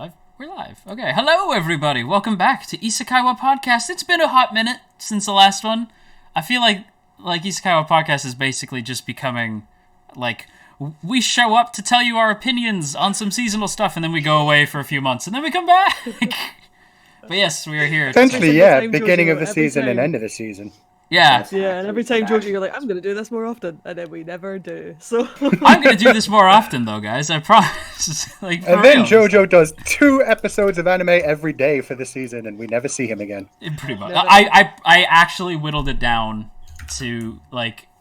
live? We're live. Okay. Hello, everybody. Welcome back to Isekai Podcast. It's been a hot minute since the last one. I feel like Isekai Podcast is basically just becoming like we show up to tell you our opinions on some seasonal stuff, and then we go away for a few months, and then we come back. But yes, we are here. Essentially, yeah, beginning of the season and end of the season. Yeah. Yeah, and every time, Jojo, you're like, I'm going to do this more often, and then we never do. So I'm going to do this more often, though, guys. I promise. And then Jojo does 2 episodes of anime every day for the season, and we never see him again. Pretty much. I actually whittled it down to,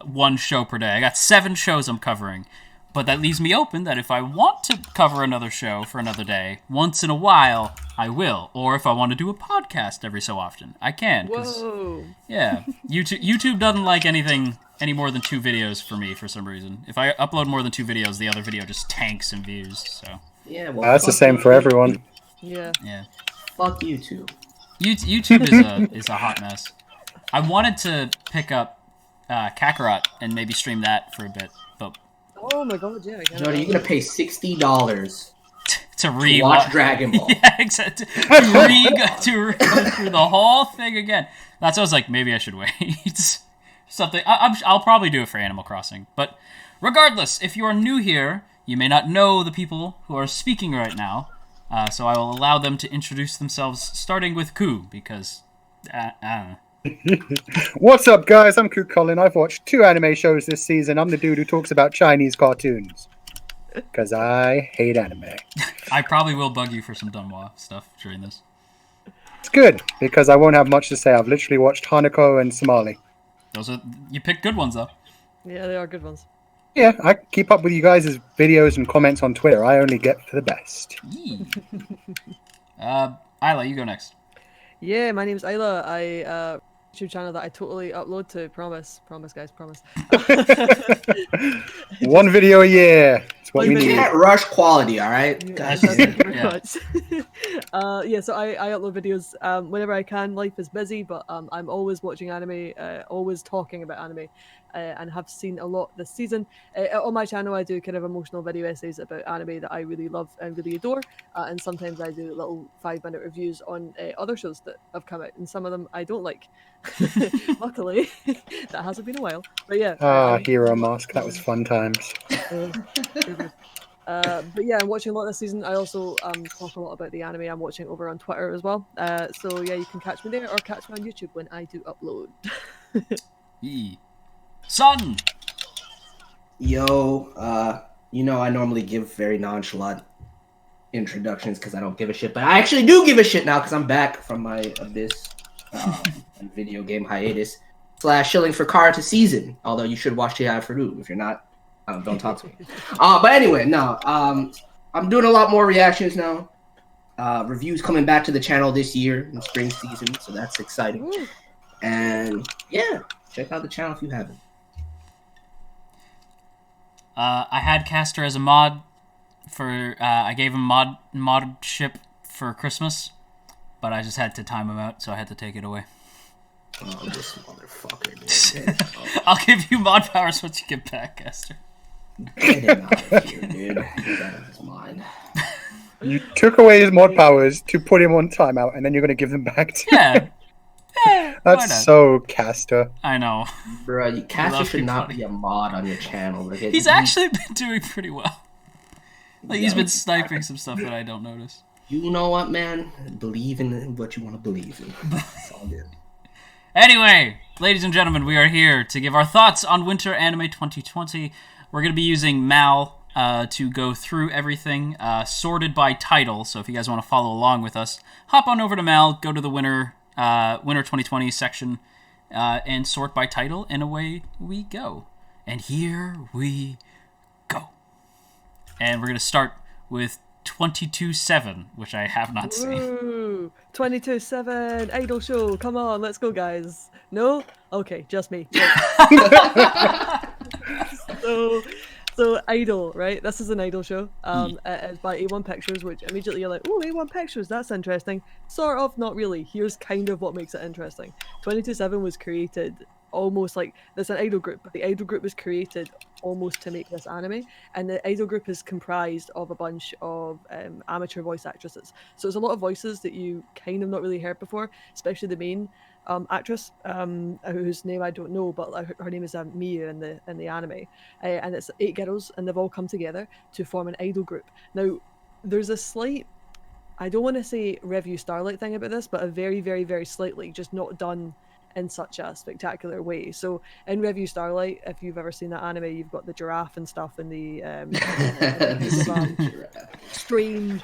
1 show per day. I got 7 shows I'm covering. But that leaves me open that if I want to cover another show for another day, once in a while, I will. Or if I want to do a podcast every so often, I can. Whoa. Yeah. YouTube doesn't like anything any more than 2 videos for me for some reason. If I upload more than 2 videos, the other video just tanks in views. So yeah, well, that's the same for everyone. Yeah. Fuck YouTube. YouTube is a hot mess. I wanted to pick up Kakarot and maybe stream that for a bit, but... Oh my god, yeah. Jody, you're gonna pay $60 to watch Dragon Ball. Yeah, exactly. To go through the whole thing again. That's why I was like, maybe I should wait. Something. I'll probably do it for Animal Crossing. But regardless, if you are new here, you may not know the people who are speaking right now. So I will allow them to introduce themselves, starting with Ku, because I don't know. What's up, guys? I'm Ku Colin. I've watched 2 anime shows this season. I'm the dude who talks about Chinese cartoons. Because I hate anime. I probably will bug you for some Dunhua stuff during this. It's good, because I won't have much to say. I've literally watched Hanako and Somali. You picked good ones, though. Yeah, they are good ones. Yeah, I keep up with you guys' videos and comments on Twitter. I only get for the best. Isla, you go next. Yeah, my name's Isla. I YouTube channel that I totally upload to. Promise, guys, promise. 1 video a year. It's what we need. Can't rush quality, all right? Yeah, so I upload videos whenever I can. Life is busy, but I'm always watching anime, always talking about anime, and have seen a lot this season. On my channel, I do kind of emotional video essays about anime that I really love and really adore, and sometimes I do little 5-minute reviews on other shows that have come out, and some of them I don't like. Luckily, that hasn't been a while. But yeah. Hero Mask. That was fun times. But yeah, I'm watching a lot this season. I also talk a lot about the anime I'm watching over on Twitter as well. So yeah, you can catch me there or catch me on YouTube when I do upload. Son! Yo, I normally give very nonchalant introductions because I don't give a shit, but I actually do give a shit now because I'm back from my Abyss video game hiatus / shilling for Karate season. Although you should watch T.I. Faru. If you're not, don't talk to me. But anyway, no. I'm doing a lot more reactions now. Reviews coming back to the channel this year in spring season, so that's exciting. Ooh. And yeah, check out the channel if you haven't. I had Caster as a mod for. I gave him mod ship for Christmas, but I just had to time him out, so I had to take it away. Oh, this motherfucker, dude. I'll give you mod powers once you get back, Caster. Get him out of here, dude. Get out of his mind. You took away his mod powers to put him on timeout, and then you're going to give them back to him. Yeah. That's so Caster. I know. Bro, Caster should not be a mod on your channel. He's actually been doing pretty well. He's been sniping some stuff that I don't notice. You know what, man? Believe in what you want to believe in. It's all good. Anyway, ladies and gentlemen, we are here to give our thoughts on Winter Anime 2020. We're going to be using Mal to go through everything, sorted by title. So if you guys want to follow along with us, hop on over to Mal, go to the Winter 2020 section, and sort by title, and away we go. And here we go. And we're going to start with 22/7, which I have not seen. Ooh, 22/7 Idol Show. Come on, let's go, guys. No? Okay, just me. So Idol, right? This is an Idol show. It's by A1 Pictures, which immediately you're like, oh, A1 Pictures, that's interesting. Sort of, not really. Here's kind of what makes it interesting. 22/7 was created almost like there's an idol group, but the idol group was created almost to make this anime, and the idol group is comprised of a bunch of amateur voice actresses. So it's a lot of voices that you kind of not really heard before, especially the main actress, whose name I don't know, but her name is Miyu in the anime, and it's 8 girls, and they've all come together to form an idol group. Now, there's a slight, I don't want to say Review Starlight thing about this, but a very, very, very slightly, just not done in such a spectacular way. So in Review Starlight, if you've ever seen that anime, you've got the giraffe and stuff in the strange,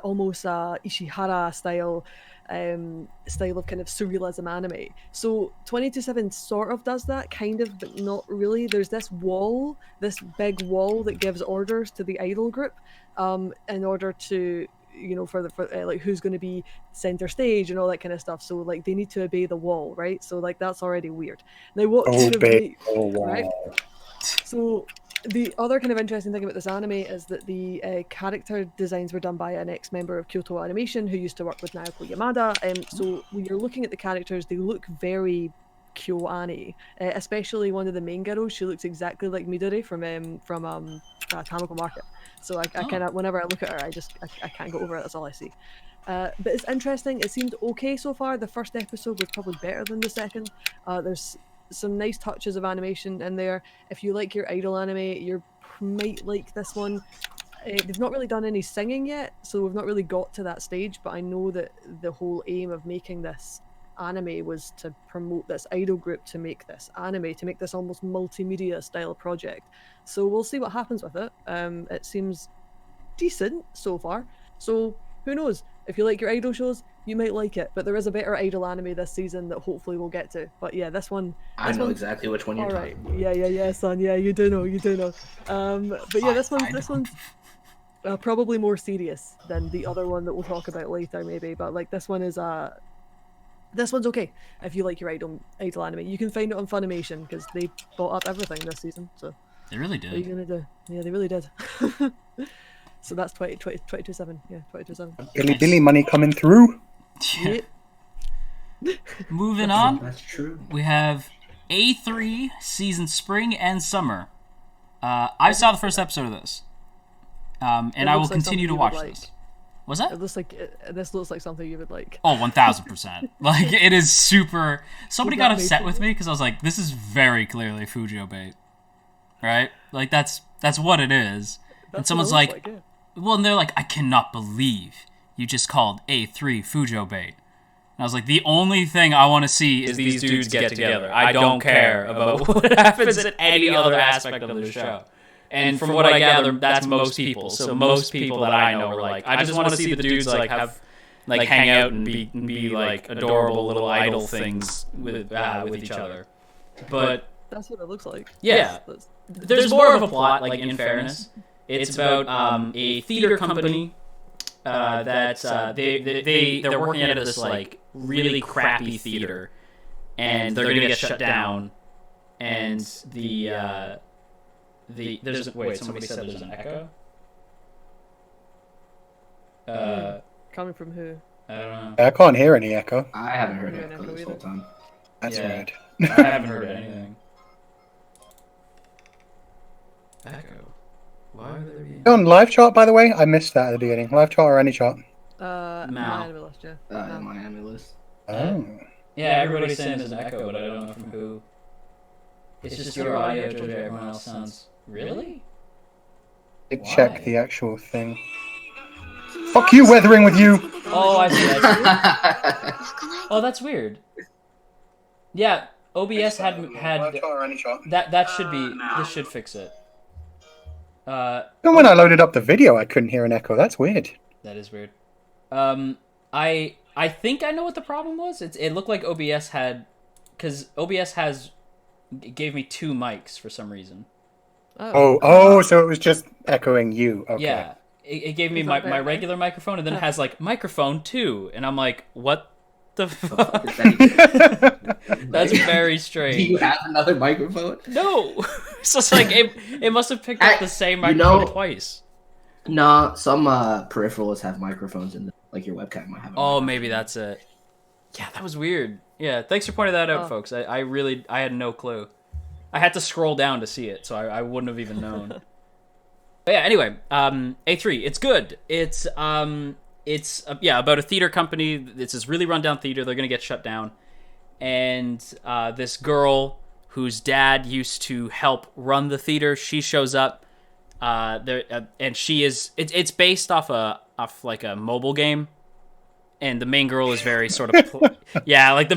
almost Ishihara style of kind of surrealism anime. So 22/7 sort of does that, kind of, but not really. There's this big wall that gives orders to the idol group in order to, for like who's going to be center stage and all that kind of stuff. So like they need to obey the wall, right? So like that's already weird. Now what right? So the other kind of interesting thing about this anime is that the character designs were done by an ex-member of Kyoto Animation who used to work with Naoko Yamada. So when you're looking at the characters, they look very KyoAni, especially one of the main girls. She looks exactly like Midori from Tamako Market. So I kind of, whenever I look at her, I can't go over it. That's all I see. But it's interesting. It seemed okay so far. The first episode was probably better than the second. There's some nice touches of animation in there. If you like your idol anime, you might like this one. They've not really done any singing yet, so we've not really got to that stage, but I know that the whole aim of making this anime was to promote this idol group, to make this anime, to make this almost multimedia style project. So we'll see what happens with it. It seems decent so far, so who knows? If you like your idol shows, you might like it, but there is a better idol anime this season that hopefully we'll get to. But yeah, this one, I know exactly which one you're talking about. Yeah, son. Yeah, you do know. But yeah, this one's probably more serious than the other one that we'll talk about later, maybe. But like this one's okay if you like your idol anime. You can find it on Funimation because they bought up everything this season. So they really did. What are you gonna do? Yeah, they really did. So that's 22/7. Yeah, 22/7. Billy money coming through. Yeah. Moving on. That's true. We have A3 season spring and summer. I saw the first episode of this, and I will continue to watch this. Was that? This looks like something you would like. Oh, 1000%. Like, it is super. Somebody got upset with me because I was like, "This is very clearly Fujio bait, right? Like that's what it is." And someone's like, "Well," and they're like, "I cannot believe you just called A3 Fujio bait." And I was like, "The only thing I want to see is these dudes get together. I don't care about what happens in any other aspect of the show." And from what I gather, that's most people. So most people that I know are like, I just want to see the dudes like have, like, hang out and be like adorable little idol things with each other. But that's what it looks like. Yeah, there's more of a plot. Like, in fairness, it's about a theater company that they're working out of this like really crappy theater, and they're gonna get shut down, and somebody said there's an echo. Coming from who? I don't know. I can't hear any echo. I haven't heard echo this whole time. That's weird. I haven't heard anything. Echo. Why would there be? On live chart, by the way, I missed that at the beginning. Live chart or any chart? My anime list, yeah. My anime list. Oh. Yeah, everybody's saying there's an echo, but I don't know from who. It's just your audio, Georgia. Everyone else sounds. Really? Check the actual thing. Fuck you, weathering with you! Oh, I see. Oh, that's weird. Yeah, OBS had that should be. This should fix it. Even when I loaded up the video, I couldn't hear an echo. That's weird. That is weird. I think I know what the problem was. It looked like OBS had, because OBS gave me 2 mics for some reason. Oh, so it was just echoing you. Okay. Yeah, it gave me my regular microphone, and then it has like microphone 2, and I'm like, what the fuck? That's very strange. Do you have another microphone? No. So it's like it must have picked up the same microphone twice. No, some peripherals have microphones in them, like your webcam might have. Oh, maybe that's it. Yeah, that was weird. Yeah, thanks for pointing that out, Oh. folks. I had no clue. I had to scroll down to see it, so I wouldn't have even known. But yeah, anyway, A3, it's good. It's about a theater company. It's this really rundown theater. They're gonna get shut down, and this girl whose dad used to help run the theater, she shows up. And she is. It's based off like a mobile game, and the main girl is very sort of yeah, like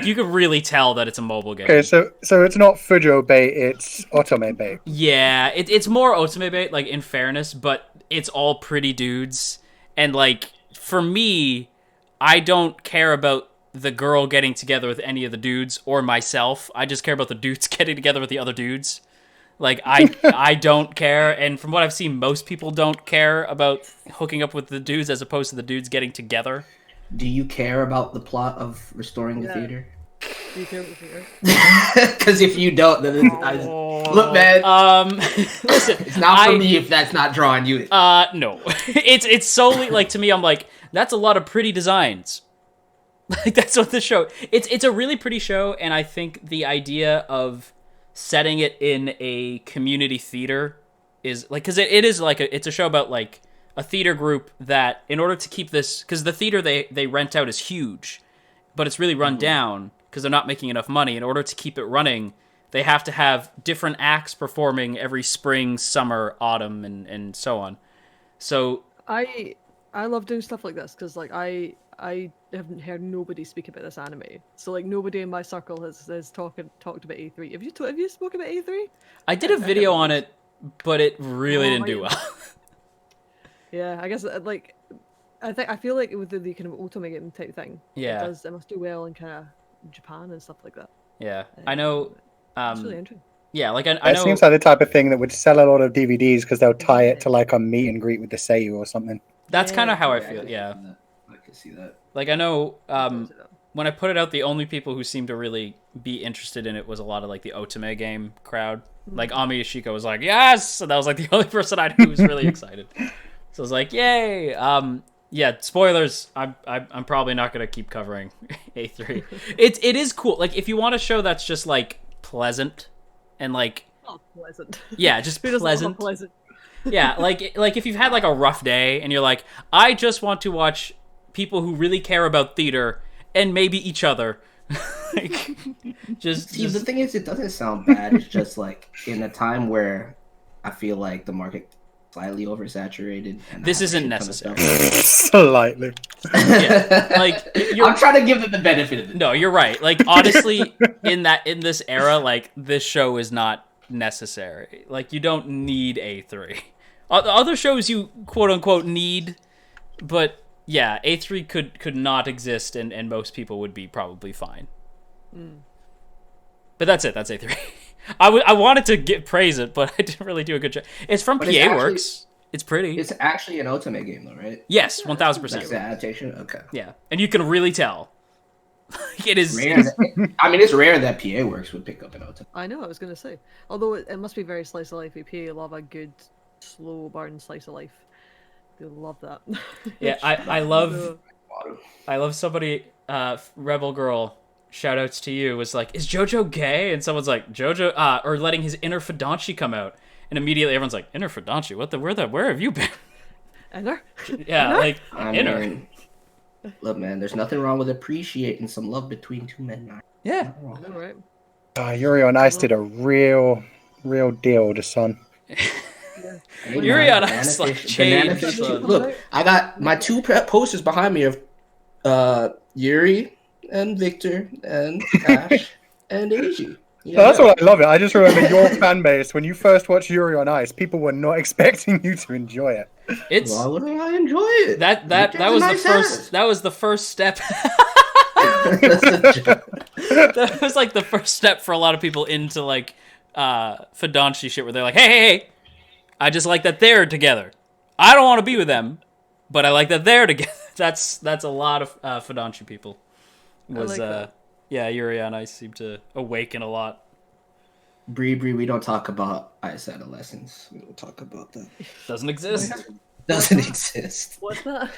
you could really tell that it's a mobile game. Okay, so it's not Fujo bait, it's Otome bait. Yeah, it's more Otome bait, like, in fairness, but it's all pretty dudes. And, like, for me, I don't care about the girl getting together with any of the dudes or myself. I just care about the dudes getting together with the other dudes. Like, I don't care, and from what I've seen, most people don't care about hooking up with the dudes as opposed to the dudes getting together. Do you care about the plot of restoring the theater? Do you care about the theater? Because if you don't, then look, man. Listen, it's not for me if that's not drawing you. No, it's solely like, to me, I'm like, that's a lot of pretty designs. Like, that's what the show. It's a really pretty show, and I think the idea of setting it in a community theater is like, because it is like it's a show about like a theater group that, in order to keep this, because the theater they rent out is huge, but it's really run down because they're not making enough money. In order to keep it running, they have to have different acts performing every spring, summer, autumn, and so on. So I love doing stuff like this because, like, I haven't heard nobody speak about this anime. So, like, nobody in my circle has talked about A3. Have you spoken about A3? I did a video on it, but it really didn't do well. Yeah, I guess, like, I feel like with the kind of Otome game type thing, Yeah. it must do well in kind of Japan and stuff like that. Yeah, I know. It's really interesting. Yeah, like I It know. seems like the type of thing that would sell a lot of DVDs because they'll tie it to like a meet and greet with the Seiyu or something. That's kind of how I Yeah, feel. Yeah, I can see that. like I know. When I put it out, the only people who seemed to really be interested in it was a lot of like the Otome game crowd. Like Ami Yoshiko was like, yes, and that was like the only person I knew who was really excited. So I was like, yay. Yeah, spoilers. I'm probably not gonna keep covering A3. It is cool. Like, if you want a show that's just like pleasant and like, Oh, pleasant. yeah, just Who doesn't love a pleasant. pleasant? Yeah, like if you've had like a rough day and you're like, I just want to watch people who really care about theater and maybe each other. Like, See, the thing is, it doesn't sound bad. It's just like in a time where I feel like the market slightly oversaturated. And This I have a isn't shit ton of necessary. stuff. Slightly. Yeah, like I'm trying to give them the benefit of it. no, you're right. Like, honestly, in this era, like, this show is not necessary. Like, you don't need A3. Other shows you quote unquote need, but yeah, A3 could not exist, and most people would be probably fine. But that's it. That's A3. I wanted to praise it, but I didn't really do a good job. It's from But PA it's actually- Works. It's pretty. It's actually an Otome game, though, right? Yes, That's 1000%. the adaptation. Okay. Yeah, and you can really tell. It is. Rare I mean, it's rare that PA Works would pick up an Otome. I know, I was going to say. Although it must be very slice of life. PA love a good, slow burn slice of life. They love that. Yeah, I love somebody, Rebel Girl, shout outs to you, was like, is JoJo gay? And someone's like, JoJo, or letting his inner Fidanchi come out. And immediately everyone's like, inner Fidanchi? Where have you been? Inner? Yeah, like, I inner. mean, look, man, there's nothing wrong with appreciating some love between two men. Man. Yeah. Nothing wrong. All right. Yuri on Ice did a real deal to Son. Hey, Yuri man, on Ice, like, banana changed, fish. son. Look, I got my two posters behind me of Yuri and Victor and Ash and Eiji. Yeah, That's what I love it. I just remember your fan base when you first watched Yuri on Ice. People were not expecting you to enjoy it. It's why wouldn't I enjoy it? that Victor's was a the nice first ass. that was the first step. That's a joke. That was like the first step for a lot of people into like Fidanchi shit, where they're like, hey, I just like that they're together. I don't want to be with them, but I like that they're together. That's a lot of Fidanchi people. Was like that. yeah, Yuri on Ice seemed to awaken a lot. Bree, we don't talk about ice adolescence. We don't talk about that. Doesn't exist. Doesn't exist. What's that?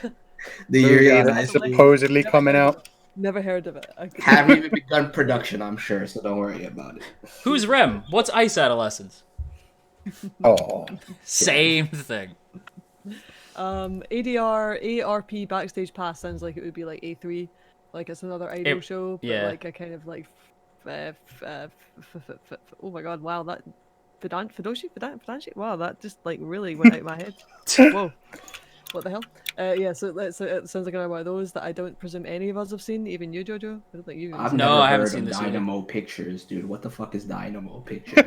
The Yuri on Movie Ice. that's supposedly coming out. Never heard of it. Haven't even begun production, I'm sure, so don't worry about it. Who's Rem? What's Ice Adolescence? Oh, Same thing. ADR, ARP Backstage Pass sounds like it would be like A3, like it's another idol show, but yeah. like a kind of like, oh my god, wow, that Fidanshi? Wow, that just like really went out of my head. Whoa, what the hell? Yeah, so it sounds like another one of those that I don't presume any of us have seen, even you, Jojo. I don't think you've I've seen. never I haven't heard seen of this either. Dynamo Pictures, dude. What the fuck is Dynamo Pictures?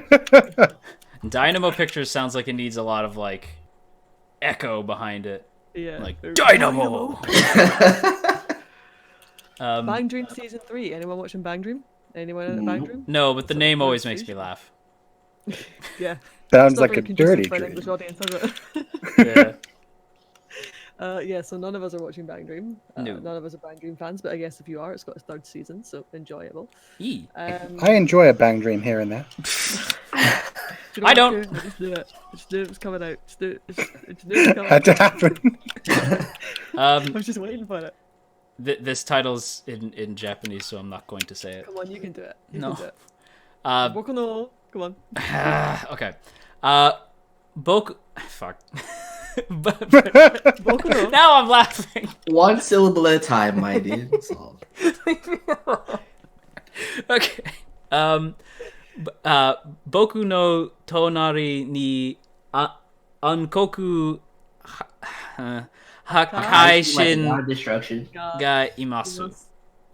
Dynamo Pictures sounds like it needs a lot of like echo behind it. Yeah, Like Dynamo. Bang Dream season 3. Anyone watching Bang Dream? Anyone in Bang Dream? No, but the name always makes me laugh. Yeah. sounds It's not like very a conducive dirty for an dream. English audience, has it? Yeah. Yeah, so none of us are watching Bang Dream. No. None of us are Bang Dream fans, but I guess if you are, it's got its 3rd season, so enjoyable. E. I enjoy a bang dream here and there. Do you know I what? don't. Just do it. Just do it. It's coming out. Just do it. It's coming Had out. to happen. I was just waiting for it. This title's in Japanese, so I'm not going to say it. Come on, you can do it. You No. can do it. Uh, Boku no. Come on. okay. Boku. Fuck. Boku no. Now I'm laughing. One syllable at a time, my dude. That's all. Okay. Boku no tonari ni ankoku hakaishin Destruction. ga imasu.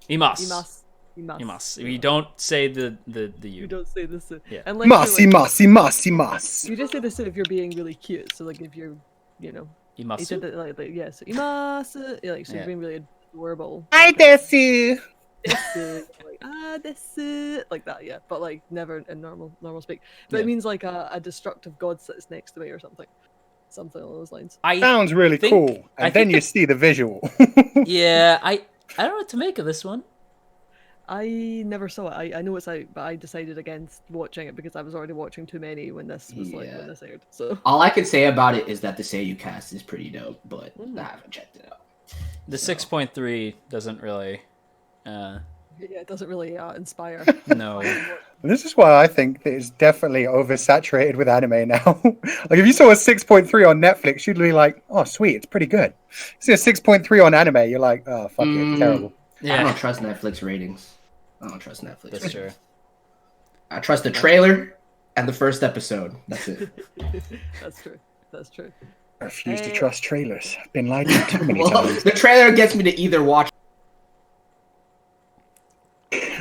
Imasu. Imas. Imasu. We don't say the You you. don't say this. Yeah. Unless Masi, you're, like, masi, masi, mas. you just say this if you're being really cute. So like if you're, you know, you said Imasu. that like yeah. So imasu. Yeah, like so Yeah. you're being really adorable. Hi, Desu. Desu, like desu, like that, yeah, but like never in normal speak. But Yeah. it means like a destructive god sits next to me or something along those lines. Sounds really think- cool. I And then think you see the visual. Yeah, I don't know what to make of this one. I never saw it. I know it's out, but I decided against watching it because I was already watching too many when this was like Yeah. when this aired. So All I can say about it is that the Seiyu cast is pretty dope, but I haven't checked it out. The 6.3 doesn't really. yeah, it doesn't really inspire. No. This is why I think that it's definitely oversaturated with anime now. Like if you saw a 6.3 on Netflix, you'd be like, "Oh, sweet, it's pretty good." See a 6.3 on anime, you're like, "Oh, fuck it, it's terrible." I Yeah, don't trust Netflix ratings. I don't trust Netflix. that's true. I trust the trailer and the first episode. That's it. That's true. That's true. I refuse to trust trailers. I've been lied to too many Well, times. the trailer gets me to either watch.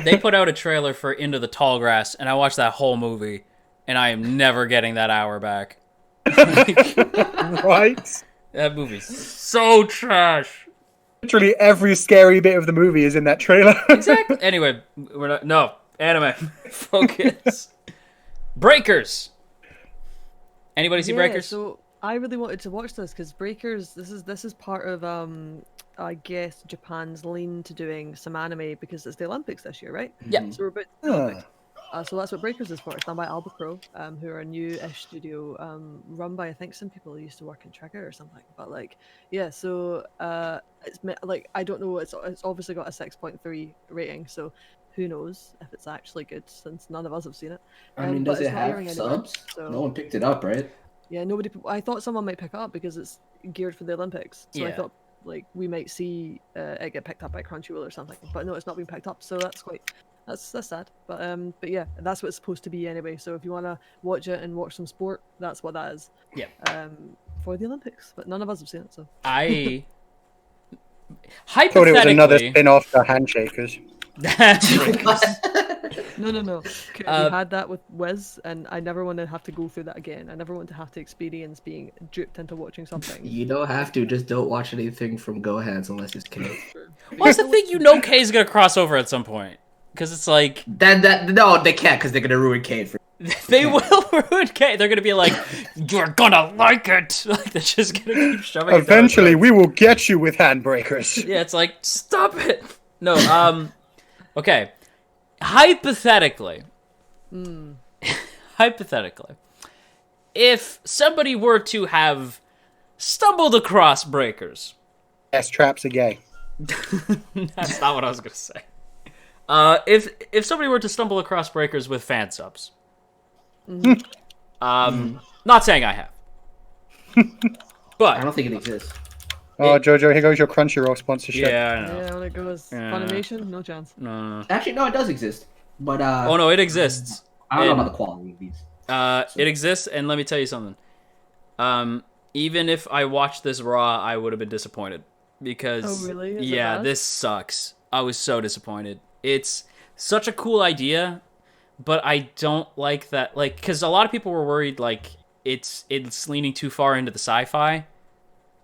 They put out a trailer for Into the Tall Grass, and I watched that whole movie, and I am never getting that hour back. Right? That movie's so trash. Literally every scary bit of the movie is in that trailer. Exactly. Anyway, we're not. No, anime. Focus. Breakers. Anybody see Yeah, Breakers? So I really wanted to watch this because Breakers. This is part of I guess Japan's lean to doing some anime because it's the Olympics this year, right? Yeah. So we're about to the Olympics. So that's what Breakers is for. It's done by Albacro, who are a new-ish studio, run by I think some people who used to work in Trigger or something. But like, yeah. So like I don't know. It's obviously got a 6.3 rating. So who knows if it's actually good since none of us have seen it. I mean, but does it's it not airing have anywhere, subs? so- No one picked it up, right? Yeah, nobody. I thought someone might pick it up because it's geared for the Olympics. So I Yeah. thought like we might see it get picked up by Crunchyroll or something. But no, it's not been picked up. So that's sad. But yeah, that's what it's supposed to be anyway. So if you want to watch it and watch some sport, that's what that is. Yeah. For the Olympics, but none of us have seen it. So I Thought it was another hypothetically. spin-off to Handshakers. no. Okay, we had that with Wiz, and I never want to have to go through that again. I never want to have to experience being duped into watching something. You don't have to. Just don't watch anything from Gohan's unless it's K. What's the thing? You know, K's gonna cross over at some point because it's like No, they can't because they're gonna ruin K for. they will ruin K. They're gonna be like, "You're gonna like it." Like they're just gonna keep shoving. it down Eventually, our we will get you with handbreakers. throats. Yeah, it's like stop it. No, okay. Hypothetically, hypothetically, if somebody were to have stumbled across Breakers, Yes, traps are gay. That's not what I was gonna say. If somebody were to stumble across Breakers with fan subs, not saying I have, but I don't think it exists. Oh, Jojo, here goes your Crunchyroll sponsorship. yeah, I know. Yeah, when it goes Funimation, no chance. No. Actually, no, it does exist. But Oh no, it exists. I don't know And, about the quality of these. It exists, and let me tell you something. Even if I watched this raw, I would have been disappointed because Oh, really? Is it yeah, bad? this sucks. I was so disappointed. It's such a cool idea, but I don't like that. Like, because a lot of people were worried like it's leaning too far into the sci-fi,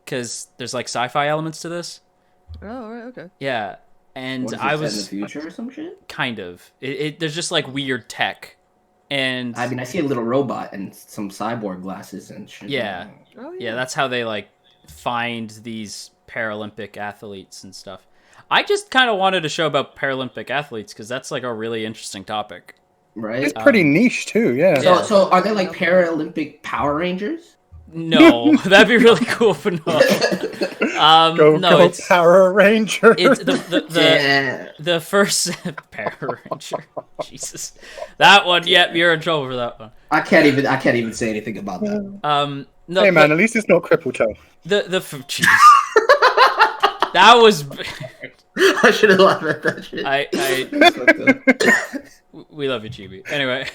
because there's like sci-fi elements to this. Oh, right, okay. Yeah, and What is it, I set was in the future or some shit. kind of. There's just like weird tech, and I mean, I see a little robot and some cyborg glasses and shit. yeah. Oh, Yeah, that's how they like find these Paralympic athletes and stuff. I just kind of wanted a show about Paralympic athletes because that's like a really interesting topic. Right. It's pretty niche too, yeah. Yeah. So are they like Paralympic Power Rangers? No, that'd be really cool, but no. No, it's Power Ranger. it's the first Power Ranger. Jesus, that one. Yep, you're in trouble for that one. I can't even say anything about that. No, Hey man, at least it's not Cripple Toe. jeez. That was. I should have laughed at that shit. We love you, Chibi. Anyway,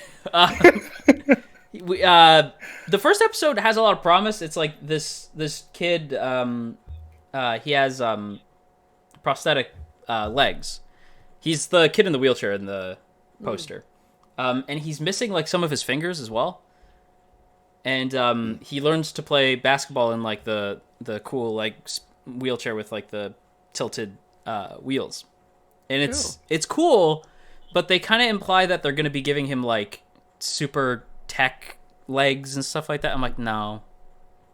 the first episode has a lot of promise. It's like this kid, he has prosthetic legs. He's the kid in the wheelchair in the poster, and he's missing like some of his fingers as well. And he learns to play basketball in like the cool like wheelchair with like the tilted wheels, and it's cool. But they kind of imply that they're going to be giving him, like, super tech legs and stuff like that. I'm like, no.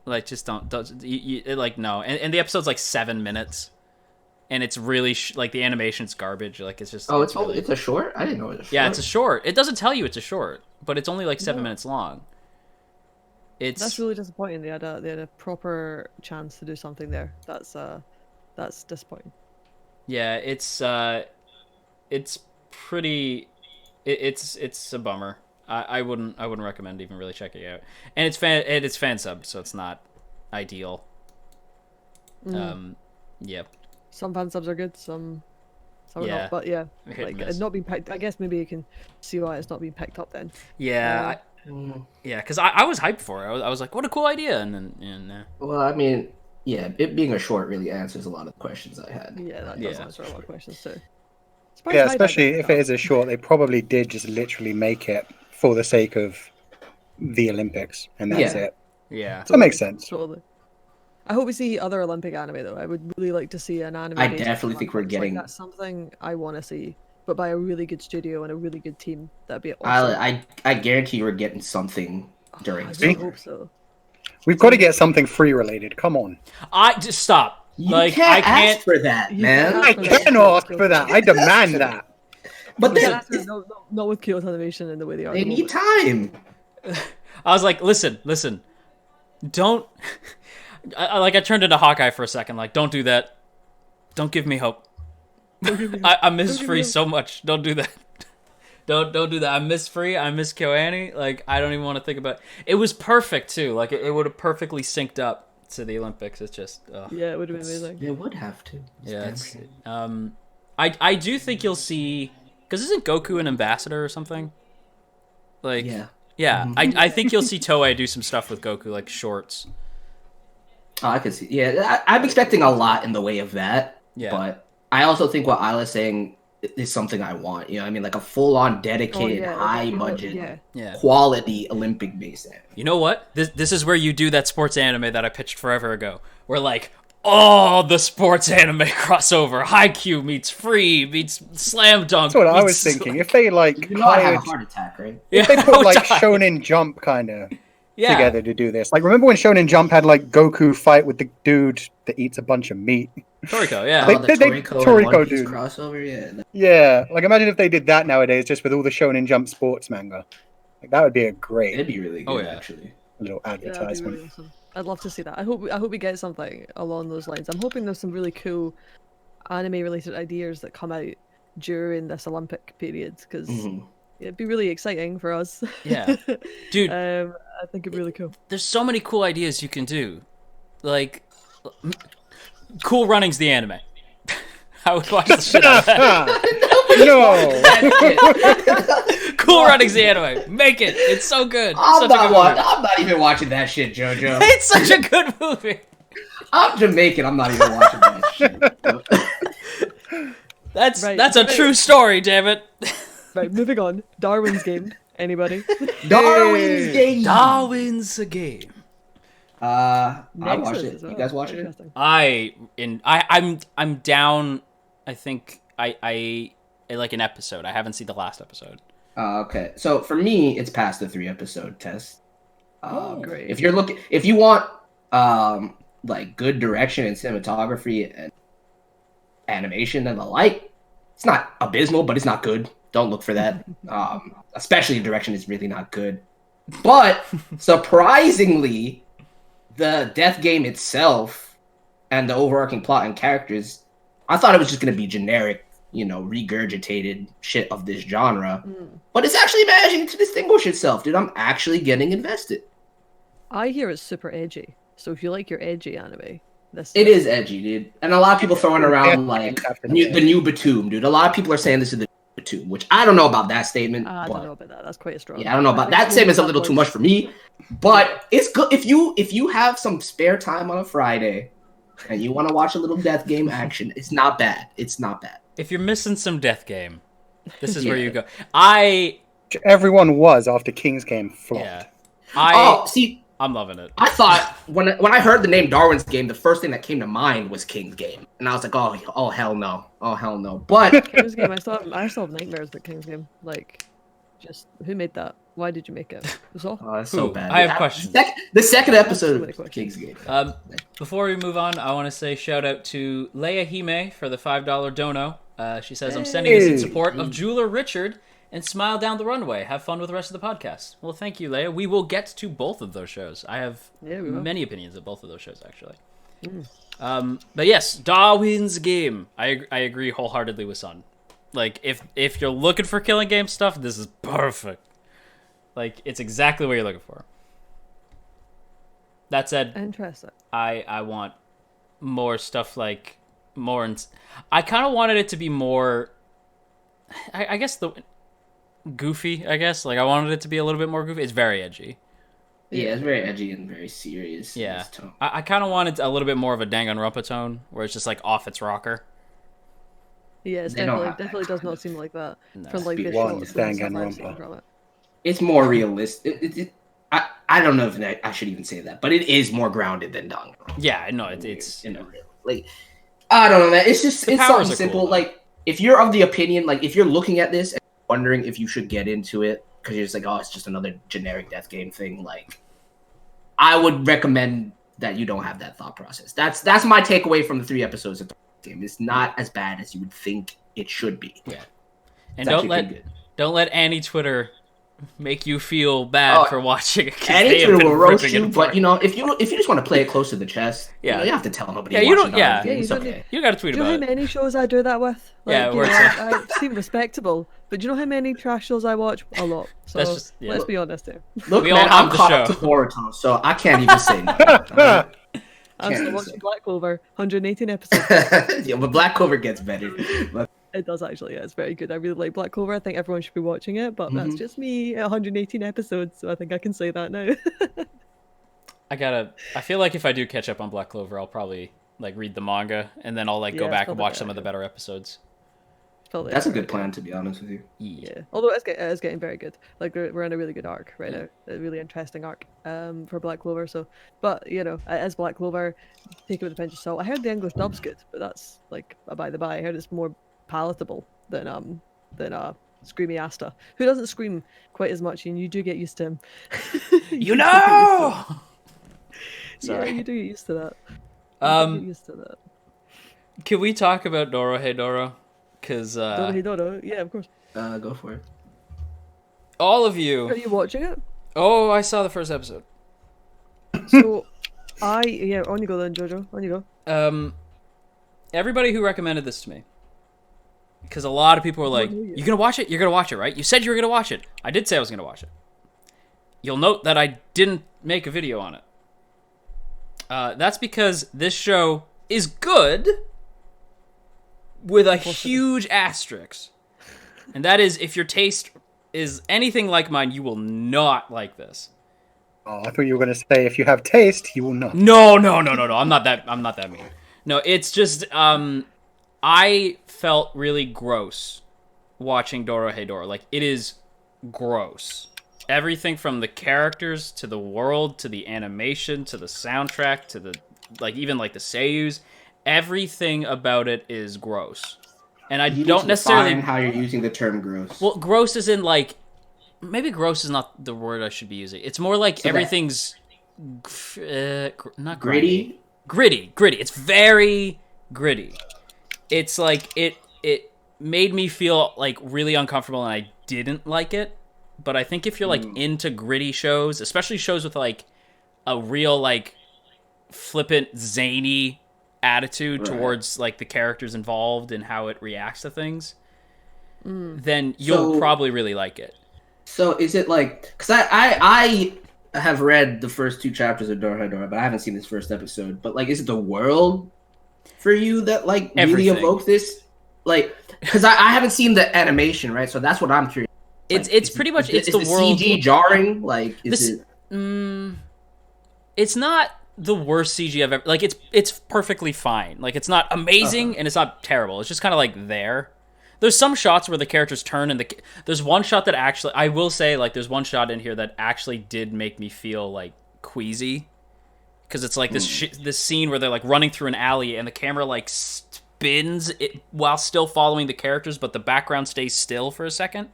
Like, just don't like, no. And the episode's, like, 7 minutes. And it's really, like, the animation's garbage. Like, it's just... Oh, it's really... it's a short? I didn't know it was a short. Yeah, it's a short. It doesn't tell you it's a short. But it's only, like, 7 minutes long. That's really disappointing. They had a proper chance to do something there. That's disappointing. Yeah, it's pretty it's a bummer. I wouldn't recommend even really checking it out. And it's fan sub, so it's not ideal. Yeah. Some fan subs are good, some are Yeah. not. But yeah, Hit and like miss. it's not being picked. I guess maybe you can see why it's not being picked up then. Yeah. Because I was hyped for it. I was like, what a cool idea, and then Well, I mean, yeah, it being a short really answers a lot of the questions I had. Yeah, that does Yeah. answer a lot of questions too. Yeah, especially if it is a short, they probably did just literally make it for the sake of the Olympics, and that's Yeah. it. yeah. That makes sense. Totally. I hope we see other Olympic anime though. I would really like to see an anime. I based on definitely think we're Olympics. Like, getting- that's something I want to see, but by a really good studio and a really good team. That'd be awesome. I guarantee we're getting something during I this really summer. hope so. We've got to get something free related. Come on. I just stop. You Like can't I can't. ask for that, You man. can't I ask for that. cannot ask for that. I demand that. But Yeah, then that's not with Kyoto Animation and the way they are. they at the need moment. time. I was like, listen, don't. I turned into Hawkeye for a second. Like, don't do that. Don't give me hope. I miss give me Free hope. so much. Don't do that. Don't do that. I miss Free. I miss KyoAni. Like, I don't even want to think about it. It was perfect too. Like, it would have perfectly synced up to the Olympics. It's just, Yeah, it would have been amazing. They would have to. yeah. It's, I do think you'll see, because isn't Goku an ambassador or something? Like, yeah. I think you'll see Toei do some stuff with Goku, like shorts. Oh, I could see. Yeah, I'm expecting a lot in the way of that. Yeah. But I also think what Isla's saying is something I want. You know, I mean, like a full-on, dedicated, high-budget, Yeah. quality Olympic-based anime. You know what? This is where you do that sports anime that I pitched forever ago. Where like, oh, the sports anime crossover, Haikyuu meets Free meets Slam Dunk. That's what I was meets- thinking. If they like You know I have hired, a heart attack, right? Yeah, if they I put would like die. Shonen Jump kind of Yeah. together to do this. Like, remember when Shonen Jump had like Goku fight with the dude that eats a bunch of meat? Toriko, yeah. They- Oh, the Toriko and One Piece dude. crossover, yeah. Yeah, like imagine if they did that nowadays, just with all the Shonen Jump sports manga. Like that would be a great It'd be really good, Oh, yeah. actually. little Yeah, that'd be advertisement. really awesome. I'd love to see that. I hope we get something along those lines. I'm hoping there's some really cool anime-related ideas that come out during this Olympic period, because Mhm. it'd be really exciting for us. Yeah. Dude, I think it'd be really cool. there's so many cool ideas you can do. Like, Cool Runnings the anime. I would watch the shit out of that. No. Cool Runnings the anime. Make it. It's so good. I'm Such a good movie. not even watching that shit, JoJo. It's such a good movie. I'm Jamaican. I'm not even watching that shit. That's Right. a true story, damn it. Right, moving on. Darwin's Game. Anybody? Darwin's Game. Darwin's a game. I watched Excellent it. as well. You guys watched it? Interesting. I'm down. I think I like an episode. I haven't seen the last episode. Okay. So for me, it's past the 3-episode test. Great. If you want like good direction and cinematography and animation and the like, it's not abysmal, but it's not good. Don't look for that. Especially the direction is really not good. But surprisingly, the death game itself and the overarching plot and characters, I thought it was just going to be generic, regurgitated shit of this genre. But it's actually managing to distinguish itself, dude. I'm actually getting invested. I hear it's super edgy. So if you like your edgy anime, It is edgy, dude. And a lot of people throwing around like the new Batum, dude. A lot of people are saying this is the Batum, which I don't know about that statement. I but don't know about that. That's quite a strong. yeah, I don't know about that statement's a little too much for me. But it's good if you have some spare time on a Friday and you want to watch a little death game action. It's not bad. It's not bad. If you're missing some death game, this is Yeah. where you go. Everyone was after King's Game flopped. Yeah. See, I'm loving it. I thought when I heard the name Darwin's Game, the first thing that came to mind was King's Game, and I was like, oh hell no, oh hell no. But King's Game. I still have nightmares about King's Game. Like, just who made that? Why did you make it? It was awful. oh, that's so Who? bad. I have questions. The second so episode many of questions. King's Game. Before we move on, I want to say shout out to Leia Hime for the $5 dono. She says, I'm sending this in support of Jeweler Richard and Smile Down the Runway. Have fun with the rest of the podcast. Well, thank you, Leia. We will get to both of those shows. I have Yeah, we will. many opinions of both of those shows, actually. But yes, Darwin's Game. I agree wholeheartedly with Sun. Like, if you're looking for killing game stuff, this is perfect. Like, it's exactly what you're looking for. That said, Interesting. I want more stuff like more. I kind of wanted it to be more. I guess goofy. I guess like I wanted it to be a little bit more goofy. It's very edgy. Yeah, it's very edgy and very serious. in Yeah, its tone. I kind of wanted a little bit more of a Danganronpa tone, where it's just like off its rocker. Yeah, it's They don't definitely have that definitely does kind not of- seem like that No. from like the One shots and stuff I've Danganronpa. seen from it. It's more realistic. I don't know if I should even say that, but it is more grounded than Danganronpa. Yeah, no, it's in a real like I don't know, man. It's just The it's powers something are simple. cool, though. Like if you're of the opinion, like if you're looking at this and wondering if you should get into it because you're just like, oh, it's just another generic death game thing. Like I would recommend that you don't have that thought process. That's my takeaway from the 3 episodes of the game. It's not as bad as you would think it should be. Yeah. It's and actually pretty good. don't let Annie Twitter make you feel bad Oh, for watching it. 'cause Annie they have Twitter been will roast ripping it you, apart. but if you just want to play it close to the chest, Yeah. you don't have to tell nobody. Yeah, you you watching don't- yeah. Darwin's Game. Yeah, It's you don't okay. You got to tweet Do you know about how it. many shows I do that with? Yeah, you where know, it's I seem respectable, but do you know how many trash shows I watch? A lot. So That's just- yeah. let's be honest here. Look, We all man, have I'm the caught up show. to Boruto, so I can't even say no. Alright? I'm still Can't watching say. Black Clover, 118 episodes. Yeah, but Black Clover gets better. But It does actually, yeah, it's very good. I really like Black Clover. I think everyone should be watching it, but that's just me at 118 episodes, so I think I can say that now. I feel like if I do catch up on Black Clover, I'll probably like read the manga and then I'll like go Yeah, back it's and probably watch some of better. the better episodes. Probably that's a is good very plan, to be honest with you. Yeah, although it is getting very good. Like we're in a really good arc right now, a really interesting arc for Black Clover. So, but as Black Clover, take it with a pinch of salt. I heard the English dub's good, but that's like a by the by. I heard it's more palatable than Screamy Asta, who doesn't scream quite as much, and you do get used to him. You do know. Yeah, Sorry. you do get used to that. Get used to that. Can we talk about Doro Hey Doro? Because Dorohedoro, yeah, of course. Go for it. all of Are you. you watching it? Oh, I saw the first episode. So, on you go then, Jojo. On you go. everybody who recommended this to me, because a lot of people were like, "You gonna watch it? You're gonna watch it, right? You said you were gonna watch it." I did say I was gonna watch it. You'll note that I didn't make a video on it. That's because this show is good with a huge asterisk. And that is, if your taste is anything like mine, you will not like this. Oh, I thought you were going to say, if you have taste, you will not. No. I'm not that mean. No, it's just, I felt really gross watching Dorohedoro. Like, it is gross. Everything from the characters to the world to the animation to the soundtrack to the even the seiyus, everything about it is gross. And I don't necessarily define how you're using the term gross. Well, gross is in maybe gross is not the word I should be using. It's more like so everything's not gritty. Gritty. It's very gritty. It's like it made me feel really uncomfortable, and I didn't like it. But I think if you're into gritty shows, especially shows with a real flippant, zany attitude towards the characters involved and how it reacts to things, then you'll probably really like it. So is it because I have read the first 2 chapters of Dorohedoro, but I haven't seen this first episode. But is it the world for you that really evokes this? Because I haven't seen the animation, right? So that's what I'm curious. It's pretty much it's the world. CG jarring? It's not the worst CG I've ever it's perfectly fine. It's not amazing and it's not terrible. It's just kind of there. There's some shots where the characters turn and there's one shot that actually I will say there's one shot in here that actually did make me feel queasy, because it's this scene where they're running through an alley and the camera spins it while still following the characters, but the background stays still for a second.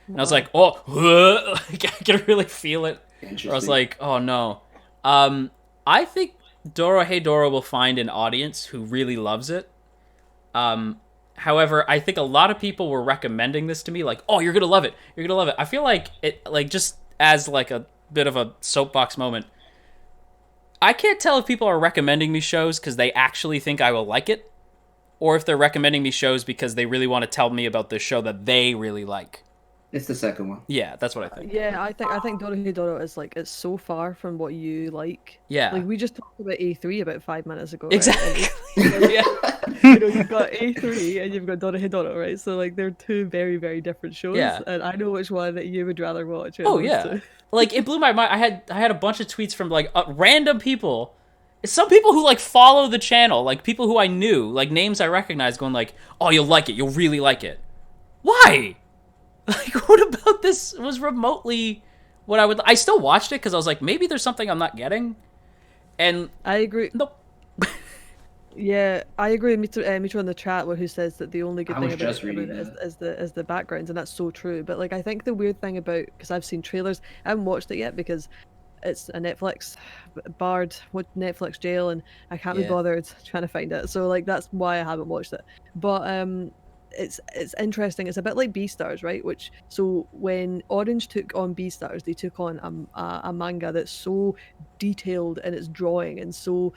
And I was like, oh, I can really feel it. I was like, oh no. I think Dorohedoro will find an audience who really loves it. However, I think a lot of people were recommending this to me, oh, you're gonna love it. You're gonna love it. I feel like it, just as a bit of a soapbox moment, I can't tell if people are recommending me shows because they actually think I will like it, or if they're recommending me shows because they really want to tell me about this show that they really like. It's the second one. Yeah, that's what I think. Yeah, I think Dorohedoro is it's so far from what you like. Yeah. We just talked about A3 about 5 minutes ago. Exactly. Right? Yeah. You've got A3 and you've got Dorohedoro, right? So they're 2 very, very different shows. Yeah. And I know which one that you would rather watch. Oh yeah. It blew my mind. I had a bunch of tweets from random people. Some people who follow the channel, people who I knew, names I recognize, going oh, you'll like it. You'll really like it. Why? What about this was remotely what I still watched it because I was maybe there's something I'm not getting. And I agree. Nope. Yeah, I agree with Mitra in the chat who says that the only good thing about it is the backgrounds, and that's so true. But I think the weird thing about, because I've seen trailers, I haven't watched it yet because it's a Netflix barred Netflix jail, and I can't be bothered trying to find it. So that's why I haven't watched it. But it's interesting. It's a bit like Beastars, right? So when Orange took on Beastars, they took on a manga that's so detailed in its drawing and so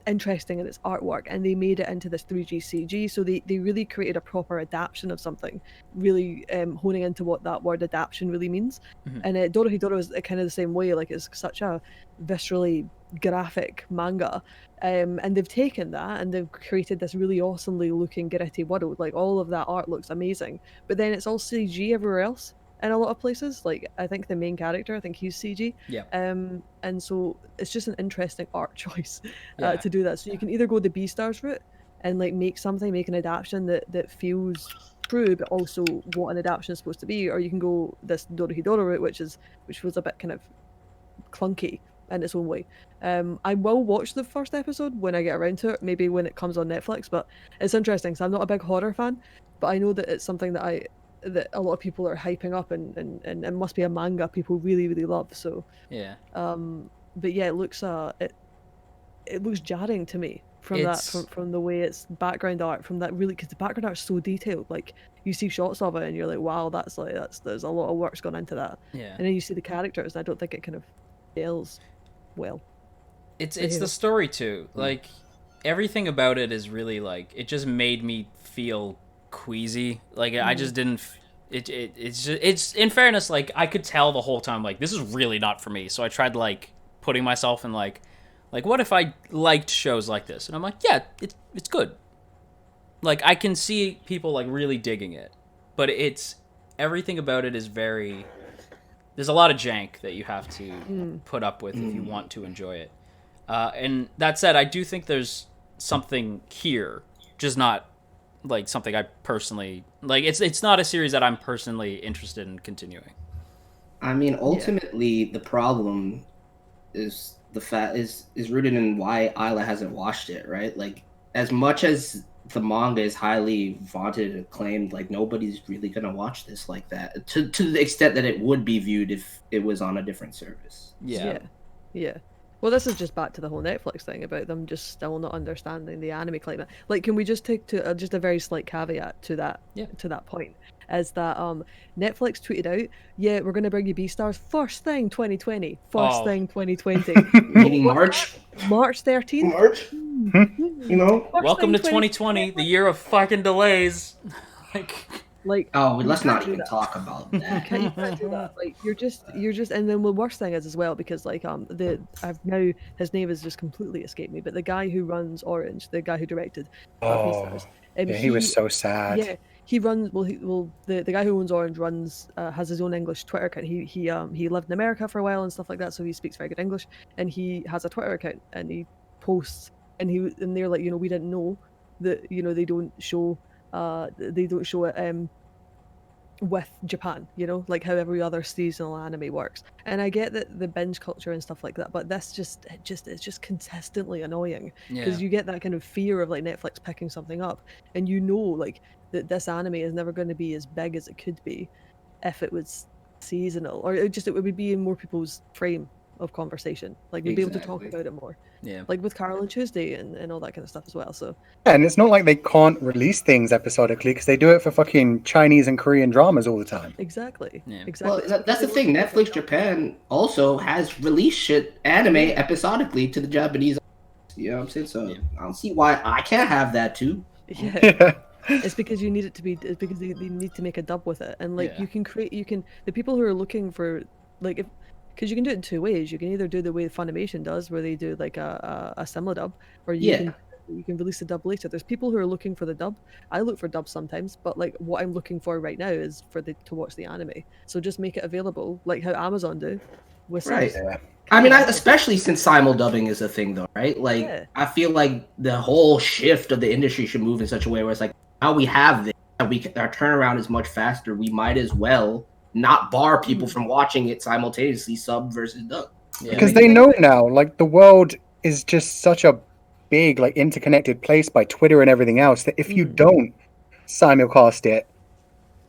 interesting in its artwork, and they made it into this 3D CG. So they really created a proper adaptation of something, really honing into what that word adaptation really means. Mm-hmm. And Dorohedoro is kind of the same way. It's such a viscerally graphic manga, and they've taken that and they've created this really awesomely looking gritty world. All of that art looks amazing, but then it's all CG everywhere else in a lot of places. I think the main character, I think he's CG. Yeah. And so it's just an interesting art choice to do that. So you can either go the Beastars route and make an adaptation that feels true but also what an adaptation is supposed to be, or you can go this Dorohedoro route, which was a bit kind of clunky in its own way. I will watch the first episode when I get around to it, maybe when it comes on Netflix. But it's interesting because I'm not a big horror fan, but I know that it's something that a lot of people are hyping up, and it must be a manga people really, really love. So yeah. But yeah, it looks jarring to me from the way it's background art, from that really, because the background art is so detailed. You see shots of it and you're like, wow, there's a lot of work's gone into that. Yeah. And then you see the characters, and I don't think it kind of gels well. It's the story too. everything about it is really like it just made me feel queasy. Like I just didn't. It's in fairness, like I could tell the whole time like this is really not for me. So I tried like putting myself in like what if I liked shows like this? And I'm like, yeah, it's good. Like I can see people like really digging it, but it's everything about it is very. There's a lot of jank that you have to put up with if you want to enjoy it. And that said, I do think there's something here, just not like something I personally like. It's not a series that I'm personally interested in continuing. I mean, ultimately, the problem is is rooted in why Isla hasn't watched it, right? Like, as much as the manga is highly vaunted and acclaimed, like nobody's really gonna watch this like that to the extent that it would be viewed if it was on a different service. Yeah. Well, this is just back to the whole Netflix thing about them just still not understanding the anime climate. Like, can we just take to just a very slight caveat to that? To that point, is that Netflix tweeted out, "Yeah, we're gonna bring you Beastars first thing 2020, first thing 2020." Meaning March 13th. March. You know, welcome to 2020, the year of fucking delays. Like, oh, let's not even talk about that. You can't do that. Like, you're just, and then the worst thing is as well, because like I've now, his name has just completely escaped me, but the guy who runs Orange, the guy who directed Beastars, he was so sad. Yeah, he runs. The guy who owns Orange runs has his own English Twitter account. He lived in America for a while and stuff like that, so he speaks very good English, and he has a Twitter account and he posts, and they're like, we didn't know that they don't show it with Japan, like how every other seasonal anime works. And I get that the binge culture and stuff like that, but this it's just consistently annoying because you get that kind of fear of like Netflix picking something up, and like that this anime is never going to be as big as it could be if it was seasonal, or it would be in more people's frame of conversation. Like we'd be able to talk about it more. Yeah. Like with Carol and Tuesday and all that kind of stuff as well. So and it's not like they can't release things episodically because they do it for fucking Chinese and Korean dramas all the time. Exactly. Yeah. Exactly. Well, that's the thing. Netflix Japan also has released anime episodically to the Japanese. You know what I'm saying? So I don't see why I can't have that too. Yeah. It's because you need it to be. It's because they need to make a dub with it, and like you can the people who are looking for like if. Because you can do it in two ways. You can either do the way Funimation does, where they do like a simulidub, or you can release the dub later. There's people who are looking for the dub. I look for dubs sometimes, but like what I'm looking for right now is to watch the anime. So just make it available, like how Amazon do. Right. Yeah. I mean, especially since simuldubbing is a thing, though, right? Like, I feel like the whole shift of the industry should move in such a way where it's like, now we have this, our turnaround is much faster. We might as well not bar people from watching it simultaneously, sub versus dub. Because they know now, like the world is just such a big, like interconnected place by Twitter and everything else that if you don't simulcast it,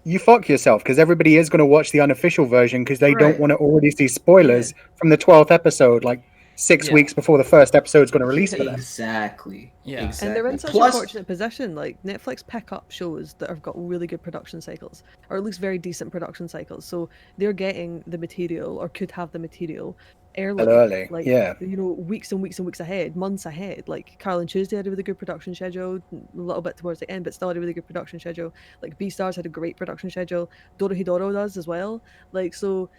you fuck yourself because everybody is going to watch the unofficial version because they don't want to already see spoilers from the 12th episode, like 6 weeks before the first episode is going to release for them. Exactly. Yeah. And they're in such a fortunate position. Like Netflix pick up shows that have got really good production cycles, or at least very decent production cycles. So they're getting the material, or could have the material early. Like, weeks and weeks and weeks ahead, months ahead. Like Carol and Tuesday had a really good production schedule, a little bit towards the end, but still had a really good production schedule. Like Beastars had a great production schedule. Dorohedoro does as well. Like, so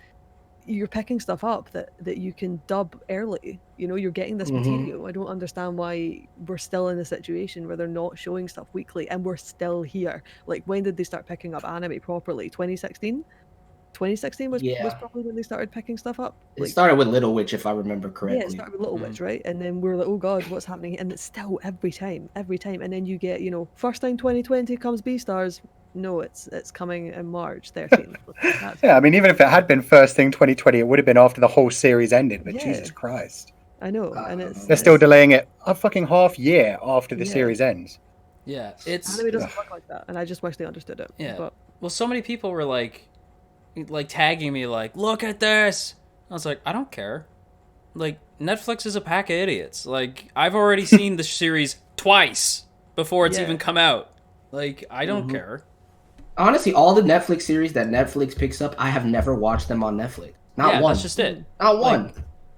you're picking stuff up that you can dub early. You're getting this material. I don't understand why we're still in a situation where they're not showing stuff weekly and we're still here. Like, when did they start picking up anime properly? 2016 was probably when they started picking stuff up. It started with Little Witch, if I remember correctly. Yeah, it started with Little Witch, right? And then we're like, oh god, what's happening? And it's still every time. And then you get, first time 2020 comes Beastars. No, it's coming in March 13th. Yeah, I mean, even if it had been first thing 2020, it would have been after the whole series ended. But Jesus Christ, I know, and they're still delaying it a fucking half year after the series ends. Yeah, it's anime doesn't work like that, and I just wish they understood it. Yeah, but... well, so many people were like tagging me, like, look at this. I was like, I don't care. Like, Netflix is a pack of idiots. Like, I've already seen the series twice before it's even come out. Like, I don't care. Honestly, all the Netflix series that Netflix picks up, I have never watched them on Netflix. Not one. That's just it. Not one.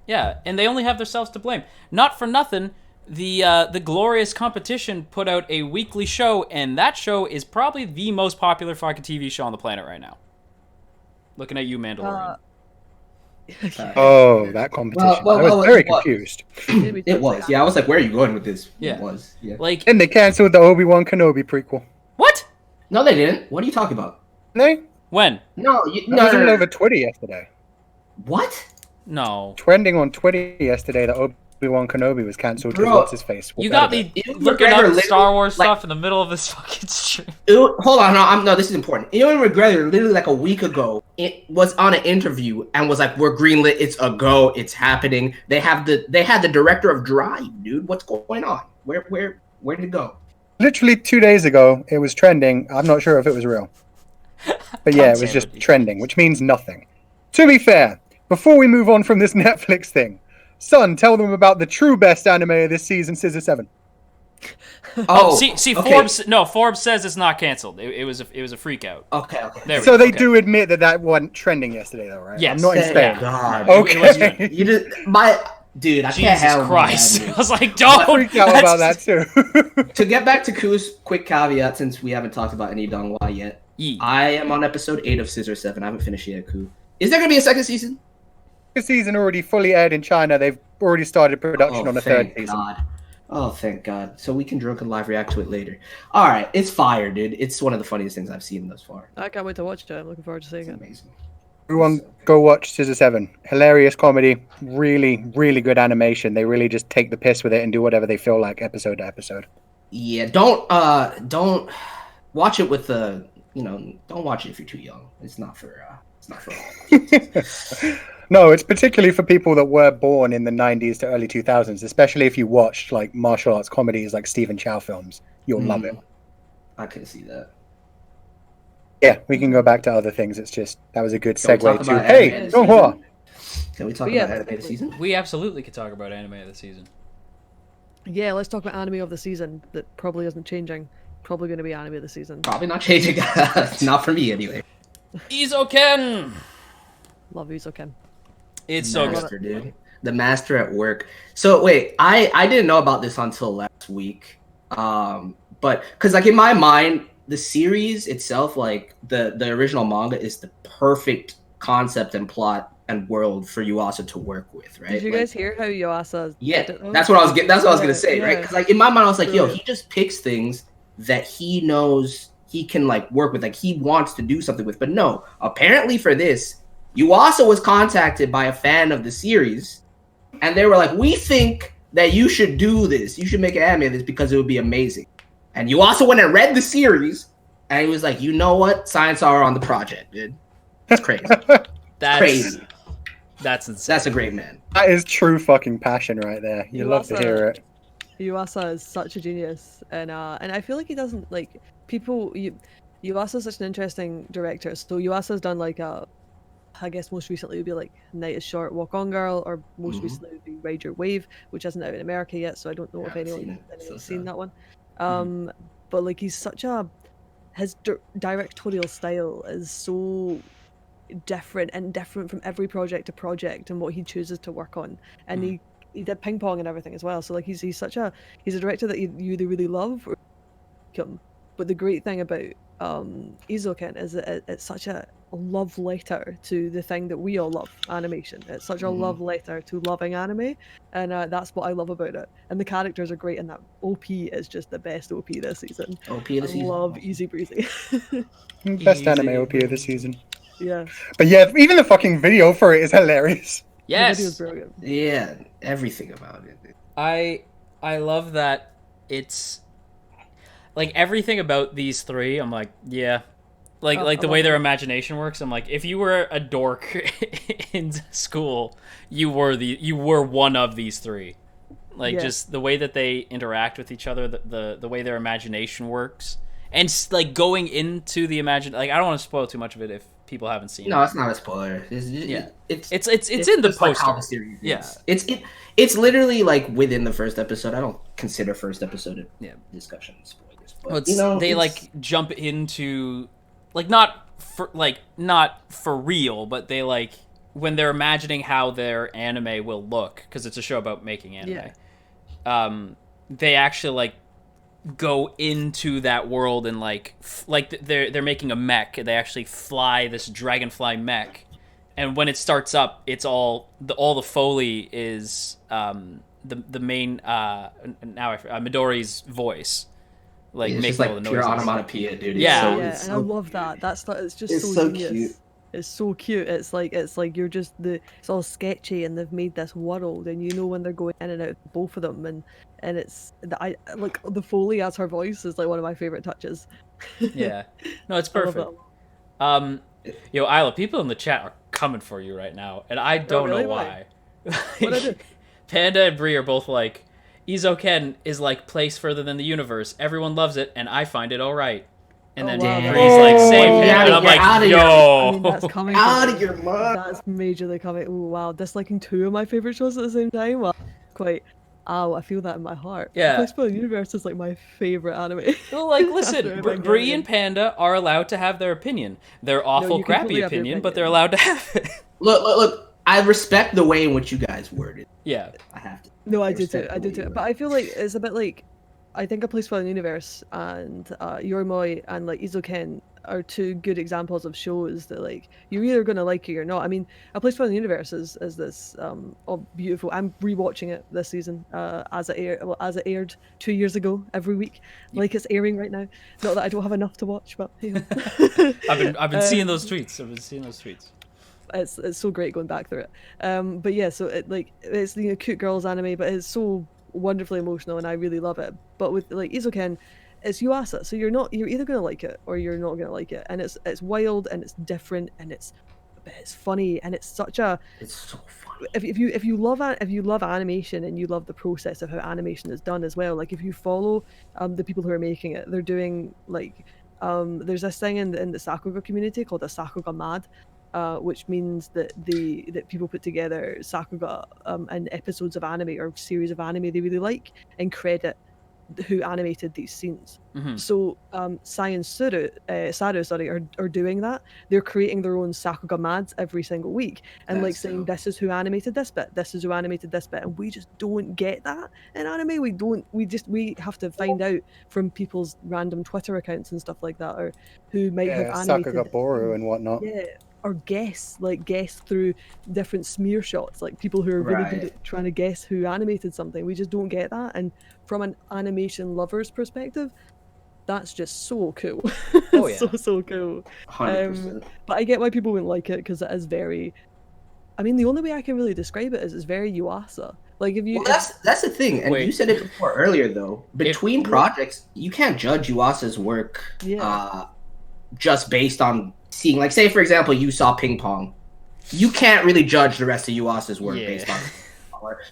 Yeah, and they only have themselves to blame. Not for nothing, the Glorious Competition put out a weekly show, and that show is probably the most popular fucking TV show on the planet right now. Looking at you, Mandalorian. Oh, that competition. I was very confused. It was. Yeah, I was like, where are you going with this? Yeah. It was. Yeah. Like, And they cancelled the Obi-Wan Kenobi prequel. what? No, they didn't. What are you talking about? No? When? No, It was all over Twitter yesterday. What? No. Trending on Twitter yesterday that Obi-Wan Kenobi was cancelled because what's his face? You got me looking up Star Wars stuff in the middle of this fucking stream. Hold on, no, this is important. Ewan McGregor, literally like a week ago, it was on an interview and was like, "We're greenlit. It's a go. It's happening." They had the director of Drive, dude. What's going on? Where did it go? Literally 2 days ago, it was trending. I'm not sure if it was real. But yeah, it was just trending, which means nothing. To be fair, before we move on from this Netflix thing, Son, tell them about the true best anime of this season, Scissor 7. See, okay. Forbes says it's not canceled. It was a freak out. Okay. So they do admit that wasn't trending yesterday, though, right? Yes. I'm not in Spain. God. Okay. You just dude. I can't Jesus have Christ. I was like, don't. Freaked out about that too. To get back to Ku's quick caveat, since we haven't talked about any Donghua yet, I am on episode 8 of Scissor 7. I haven't finished yet, Ku. Is there gonna be a second season? The season already fully aired in China. They've already started production on the third season. God. Oh, thank God. So we can drunk and live react to it later. All right, it's fire, dude. It's one of the funniest things I've seen thus far. I can't wait to watch it. I'm looking forward to seeing It's it. amazing. Everyone go watch Scissor 7. Hilarious comedy. Really, really good animation. They really just take the piss with it and do whatever they feel like episode to episode. Yeah, don't watch it with the, don't watch it if you're too young. It's not for all. No, it's particularly for people that were born in the 90s to early 2000s, especially if you watched like martial arts comedies like Stephen Chow films. You'll love it. I can see that. Yeah, we can go back to other things. It's just, that was a good Can we talk segue to, about hey, anime Donghua. Can we talk Yeah, about anime of the season? We absolutely could talk about anime of the season. Yeah, let's talk about anime of the season that probably isn't changing. Probably going to be anime of the season. Probably not changing. Not for me, anyway. Isekai! Love Usoken. It's so good. Master, dude. The master at work. So wait, I didn't know about this until last week. But because like in my mind, the series itself, like the original manga, is the perfect concept and plot and world for Yuasa to work with, right? Did you guys hear how Yuasa? Yeah, that's what I was gonna say, right? Because like in my mind, I was like, yo, he just picks things that he knows he can like work with, like he wants to do something with. But no, apparently for this, Yuasa was contacted by a fan of the series, and they were like, we think that you should do this. You should make an anime of this because it would be amazing. And Yuasa went and read the series, and he was like, you know what? Science are on the project, dude. That's crazy. That's crazy. That's insane. That's a great man. That is true fucking passion right there. You love to hear it. Yuasa is such a genius, and I feel like he doesn't like people. Yuasa is such an interesting director. So Yuasa's done like I guess most recently would be like Night is Short, Walk On Girl, or most recently would be Ride Your Wave, which isn't out in America yet, so I don't know if anyone's seen that one. But like his directorial style is so different from every project to project and what he chooses to work on, and he did ping pong and everything as well. So like he's a director that you either really love or him. But the great thing about Isekai is that it's such a love letter to the thing that we all love, animation. It's such a love letter to loving anime, and that's what I love about it. And the characters are great, and that OP is just the best OP this season. OP of the season. Love Easy Breezy. Best anime OP of the season. Yeah. But yeah, even the fucking video for it is hilarious. Yes. The video's brilliant. Yeah, everything about it. I love that it's like everything about these three. I'm like, yeah, like the way their imagination works. I'm like, if you were a dork in school, you were one of these three. Like just the way that they interact with each other, the way their imagination works, and like going into the like I don't want to spoil too much of it if people haven't seen it. No, it's not a spoiler. It's in the just like poster. how the series is. Yeah. It's literally like within the first episode. I don't consider first episode discussion spoilers, but they like jump into like not for real, but they like when they're imagining how their anime will look because it's a show about making anime. they actually like go into that world and like they're making a mech. They actually fly this dragonfly mech, and when it starts up, it's all the Foley is the main Midori's voice, like It's making just like all the pure noises. onomatopoeia, dude. Yeah. Yeah, It's and I love that. It's just it's so so genius. cute. It's so cute. It's like you're just it's all sketchy, and they've made this world, and you know when they're going in and out of both of them, and it's I like the Foley as her voice is like one of my favorite touches. Yeah, no, it's I love perfect. that. Yo, Isla, people in the chat are coming for you right now, and I don't really? know why. What'd I do? Panda and Bree are both like, Izoken is like placed further than the universe. Everyone loves it, and I find it all right. And Oh, then wow. Bree's like, same Oh, Panda, yeah, and I'm you're like, outta here. yo. I mean, that's coming. Out from of your mind. That's majorly coming. Oh wow, disliking two of my favorite shows at the same time. Well, quite. Ow, I feel that in my heart. Yeah. Place for the Universe is like my favorite anime. Well, like, After listen, Evangelion. Bree and Panda are allowed to have their opinion. Their awful, you can crappy totally have your opinion, but opinion. they're allowed to have it. Look. I respect the way in which you guys worded. Yeah. I have to. No, I do too. respect I the do way too. you But I feel like it's a bit like I think A Place for the Universe and Yorimoy and like Izoken are two good examples of shows that like you're either gonna like it or not. I mean, A Place for the Universe is this oh, beautiful. I'm rewatching it this season as it aired 2 years ago every week, like it's airing right now. Not that I don't have enough to watch, but you know. I've been seeing those tweets. It's so great going back through it. But yeah, so it's cute girls anime, but it's so wonderfully emotional, and I really love it. But with like Izoken, it's Yuasa, so you're either gonna like it or you're not gonna like it, and it's wild and it's different and it's funny and it's such a. It's so funny. If you love animation and you love the process of how animation is done as well, like if you follow the people who are making it, they're doing like there's this thing in the Sakuga community called a Sakuga Mad, which means that people put together Sakuga and episodes of anime or series of anime they really like and credit who animated these scenes. Mm-hmm. So Sai and Saru are doing that. They're creating their own Sakuga Mads every single week and That's like saying dope. this is who animated this bit, this is who animated this bit, and we just don't get that in anime. We have to find out from people's random Twitter accounts and stuff like that, or who might have animated Sakuga Boru and whatnot. yeah, or guess through different smear shots, like people who are really good Right. at trying to guess who animated something. We just don't get that, and from an animation lover's perspective, that's just so cool. Oh, yeah. so cool. 100%. But I get why people wouldn't like it because it is very. I mean, the only way I can really describe it is it's very Yuasa. Like if you, Well, that's the thing, and Wait. you said it before earlier though. Between projects, you can't judge Yuasa's work Yeah. just based on seeing. Like, say for example, you saw Ping Pong. You can't really judge the rest of Yuasa's work Yeah. based on.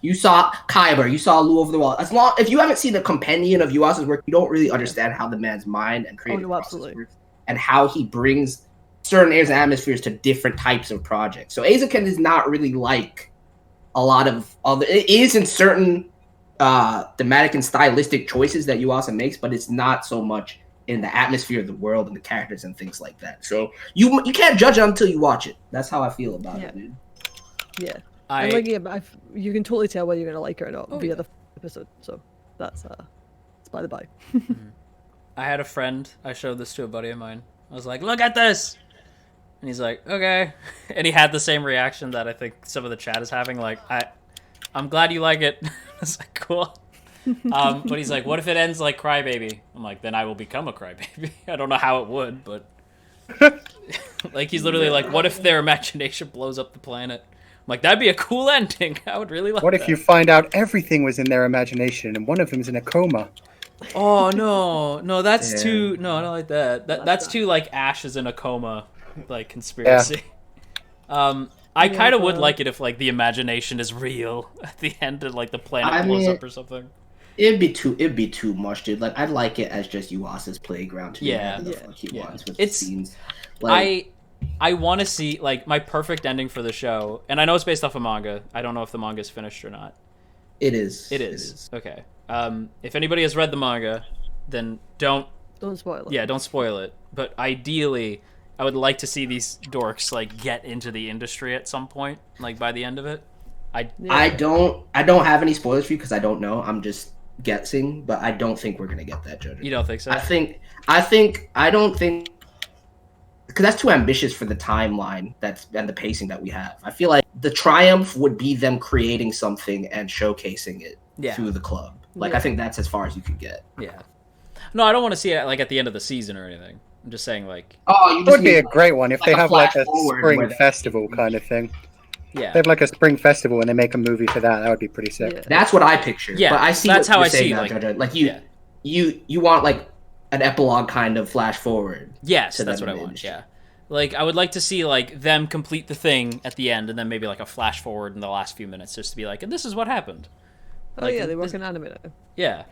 You saw Kaiba, you saw Lu Over the Wall. If you haven't seen the compendium of Yuasa's work, you don't really understand how the man's mind and creative process absolutely. works, and how he brings certain airs and atmospheres to different types of projects. So Eizouken is not really like a lot of other. It is in certain thematic and stylistic choices that Yuasa makes, but it's not so much in the atmosphere of the world and the characters and things like that. So you can't judge it until you watch it. That's how I feel about it, dude. Yeah. And like, yeah, but you can totally tell whether you're gonna like it or not via the episode. So that's it's by the by. I had a friend. I showed this to a buddy of mine. I was like, "Look at this," and he's like, "Okay," and he had the same reaction that I think some of the chat is having. Like, I'm glad you like it. I was like, "Cool." But he's like, "What if it ends like Crybaby?" I'm like, "Then I will become a Crybaby." I don't know how it would, but like he's literally like, "What if their imagination blows up the planet?" I'm like, that'd be a cool ending. I would really like What that. if you find out everything was in their imagination and one of them's in a coma? Oh no, that's Yeah. too. No, I don't like that. That's too like Ash is in a coma, like conspiracy. I kind of would like it if like the imagination is real at the end and like the planet blows up or something. It'd be too much, dude. Like, I'd like it as just Yuasa's playground to do Yeah. whatever the fuck he wants with It's- the scenes. Like, I want to see like my perfect ending for the show, and I know it's based off a manga. I don't know if the manga is finished or not. it is. It is. Okay. If anybody has read the manga, then don't spoil it. Yeah, don't spoil it. But ideally, I would like to see these dorks like get into the industry at some point, like by the end of it. I don't have any spoilers for you because I don't know. I'm just guessing, but I don't think we're gonna get that, Jojo. You don't think so? I don't think because that's too ambitious for the timeline and the pacing that we have. I feel like the triumph would be them creating something and showcasing it through the club. Like I think that's as far as you could get. Yeah. No, I don't want to see it like at the end of the season or anything. I'm just saying like. Oh, it would be a great one if they have like a spring festival kind of thing. Yeah. They have like a spring festival and they make a movie for that. That would be pretty sick. Yeah. That's what I picture. Yeah, but I see that's how I see now, Jojo. Like you want like an epilogue kind of flash forward. Yes, that's what I want. Yeah. Like I would like to see like them complete the thing at the end and then maybe like a flash forward in the last few minutes just to be like, and this is what happened. Oh like, yeah, they work in anime now. Yeah.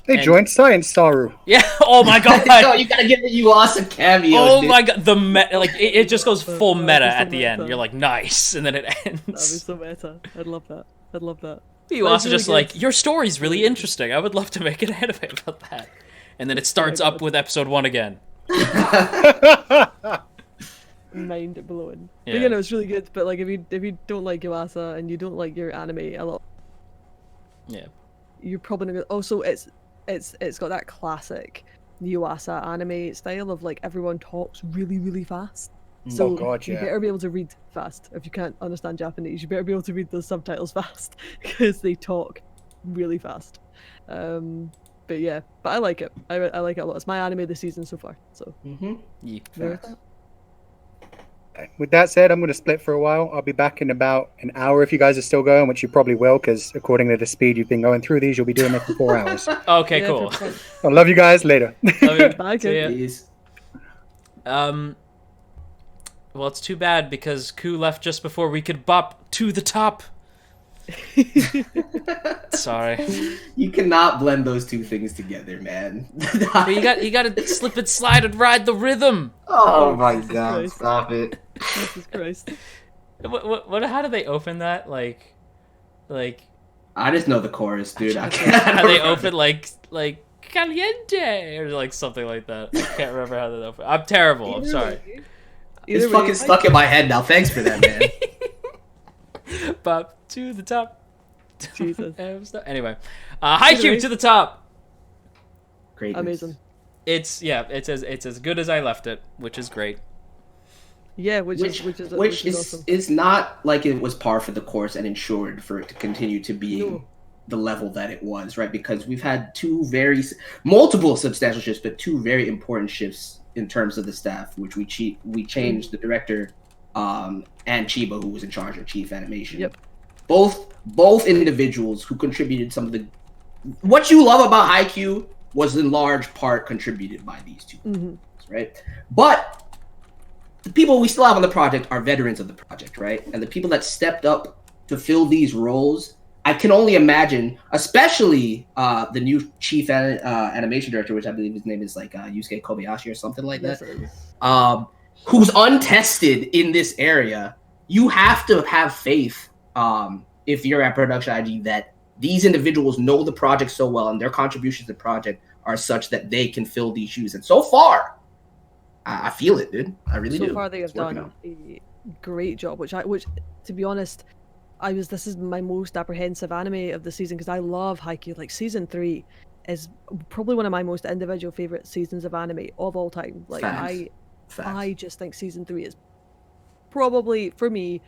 They joined Science Saru. Yeah. Oh my god. No, you gotta give the Yuasa cameo. Oh dude. my god. The it just goes full meta at the end. You're like, nice, and then it ends. That'd be so meta. I'd love that. Yuasa just like, your story's really interesting. I would love to make an anime about that. And then it starts up with episode 1 again. Mind blowing. Yeah. But, you know, it's really good. But like, if you don't like Yuasa and you don't like your anime a lot, you're probably gonna. Also, it's got that classic Yuasa anime style of like everyone talks really really fast. So you better be able to read fast. If you can't understand Japanese, you better be able to read those subtitles fast because they talk really fast. But yeah, but I like it. I like it a lot. It's my anime this season so far. So. With that said, I'm going to split for a while. I'll be back in about an hour if you guys are still going, which you probably will, because according to the speed you've been going through these, you'll be doing it for 4 hours. Okay, cool. I love you guys. Later. Love you. Bye, See ya. Well, it's too bad because Ku left just before we could bop to the top. Sorry. You cannot blend those two things together, man. But you got to slip and slide and ride the rhythm. Oh my god! Christ. Stop it. Jesus Christ. What? How do they open that? Like. I just know the chorus, dude. I How they open like caliente or like something like that. I can't remember how they open. I'm terrible. I'm sorry. It's fucking stuck in my head now. Thanks for that, man. Bop to the top. Jesus. Anyway, Haikyuu to the top. Great. Amazing. It's as good as I left it, which is great. Yeah, which is awesome. It's not like it was par for the course and ensured for it to continue to be the level that it was, right? Because we've had multiple substantial shifts, but 2 very important shifts in terms of the staff, which we changed the director and Chiba, who was in charge of chief animation. Yep. Both individuals who contributed some of the what you love about Haikyuu was in large part contributed by these 2, right? But the people we still have on the project are veterans of the project, right? And the people that stepped up to fill these roles, I can only imagine, especially the new chief animation director, which I believe his name is like Yusuke Kobayashi or something like that, who's untested in this area. You have to have faith if you're at Production IG that these individuals know the project so well and their contributions to the project are such that they can fill these shoes. And so far, I feel it, dude. I really do. So far, they have done a great job, which to be honest, this is my most apprehensive anime of the season because I love Haikyuu. Like season 3 is probably one of my most individual favorite seasons of anime of all time. Like I just think season 3 is probably for me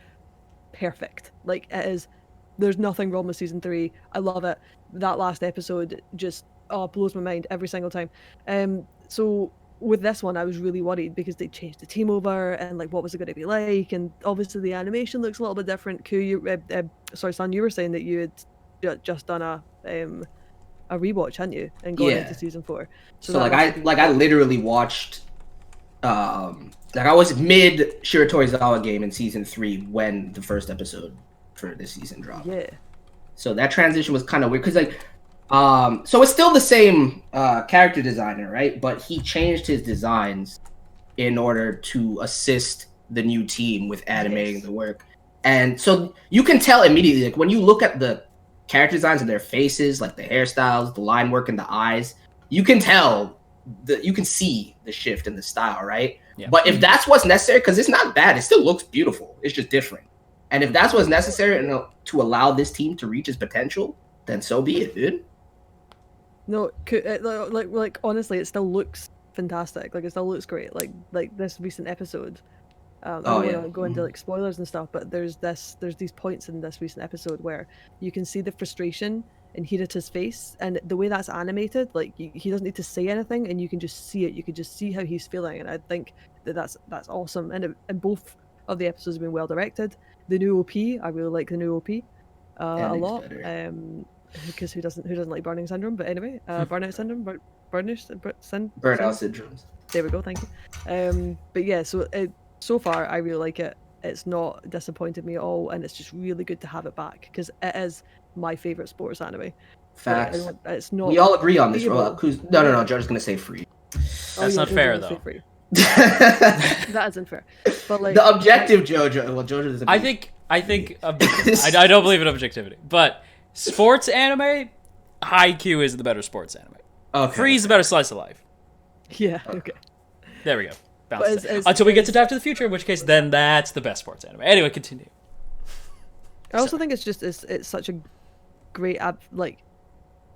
perfect. Like it is. There's nothing wrong with season 3. I love it. That last episode just blows my mind every single time. So with this one, I was really worried because they changed the team over and like what was it going to be like, and obviously the animation looks a little bit different. San, you were saying that you had just done a rewatch, hadn't you, and going into season 4. So I literally watched. I was mid Shiro Torizawa game in season 3 when the first episode for this season dropped. Yeah. So that transition was kind of weird because so it's still the same character designer, right? But he changed his designs in order to assist the new team with animating the work. And so you can tell immediately, like when you look at the character designs and their faces, like the hairstyles, the line work, and the eyes, you can tell you can see the shift in the style, right? Yeah. But if that's what's necessary, because it's not bad, it still looks beautiful. It's just different. And if that's what's necessary to allow this team to reach its potential, then so be it, dude. No, like honestly, it still looks fantastic. Like it still looks great. Like this recent episode. I don't want to go into like spoilers and stuff, but there's these points in this recent episode where you can see the frustration in Hirata's face, and the way that's animated, like he doesn't need to say anything, and you can just see it. You can just see how he's feeling, and I think that's awesome. And both of the episodes have been well directed. The new OP, I really like the new OP a lot. Because who doesn't like burning syndrome? But anyway, burnout syndrome, burnout syndromes. There we go. Thank you. But yeah, so far I really like it. It's not disappointed me at all, and it's just really good to have it back because it is my favorite sports anime. Facts. It's not. We all agree on this. No. Joe's gonna say free. That's not fair though. That isn't fair. But like the objective JoJo. Well, JoJo doesn't. I think. I don't believe in objectivity, but sports anime, Haikyuu is the better sports anime. Okay. Free is the better slice of life. Yeah. Okay. There we go. Until we get to Dive to the Future, in which case then that's the best sports anime. Anyway, continue. I also think it's such a great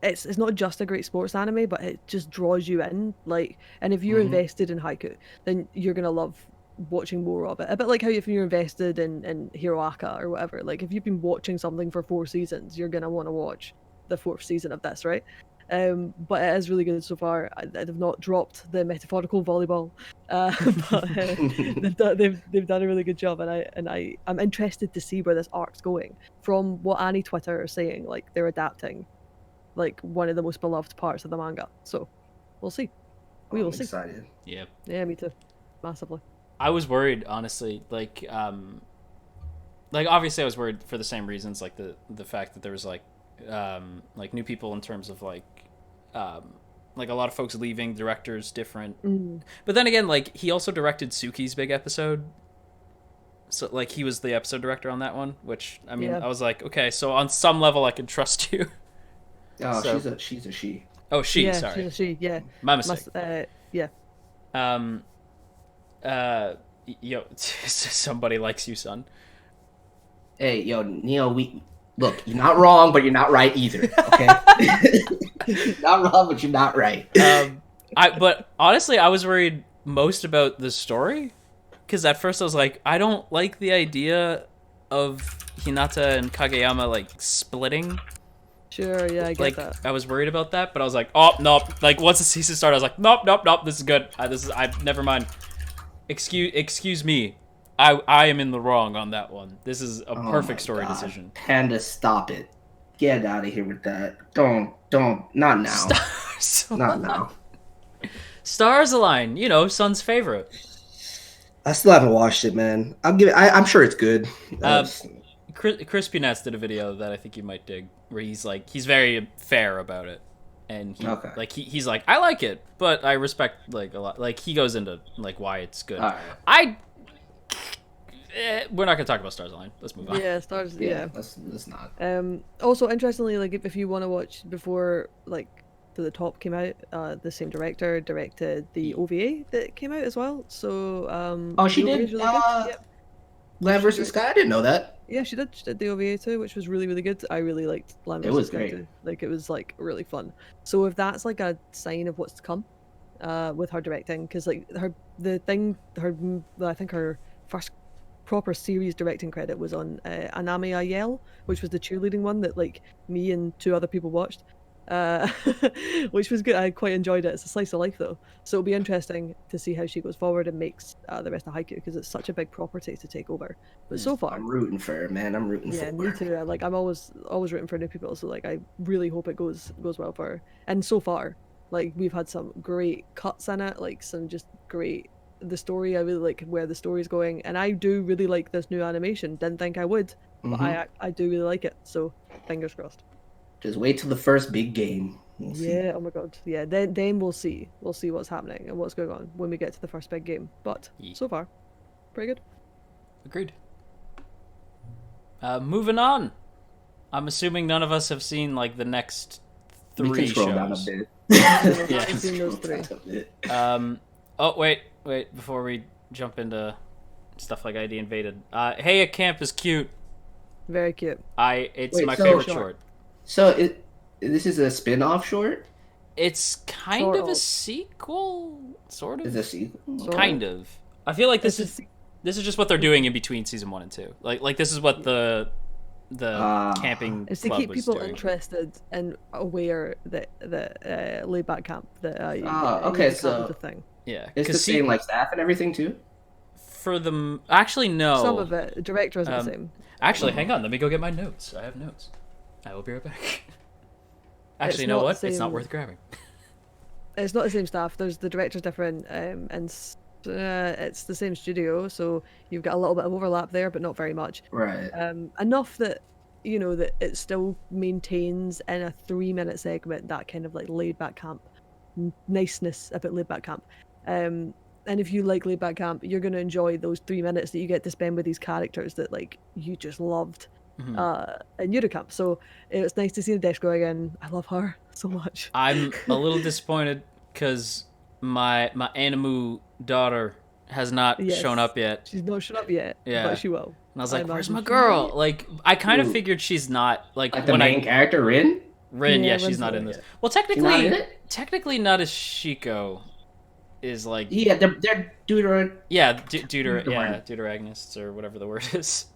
it's not just a great sports anime, but it just draws you in. Like, and if you're invested in Haikyuu, then you're gonna love watching more of it. A bit like how if you're invested in Hiroaka or whatever. Like, if you've been watching something for 4 seasons, you're gonna want to watch the 4th season of this, right? But it is really good so far. They've not dropped the metaphorical volleyball, but they've done a really good job, and I'm interested to see where this arc's going. From what Annie Twitter are saying, like they're adapting, like one of the most beloved parts of the manga. So we'll see. We will see. Excited. Yeah. Yeah, me too. Massively. I was worried, honestly. Like obviously I was worried for the same reasons, like the fact that there was like new people in terms of like a lot of folks leaving, directors different. But then again, like he also directed Suki's big episode, so like he was the episode director on that one, which I mean, I was like, okay, so on some level I can trust you. Oh, she's a she. Oh, she. Yeah, sorry, she's a she. Yeah, my mistake. Yeah. Yo, somebody likes you, son. Hey, yo, Neil, look, you're not wrong, but you're not right either. Okay, not wrong, but you're not right. But honestly, I was worried most about the story, because at first I was like, I don't like the idea of Hinata and Kageyama like splitting. Sure, yeah, I get that. I was worried about that, but I was like, oh nope. Like once the season started, I was like, nope. This is good. Never mind. Excuse me. I am in the wrong on that one. This is a perfect story decision. Panda, stop it. Get out of here with that. Don't. Not now. Not now. Stars Align, Sun's favorite. I still haven't watched it, man. I'm sure it's good. Crispy Nuts did a video that I think you might dig, where he's very fair about it, and he's like, I like it, but I respect like a lot. Like he goes into like why it's good. Right. We're not gonna talk about Stars Align. Let's move on. Yeah, Stars. Yeah, let's not. Also, interestingly, like if you want to watch before like To the Top came out, the same director directed the OVA that came out as well. So she did. Really yep. Land vs. Sky. I didn't know that. Yeah, she did. She did the OVA too, which was really, really good. I really liked Land vs. Sky great. too. Like it was like really fun. So if that's like a sign of what's to come, with her directing, because like I think her first proper series directing credit was on Anami Ayel, which was the cheerleading one that like me and 2 other people watched, which was good. I quite enjoyed it. It's a slice of life though, so it'll be interesting to see how she goes forward and makes the rest of Haikyuu, because it's such a big property to take over. But so far, I'm rooting for her, man. I'm rooting for her. Yeah, me too. Like I'm always rooting for new people, so like I really hope it goes well for her. And so far, like we've had some great cuts in it, like some just great. The story, I really like where the story's going, and I do really like this new animation. Didn't think I would, but I do really like it. So fingers crossed. Just wait till the first big game. We'll see. Oh my god, yeah. Then we'll see what's happening and what's going on when we get to the first big game. But so far, pretty good. Agreed. Moving on. I'm assuming none of us have seen like the next 3 shows. Down a bit. Yeah, I've seen those 3. Oh wait, before we jump into stuff like ID Invaded. Hey, a Camp is cute. Very cute. It's Wait, my so- favorite Short. short. So this is a spin-off short? It's kind Sort of a of. sequel, sort of. Is a sequel? Sort Kind of. I feel like It's this is just what they're doing in between season 1 and 2. Like this is what the camping It's to club keep was people doing. interested and aware that laid back camp that okay, Yuri camp so- is a thing. Yeah, It's the because same like staff and everything too? for the actually no. Some of it, the director isn't Um, the same. Actually, hang on. Let me go get my notes. I have notes. I will be right back. Actually, you know not what? the It's not same- worth grabbing. It's not the same staff. There's the director's different, it's the same studio, so you've got a little bit of overlap there, but not very much. Right. Enough that that it still maintains in a 3-minute segment that kind of like laid back camp niceness about laid back camp. And if you like laid back camp, you're gonna enjoy those 3 minutes that you get to spend with these characters that like you just loved in Eurocamp. So it's nice to see the desk going in. I love her so much. I'm a little disappointed because my Animu daughter has not Yes. shown up yet. She's not shown up yet, Yeah. but she will. And I was like, I "Where's imagine my she girl?" will. Like, I kind of Ooh. figured she's not like Like the when main character, Rin? Rin. Yeah, Yeah, she's Rin's not not in in this. it. Well, She's not in it? technically, not as Shiko is like. Yeah, they're deuter. Yeah, deuter Deuter- deuteragonists or whatever the word is.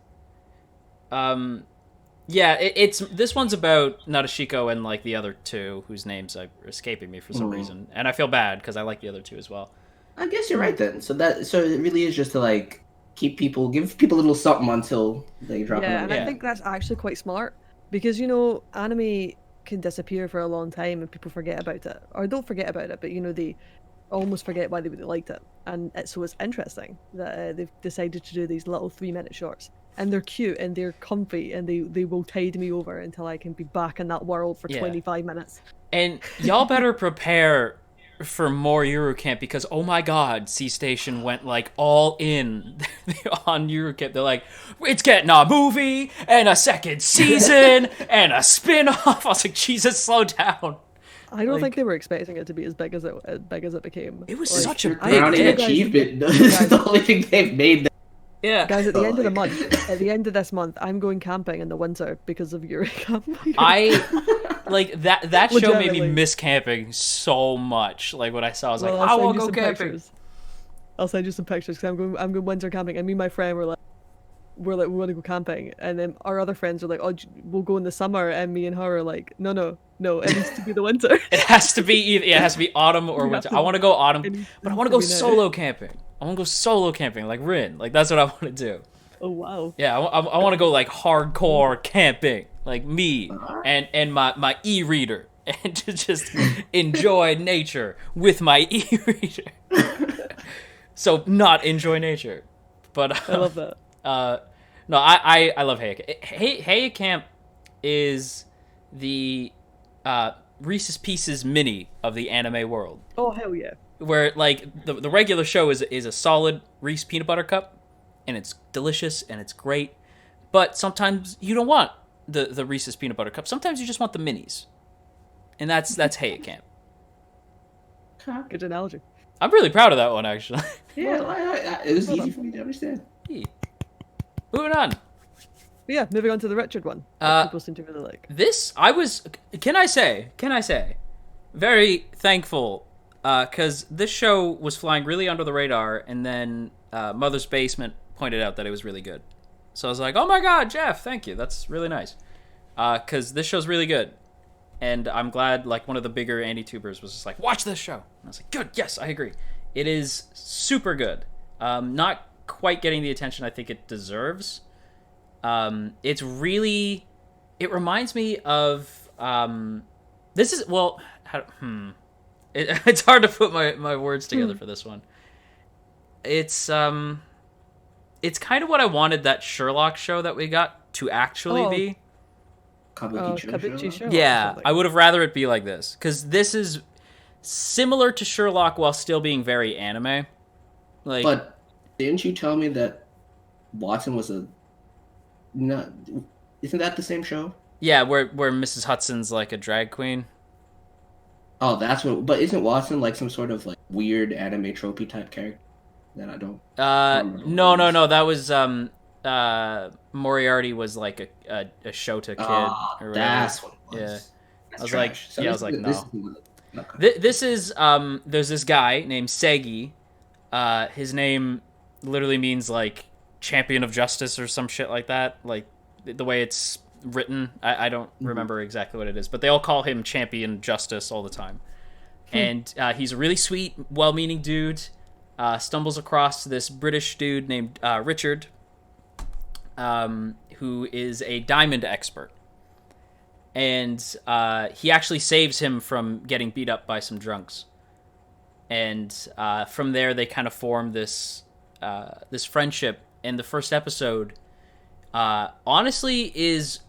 Yeah, it's this one's about Nadeshiko and like the other two whose names are escaping me for some reason, and I feel bad because I like the other two as well. I guess you're right then. So it really is just to like give people a little something until they drop Yeah, it. and Yeah. I think that's actually quite smart because anime can disappear for a long time and people forget about it, or don't forget about it, but they almost forget why they really liked it, and so it's interesting that they've decided to do these little 3-minute shorts, and they're cute and they're comfy and they will tide me over until I can be back in that world for Yeah. 25 minutes. And y'all better prepare for more Eurocamp because oh my god, C Station went like all in on Eurocamp. They're like, it's getting a movie and a second season and a spin-off. I was like, Jesus, slow down. I don't Like- think they were expecting it to be as big as it became. It was Like, such a They're big crowning hit. achievement. This is the only thing they've made. Yeah. Guys, at the end of the Like- month, at the end of this month, I'm going camping in the winter because of Eurocamp. I like that show made me Legitimately. miss camping so much. Like when I saw, I was Well, like, I I'll send want you to go some camping. pictures. I'll send you some pictures because I'm going winter camping, and me and my friend were like, we want to go camping, and then our other friends are like, oh, we'll go in the summer, and me and her are like, no, it needs to be the winter. It has to be either. Yeah, it has to be autumn or We have winter. to- I want to go it autumn, needs but I want to go be now. solo camping. I want to go solo camping like Rin. Like that's what I want to do. Oh wow. Yeah, I want to go like hardcore camping, like me and my e-reader, and to just enjoy nature with my e-reader. So not enjoy nature, but I love that. no, I love Hayek. Hayek Camp is the Reese's Pieces mini of the anime world, Oh hell yeah. where like the regular show is a solid Reese peanut butter cup, and it's delicious and it's great, but sometimes you don't want the Reese's peanut butter cup. Sometimes you just want the minis, and that's Hayek Camp. Good analogy. I'm really proud of that one actually. Yeah, it was easy for me to understand. Moving on. But yeah, moving on to the Richard one. Uh, That people seem to really like. This I was. Can I say? Very thankful because this show was flying really under the radar, and then Mother's Basement pointed out that it was really good. So I was like, "Oh my god, Jeff, thank you. That's really nice." Because this show's really good, and I'm glad. Like one of the bigger Andy-tubers was just like, "Watch this show," and I was like, "Good, yes, I agree. It is super good. Not quite getting the attention I think it deserves. It's really. It reminds me of. This is well. It's hard to put my words together for this one. It's kind of what I wanted that Sherlock show that we got to actually Oh. be. Kabuki show. or Yeah, something. I would have rather it be like this because this is similar to Sherlock while still being very anime. Like, But didn't you tell me that Watson was a not? Isn't that the same show? yeah, where Mrs. Hudson's like a drag queen. Oh, that's what. But isn't Watson like some sort of like weird anime tropey type character that I don't? No. That was Moriarty was like a Shota kid or whatever. That's what it was. Yeah. That's I was trash. like, I was like, no. Okay. This is there's this guy named Segi. His name literally means like champion of justice or some shit like that. Like the way it's written, I don't remember exactly what it is, but they all call him Champion Justice all the time. And he's a really sweet, well-meaning dude. Stumbles across this British dude named Richard, who is a diamond expert. And he actually saves him from getting beat up by some drunks. And from there, they kind of form this friendship. And the first episode, honestly, is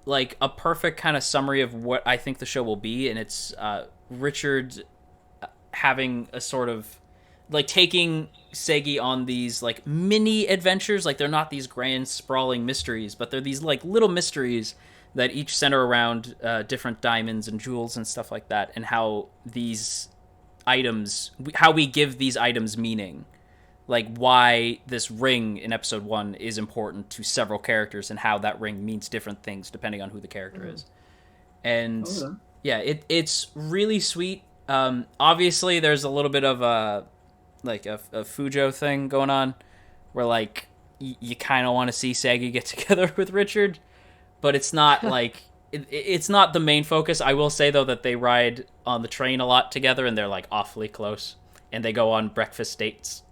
like a perfect kind of summary of what I think the show will be. And it's Richard having a sort of like taking Segi on these like mini adventures. Like they're not these grand sprawling mysteries, but they're these like little mysteries that each center around different diamonds and jewels and stuff like that, and how these items, how we give these items meaning. Like why this ring in episode 1 is important to several characters and how that ring means different things depending on who the character is. And yeah, it's really sweet. Obviously there's a little bit of a Fujo thing going on where like you kind of want to see Sagi get together with Richard, but it's not like it's not the main focus. I will say though that they ride on the train a lot together and they're like awfully close, and they go on breakfast dates.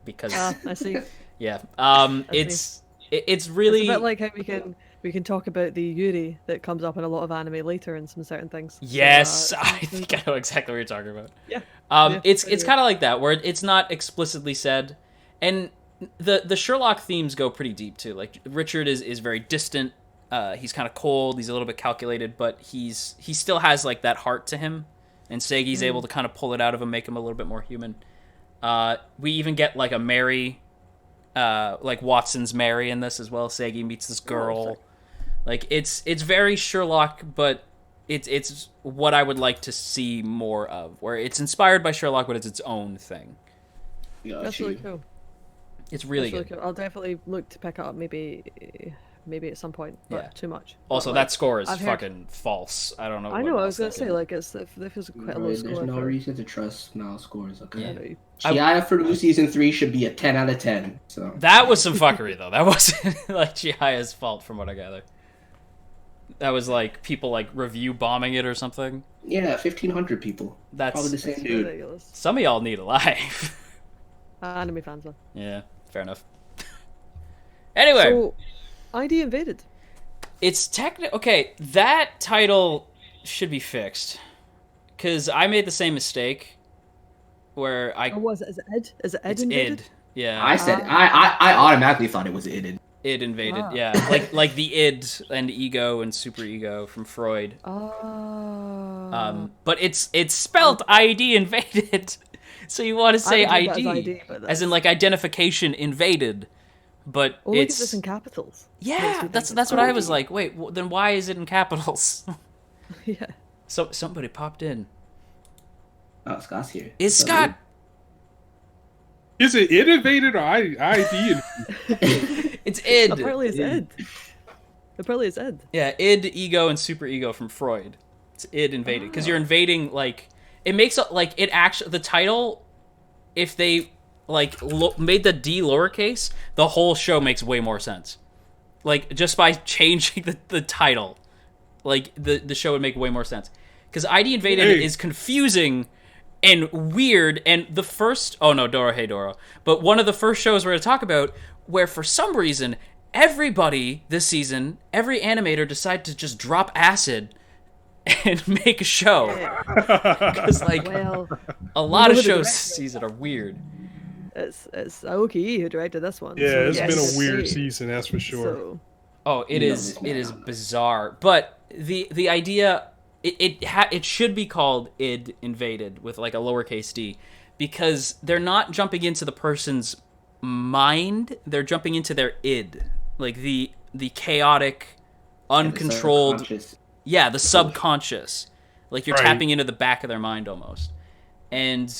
Because I see. Yeah, it's really it's a bit like how we can talk about the Yuri that comes up in a lot of anime later in some certain things. Yes, So, I think I know exactly what you're talking about. Yeah. It's kind of like that where it's not explicitly said, and the Sherlock themes go pretty deep too. Like Richard is very distant. He's kind of cold. He's a little bit calculated, but he still has like that heart to him, and Segi's able to kind of pull it out of him, make him a little bit more human. We even get like a Mary, like Watson's Mary in this as well. Segi meets this girl. Like it's very Sherlock, but it's what I would like to see more of, where it's inspired by Sherlock, but it's its own thing. That's really cool. It's really That's good. Cool. I'll definitely look to pick it up maybe at some point, but too much. Also, but, that score is I've fucking false. I don't know. I know. I was gonna say like this is quite a low score. There's no reason to trust Mal scores. Okay. Yeah. Chihaya for season 3 should be a 10 out of 10. So that was some fuckery though. That wasn't like Chihaya's fault, from what I gather. That was like people like review bombing it or something. Yeah, 1,500 people. That's probably the same dude. Ridiculous. Some of y'all need a life. Anime fans though. Yeah, fair enough. Anyway, So, ID invaded. it's technically okay. That title should be fixed because I made the same mistake where I. Or was it? Is it Ed? Is it Ed It's invaded? id. Yeah, I said I automatically thought it was id. id invaded. Ah. Yeah, like the id and ego and superego from Freud. Oh. But it's spelled ID invaded. So you want to say I would read that as ID, but as in like identification invaded, but Oh, look at it's this in capitals. yeah. Makes me That's think what I was like. Wait, then why is it in capitals? Yeah. So somebody popped in. Oh, Scott's here. Is So, Scott? Is it invaded or ID? It's id. Apparently it's Ed. Apparently it's Ed. Yeah, id, ego, and superego from Freud. It's id invaded because you're invading like it makes it like it actually the title. If they like made the D lowercase, the whole show makes way more sense. Like just by changing the title, like the show would make way more sense. Because ID invaded is confusing and weird. And the first Doro, hey Doro, but one of the first shows we're gonna talk about where for some reason everybody this season, every animator decided to just drop acid and make a show. Because like a lot of shows this season are weird. It's Aoki who directed this one. Yeah, so it's yes. been a weird season, that's for sure. So, Oh, it is bizarre. But the idea it should be called id invaded with like a lowercase d, because they're not jumping into the person's mind, they're jumping into their id, like the chaotic, uncontrolled, the subconscious. Like you're tapping into the back of their mind almost. And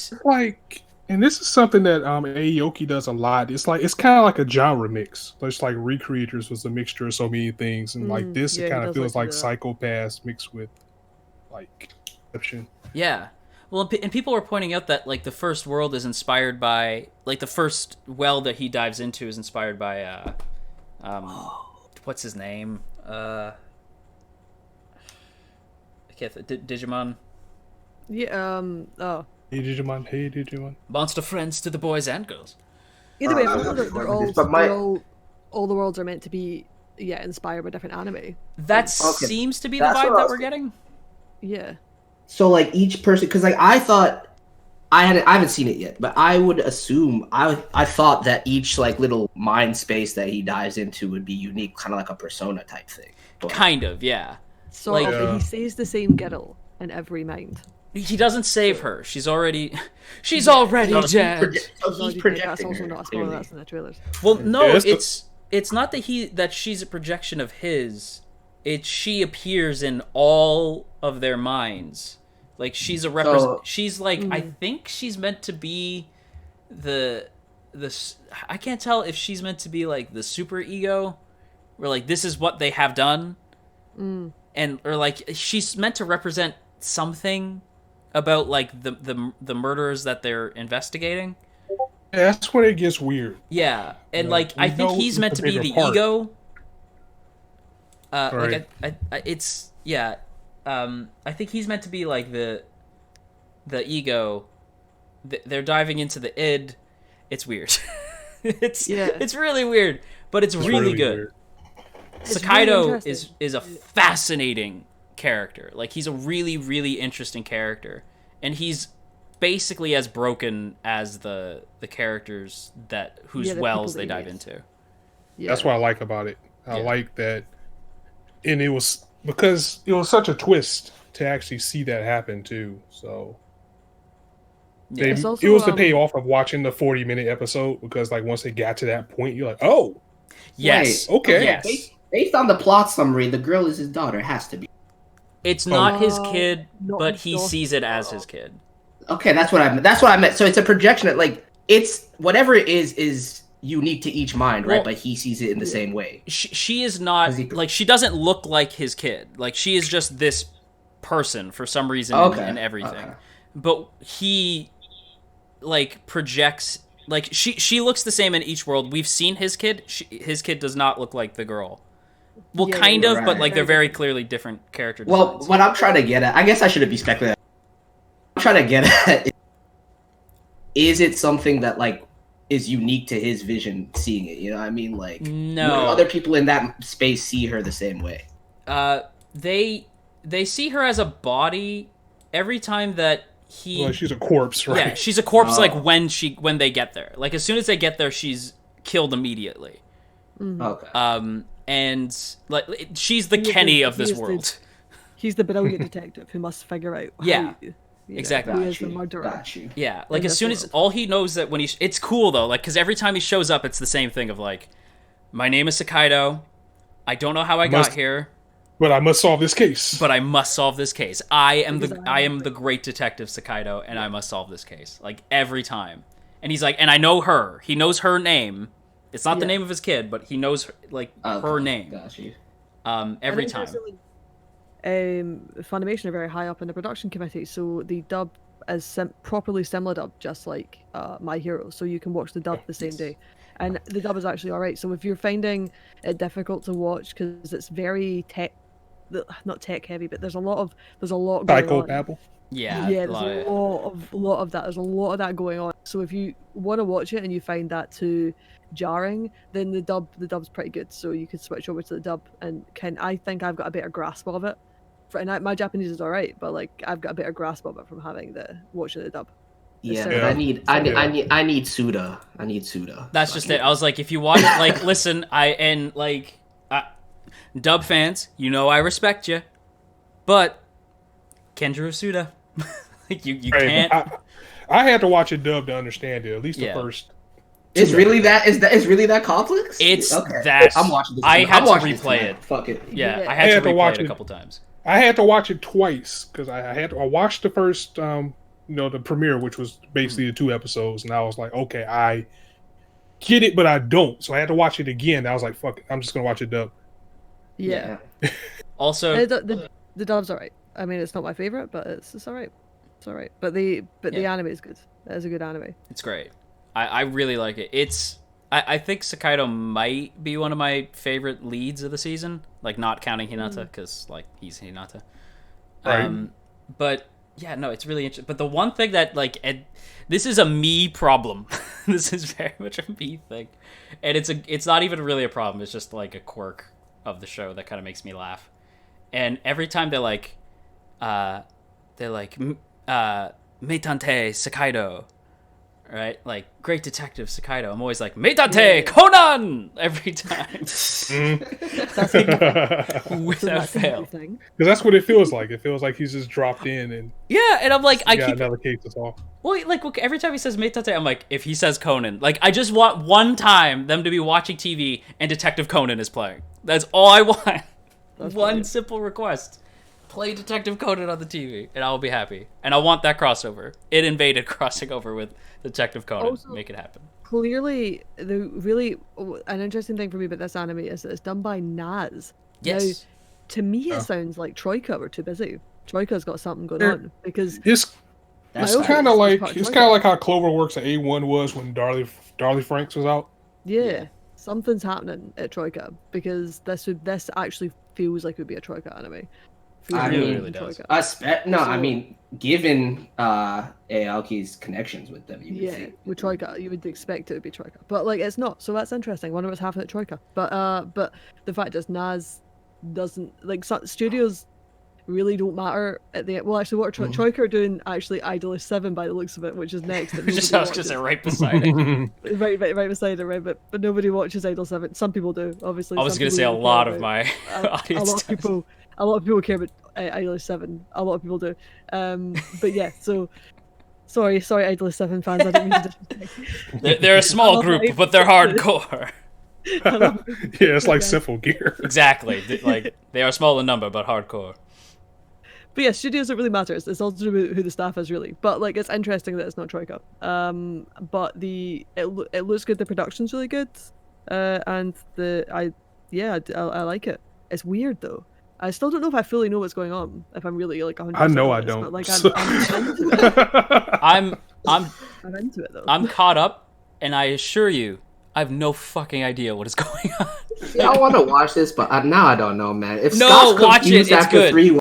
And this is something that Aoki does a lot. It's kind of like a genre mix. It's like Recreators was a mixture of so many things, and like this, yeah, it he kind of does feels like like to do that. Psycho-Pass mixed with like Inception. Yeah. Well, and people were pointing out that like the first world is inspired by like the first well that he dives into is inspired by what's his name? I can't Digimon. Yeah. Oh. Hey Digimon. Monster friends to the boys and girls. Either way, I I was feel that wondering this, but all the worlds are meant to be inspired by different anime. That Okay, seems to be the that's vibe what I that was we're getting. Yeah. So like each person, because like I thought I haven't seen it yet, but I would assume I thought that each like little mind space that he dives into would be unique, kind of like a Persona type thing. But, Kind of, yeah. Sort Like- of, but he says the same girl in every mind. He doesn't save her. She's already already so he's dead. so That's he's that's projecting also her. not a spoiler. Clearly. That's in the trailers. Well, no, Yeah, it's not that she's a projection of his. It's she appears in all of their minds. Like she's a she's like I think she's meant to be the I can't tell if she's meant to be like the super ego, where like this is what they have done, and or like she's meant to represent something about like the murderers that they're investigating. Yeah, that's when it gets weird. Yeah, and Yeah, like we I think know he's meant it's to a be bigger the part. ego. Right. Like it's yeah. I think he's meant to be like the ego. They're diving into the id. It's weird. It's really weird, but it's really good. Weird. It's Sakaido really is a fascinating character. Like he's a really really interesting character, and he's basically as broken as the characters whose Yeah, the wells people they that dive he into. Yeah. That's what I like about it. I Yeah. like that, and it was because it was such a twist to actually see that happen too. So Yeah. they, It's also, it was the payoff of watching the 40-minute episode, because like once they got to that point, you're like, oh, Yes. Wait, okay. Yes. Based on the plot summary, the girl is his daughter. Has to be. It's not his Oh, kid, not but his he daughter. sees it as his kid. Okay, that's what I meant. That's what I meant. So it's a projection that like it's whatever it is unique to each mind, right? Well, But he sees it in the same way. She is not Is he- like she doesn't look like his kid. Like she is just this person for some reason Okay. and everything. Okay. But he like projects like she looks the same in each world. We've seen his kid. His kid does not look like the girl. Well, Yeah, kind yeah, of, but right. like they're very clearly different character Well, designs. what I'm trying to get at, I guess I shouldn't be speculating. I'm trying to get at is it something that like is unique to his vision seeing it? You know what I mean? Like, No. would other people in that space see her the same way? They see her as a body every time that he well, she's a corpse, right? Yeah, she's a corpse. Oh. Like when they get there, like as soon as they get there, she's killed immediately. Okay. And like she's the He is Kenny the- of he this is the- world. He's the brilliant detective who must figure out Yeah, you know, exactly. who Got is the you. murderer. Got you. Yeah, like In as this soon as world. all he knows that when it's cool though, like because every time he shows up, it's the same thing of like, my name is Sakaido. I don't know how I got here, But I must solve this case. but I must solve this case. I am Because I am the great detective Sakaido, and I must solve this case. Like every time, and he's like, and I know her. He knows her name. It's not the Yeah. name of his kid, but he knows like Okay. her name. Got you. Every time. Funimation are very high up in the production committee, so the dub is properly simula dub, just like My Hero. So you can watch the dub the same day, and the dub is actually alright. So if you're finding it difficult to watch because it's very not tech heavy, but there's a lot going on. Psychobabble. Yeah, Yeah, a there's lot of it. a lot of that. There's a lot of that going on. So if you want to watch it and you find that too jarring, then the dub's pretty good. So you could switch over to the dub, and I think I've got a better grasp of it. My Japanese is alright, but like I've got a better grasp of it from watching the dub. Yeah, So- but Yeah. I need Suda. I need Suda. That's So just I it. I was like, if you watch, like, listen, dub fans, you know I respect you, but Kenjiro Suda, like you Hey, can't. I had to watch it dubbed to understand it. At least the Yeah. first. It's really that is really that complex? It's okay. that- I'm watching this. I I'm had to watching this replay tonight. it. Fuck it. Yeah, Yeah. I had to watch replay it a it. couple times. I had to watch it twice because I watched the first the premiere, which was basically the 2 episodes, and I was like, okay, I get it, but I don't. So I had to watch it again. I was like, fuck it, I'm just gonna watch it dub. Yeah. Also, The dub's alright. I mean, it's not my favorite, but it's alright. It's alright. But the anime is good. It is a good anime. it's great. I really like it. I think Sakaido might be one of my favorite leads of the season, like not counting Hinata, because like he's Hinata. Right. But yeah, no, it's really interesting. But the one thing that this is a me problem. This is very much a me thing, and it's not even really a problem. It's just like a quirk of the show that kind of makes me laugh. And every time they're like Meitante Sakaido, right? Like, great detective Sakaido. I'm always like, Meitante Conan! Every time. That's a Without fail. thing. Because that's what it feels like. It feels like he's just dropped in and Yeah, and I'm like, I got keep... another case to solve. Well, like, look, every time he says Meitante, I'm like, if he says Conan, like, I just want one time them to be watching TV and Detective Conan is playing. That's all I want. That's One brilliant. simple request. Play Detective Conan on the TV, and I will be happy. And I want that crossover. It invaded crossing over with Detective Conan. Also- Make it happen. Clearly, an interesting thing for me about this anime is that it's done by Naz. Yes. Now, to me, it sounds like Troika were too busy. Troika's got something going on because It's That's okay. kind of like Part it's Troika. kind of like how Cloverworks at A1 was when Darlie Franks was out. yeah, something's happening at Troika because this actually feels like it would be a Troika anime. Feels I like mean, it it would really be does. Troika. I mean, given Aoki's connections with them, you would Yeah, think. with Troika, you would expect it to be Troika, but like it's not. So that's interesting. Wonder what's happening at Troika. But the fact is, Naz doesn't like studios really don't matter at the end. Well, actually, what Troika are doing actually Idolish 7 by the looks of it, which is next. That Just, nobody I was going to say watches. right beside it. right beside it, right? But nobody watches Idol 7. Some people do, obviously. I was Some going to people say a really lot care of about- my audience. a lot of people care about Idolish 7. A lot of people do. But yeah, so sorry, Idolish 7 fans. I don't mean to disrespect. They're a I small love group, Idol but they're 7. hardcore. I love it. Yeah, it's like Okay. Simple Gear. Exactly. Like, they are small in number, but hardcore. But yeah, studios don't really matter. It's all to do with who the staff is, really. But like, it's interesting that it's not Troika. But it looks good. The production's really good, and I like it. It's weird though. I still don't know if I fully know what's going on. If I'm really like 100%. I know I honest, don't. But, like, I'm into it. I'm I'm into it though. I'm caught up, and I assure you, I have no fucking idea what is going on. Yeah, I want to watch this, but now I don't know, man. If No, Scott's watch it, confused it's after good. 3,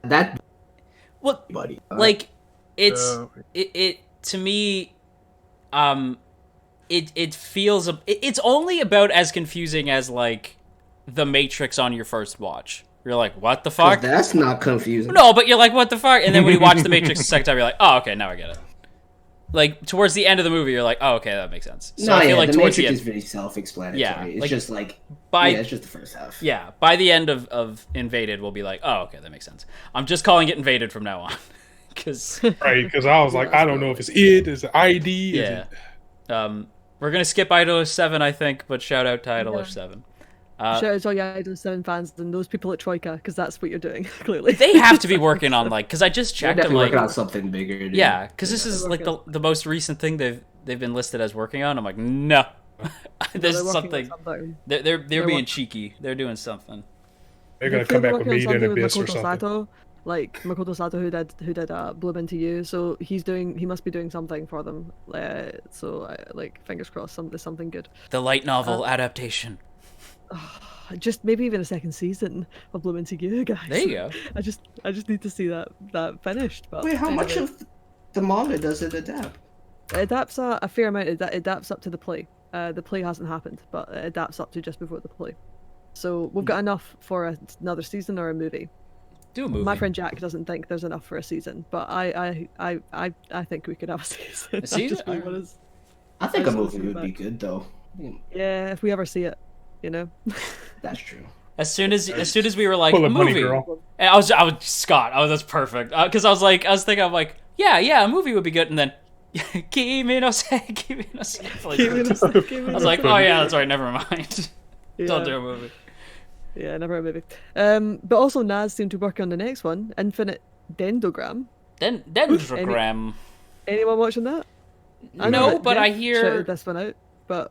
that Well, buddy. like, it's Uh, it to me, it feels it's only about as confusing as like The Matrix on your first watch. You're like, what the fuck? that's not confusing. No, but you're like, what the fuck? And then when you watch The Matrix the second time, you're like, oh, okay, now I get it. Like, towards the end of the movie, you're like, oh, okay, that makes sense. So I feel like the towards Matrix the is end, very self-explanatory. Yeah, It's like, just like by it's just the first half. yeah, by the end of Invaded, we'll be like, oh, okay, that makes sense. I'm just calling it Invaded from now on, because right, because I was like, I don't know if it's is it ID? Is yeah, it... we're gonna skip Idolish 7, I think, but shout out to Idolish 7. Shout out to all your Idol 7 fans and those people at Troika, because that's what you're doing, clearly. They have to be working on like, because I just They're checked. I'm definitely like, working on something bigger. Dude. yeah, because this is like the most recent thing they've been listed as working on. I'm like, no, there's They're working on something. something. They're being working- cheeky. They're doing something. They're gonna They're come back with working on Made in something with Abyss or Makoto something. Sato, like Makoto Sato, who did Bloom Into You. So he must be doing something for them. Like fingers crossed, there's something good. The light novel adaptation. Just maybe even a second season of Bloom Into You, guys. There you go. I just need to see that finished. But Wait, how much anyway. of the manga does it adapt? It adapts a fair amount. It adapts up to the play. The play hasn't happened, but it adapts up to just before the play. So we've got enough for another season or a movie. Do a movie. My friend Jack doesn't think there's enough for a season, but I think we could have a season. A season? Just being honest. I think I a just movie listened would be back. good though. Yeah, if we ever see it, you know. That's true. As soon as we were like Full a of money, movie, girl. and I was Scott. That's perfect because I was thinking I'm like yeah, a movie would be good, and then Kimi no Se. I was like, oh yeah, that's right. Never mind. Don't do a movie. Yeah, never a movie. But also Naz seemed to work on the next one, Infinite Dendogram. Dendrogram. Anyone watching that? I know No, that but I Jeff hear shouted this one out, but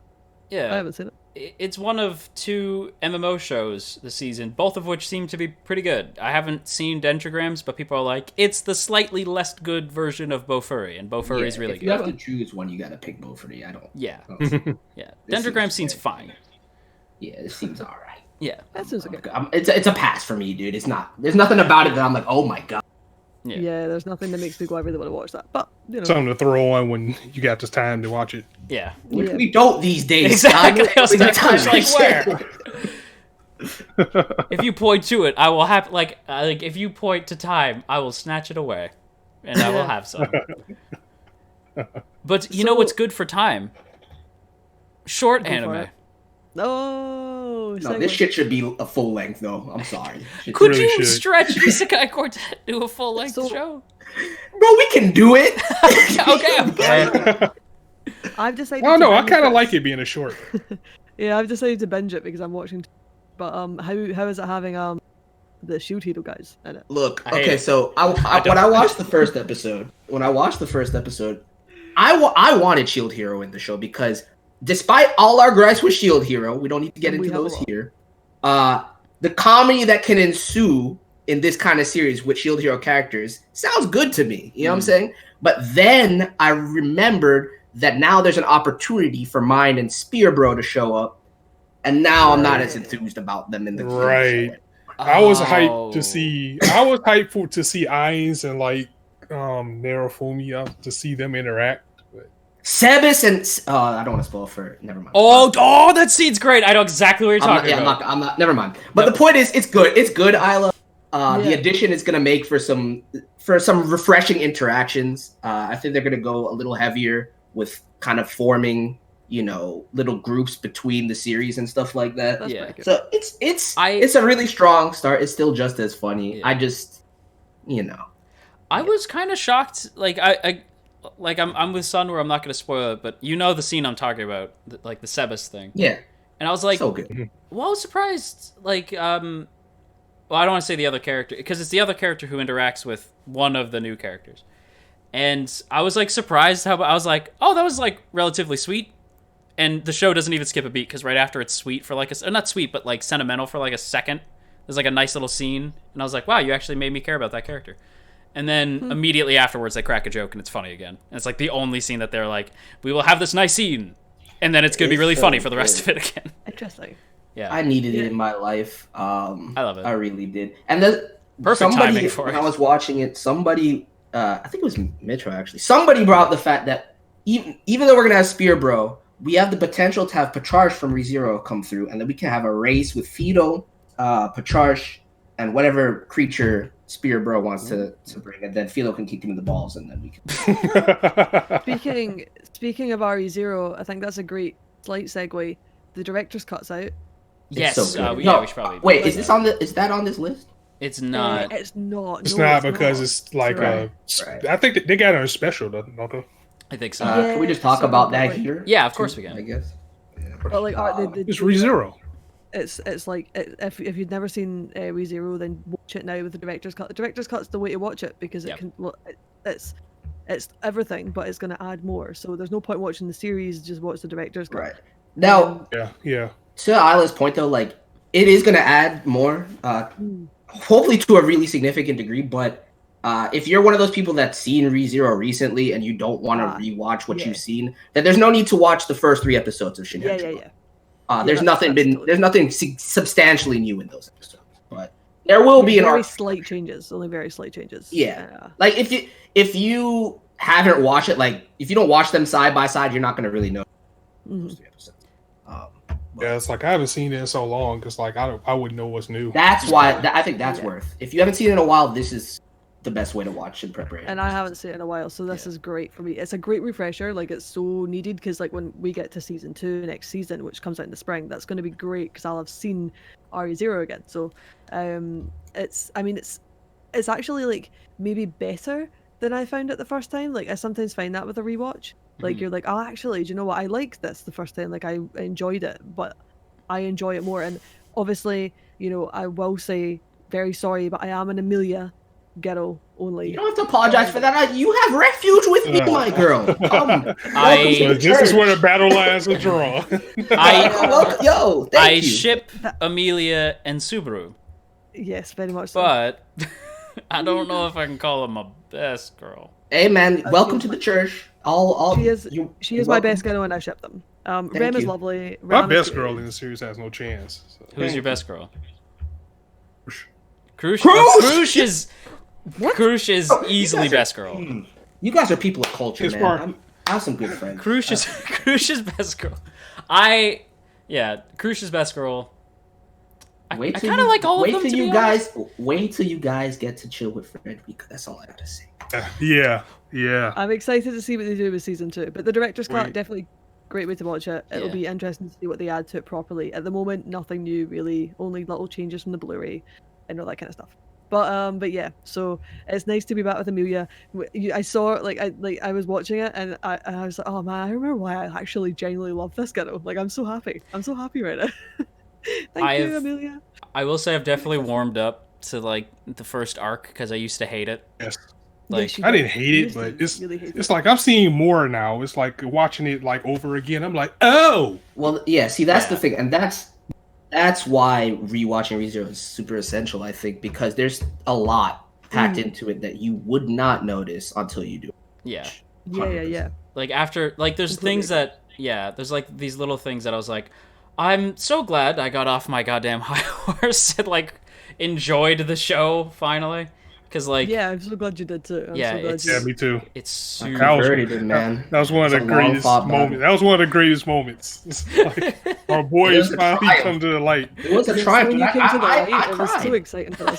I yeah, haven't seen it. it's one of 2 MMO shows this season, both of which seem to be pretty good. I haven't seen Dendrograms, but people are like, it's the slightly less good version of Bofuri, and Bofuri is really if you good. have to choose one, you gotta pick Bofuri. I don't. Yeah, yeah. This Dendrogram seems seems fine. Yeah, it seems all right. Yeah, That seems okay. It's a pass for me, dude. It's not. There's nothing about it that I'm like, oh my god. Yeah, there's nothing that makes me go, I really want to watch that. But, you know. Something to throw on when you got this time to watch it. yeah. Which Yeah. we don't these days. Exactly. God. I was We like, got time like, to where? shit. If you point to it, I will have like if you point to time, I will snatch it away, and I will have some. But you know what's good for time? Short Go for anime. it. Oh, No, this shit should be a full length though. I'm sorry. Could really you should. stretch Isekai Quartet to a full length So- show? Bro, we can do it. Okay. I've decided. I don't know. I binge kind of it. like it being a short. Yeah, I've decided to binge it because I'm watching. But how is it having the Shield Hero guys in it? Look, I hate okay, it. so don't. when I watched the first episode, I wanted Shield Hero in the show because despite all our gripes with Shield Hero, we don't need to get And we into have a those lot. here. The comedy that can ensue in this kind of series with Shield Hero characters sounds good to me. You know what I'm saying? But then I remembered that now there's an opportunity for Mind and Spear Bro to show up, and now I'm not as enthused about them in the Right. show. I was Oh. hyped to see. I was hyped to see Ainz and like Narufumi to see them interact. But Sebas and I don't want to spoil for it. Never mind. Oh, that scene's great. I know exactly what you're I'm not, talking yeah, about. I'm not. Never mind. But Nope. the point is, it's good. It's good, Isla. The Yeah. addition is gonna make for some refreshing interactions. I think they're gonna go a little heavier with kind of forming, little groups between the series and stuff like that. That's Yeah. pretty good. So it's a really strong start. It's still just as funny. Yeah. I just, I was kind of shocked. Like I'm with Sun where I'm not going to spoil it, but you know the scene I'm talking about, like the Sebas thing. yeah, And I was like, so good. well, I was surprised. Like, well, I don't want to say the other character because it's the other character who interacts with one of the new characters. And I was like surprised how I was like, oh, that was like relatively sweet. And the show doesn't even skip a beat because right after it's sweet for like not sweet, but like sentimental for like a second. There's like a nice little scene, and I was like, wow, you actually made me care about that character. And then immediately afterwards, they crack a joke, and it's funny again. And it's like the only scene that they're like, we will have this nice scene, and then it's gonna be It's really so funny for the rest good. of it again. Interesting. Yeah, I needed it in my life. I love it. I really did. And the Perfect somebody, timing for when it. I was watching it, somebody, I think it was Mitro actually. Somebody brought up the fact that even though we're gonna have Spear Bro, we have the potential to have Petrarch from ReZero come through, and then we can have a race with Fido, Petrarch, and whatever creature Spear Bro wants to bring, and then Fido can kick him in the balls, and then we can. Speaking of RE0, I think that's a great slight segue. The director's cut's out. yes, It's so good. yeah, we should probably. Wait, is that on this list? It's not. It's not. it's no, not it's because not. it's like Right, right. I think they got it on a special, don't they? I think so. Yeah, Can we just talk so about that probably. here? Yeah, of course we can. I guess. But like, It's ReZero. it's like if you've never seen ReZero, then watch it now with the director's cut. The director's cut's the way to watch it because Yep. it's everything, but it's going to add more. So there's no point watching the series. Just watch the director's cut. Right. Now, Yeah. to Isla's point though, like it is gonna add more, hopefully to a really significant degree. But if you're one of those people that's seen ReZero recently and you don't want to rewatch what yeah. you've seen, then there's no need to watch the first 3 episodes of Shin Yeah. There's that's nothing totally- there's nothing substantially new in those episodes, but there will be an very arc. slight changes. Only very slight changes. Yeah. Like if you haven't watched it, like if you don't watch them side by side, you're not gonna really know. Mhm. Those 3 episodes. Yeah, it's like I haven't seen it in so long because like I wouldn't know what's new. That's why I think that's Yeah. worth. If you haven't seen it in a while, this is the best way to watch in preparation. And I haven't seen it in a while, so this is great for me. It's a great refresher. Like it's so needed because like when we get to season 2 next season, which comes out in the spring, that's going to be great because I'll have seen RE0 again. So, it's actually like maybe better than I found it the first time. Like I sometimes find that with a rewatch. Like you're like, oh, actually, do you know what? I liked this the first time. Like I enjoyed it, but I enjoy it more. And obviously, I will say very sorry, but I am an Amelia girl only. You don't have to apologize for that. You have refuge with me, my girl. Welcome to This is church. where the battle lines are drawn. Thank I you. ship Amelia and Subaru, Yes, very much so. but I don't know if I can call her my best girl. Hey, man, welcome to the church. She is my best girl, and I ship them. Rem is you. lovely. My Ram is best cute. girl in the series has no chance. So. Who's your best girl? Crush. Crush is easily best girl. You guys are people of culture, His man. part. I have some good friends. Crush's best girl. Crush's best girl. I kind of like all of them. Wait till you guys get to chill with Fred, because that's all I gotta say. Yeah. I'm excited to see what they do with season 2. But the director's cut, Wait. definitely great way to watch it. It'll be interesting to see what they add to it properly. At the moment, nothing new really, only little changes from the Blu-ray and all that kind of stuff. But yeah, so it's nice to be back with Amelia. I saw I was watching it and I was like, oh man, I remember why I actually genuinely love this girl. Like I'm so happy right now. Thank you, Amelia. I will say I've definitely warmed up to like the first arc because I used to hate it. Yes. Like I didn't hate it, but it's like I'm seeing more now. It's like watching it like over again. I'm like, oh. Well, yeah. See, that's the thing, and that's why rewatching ReZero is super essential. I think because there's a lot packed into it that you would not notice until you do. Yeah. 100%. Yeah. Like after there's things that there's like these little things that I was like, I'm so glad I got off my goddamn high horse and like enjoyed the show finally. Because like I'm so glad you did too. Me too. It's super. Man. That was one of the greatest moments. That was one of the greatest moments. It's like, our boy is finally come to the light. It was a triumph. When you came to the light, I it was cried. so exciting for us.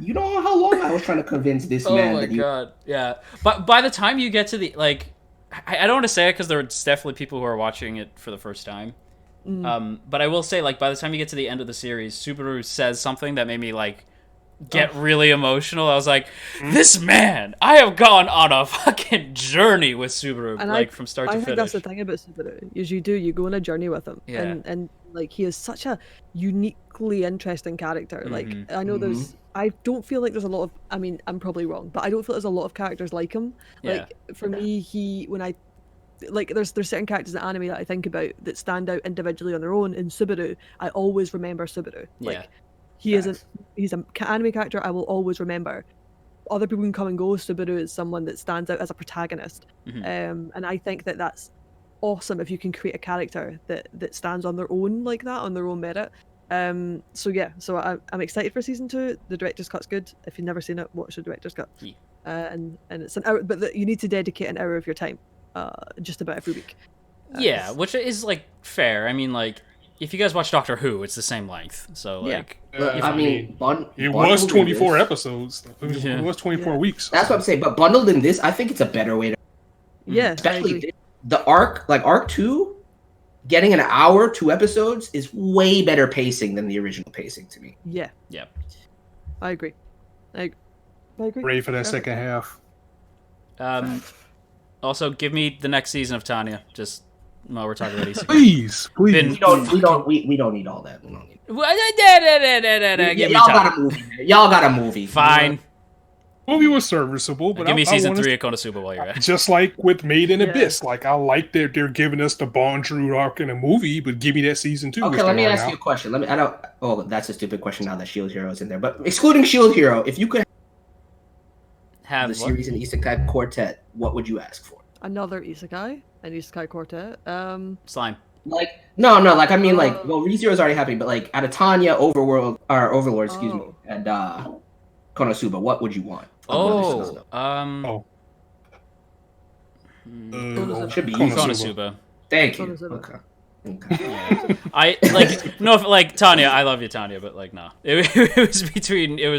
You know how long I was trying to convince this man. Oh my god, yeah. But by the time you get to the like, I don't want to say it because there's definitely people who are watching it for the first time. But I will say like by the time you get to the end of the series, Subaru says something that made me like get really emotional. I was like, this man, I have gone on a fucking journey with Subaru, and from start to finish. I think that's the thing about Subaru, is you go on a journey with him. Yeah. And like he is such a uniquely interesting character. Like I know I don't feel like there's a lot of, I mean, I'm probably wrong, but I don't feel there's a lot of characters like him. Like for me, there's certain characters in anime that I think about that stand out individually on their own. In Subaru, I always remember Subaru. Like he's an anime character I will always remember. Other people can come and go. Subaru is someone that stands out as a protagonist. And I think that that's awesome if you can create a character that stands on their own like that, on their own merit. So I'm excited for season 2. The director's cut's good. If you've never seen it, watch the director's cut. And it's an hour, but you need to dedicate an hour of your time, just about every week. Which is like fair. I mean, like if you guys watch Doctor Who, it's the same length. So like, it was 24 episodes. It was 24 weeks. That's what I'm saying. But bundled in this, I think it's a better way to. Especially the arc, like arc 2. Getting an hour, 2 episodes is way better pacing than the original pacing to me. Yeah. I agree. I agree. Ready for that second half. Also, give me the next season of Tanya. Just while we're talking about Isekai. Please. We don't need all that. We don't need Give me y'all Tanya. got a movie. Y'all got a movie. Fine. Movie was serviceable, but Give me season 3 to of Konosuba while you're at it. just like with Made in Abyss. Like I like that they're giving us the Bondrewd arc in a movie, but give me that season 2. Okay, let me ask you a question. That's a stupid question now that Shield Hero is in there. But excluding Shield Hero, if you could Have the series in Isekai Quartet, what would you ask for? Another Isekai, an Isekai quartet. Slime. Like ReZero's already happening, but like out of Tanya, Overlord, excuse me, and Konosuba, what would you want? Should be Konosuba. Thank you. Konosuba. Okay. I like no, like Tanya. I love you, Tanya, but like no, it was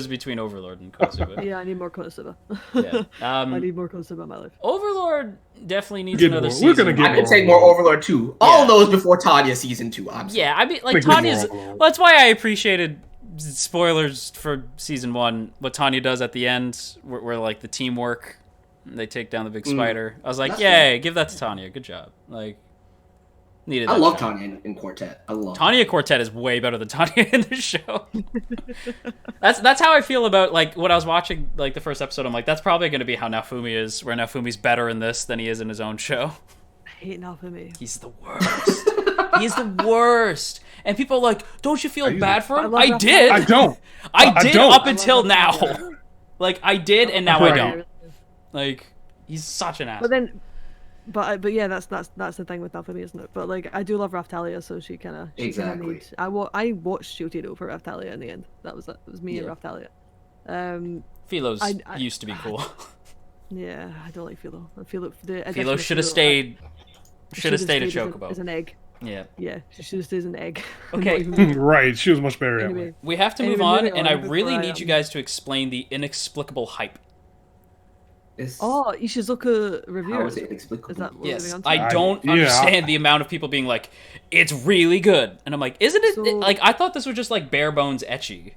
between Overlord and Konosuba. Yeah, I need more Konosuba. Yeah. I need more Konosuba in my life. Overlord definitely needs Get another more. season. We're gonna get I could take more Overlord too. All those before Tanya season 2. Yeah, I mean, like Think more Tanya's. Overlord. Well, that's why I appreciated spoilers for season 1. What Tanya does at the end, where like the teamwork, they take down the big spider. I was like, yay, give that to Tanya. Good job. Like, Needed I that love show. Tanya in Quartet. I love Tanya Quartet is way better than Tanya in the show. That's how I feel about, like, when I was watching, like, the first episode. I'm like, that's probably going to be how Naofumi is, where Naofumi's better in this than he is in his own show. I hate Naofumi. He's the worst. He is the worst. And people are like, don't you feel bad for him? I I love did. I don't. I did don't. up until now. Like, I did, and now I Right. don't. Like, he's such an ass. But yeah, that's the thing with Naofumi, isn't it? But like, I do love Raftalia, so she kind of Exactly. made. I watched Shotiro for Raftalia in the end. That was it. It was me and Yeah. Raftalia. Philo's I- used to be cool. Yeah, I don't like Philo. Philo Philo should have stayed. Should have stayed a Chocobo. as an egg. Yeah. Yeah, she should have stayed as an egg. Okay. Right, she was much better that way. Anyway, We have to move Anyway, on, moving and on I before really I, need you guys to explain the inexplicable hype. oh, Ishizuka review. How is it inexplicable? Is that what we're Yes, moving on to? I don't yeah. understand the amount of people being like, "It's really good," and I'm like, "Isn't it?" So- Like, I thought this was just like bare bones etchy.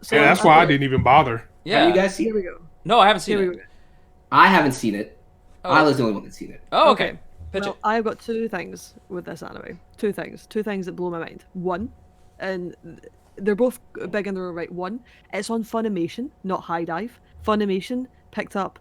So, Yeah, that's why I didn't even bother. Yeah. Have you guys seen Here it? we go. No, I haven't seen Here we it. go. I haven't seen it. Oh. Isla's the only one that's seen it. Oh, okay. Pitch Well, it. I've got two things with this anime. Two things that blow my mind. One, and they're both big in their own right. One, it's on Funimation, not High Dive. Funimation picked up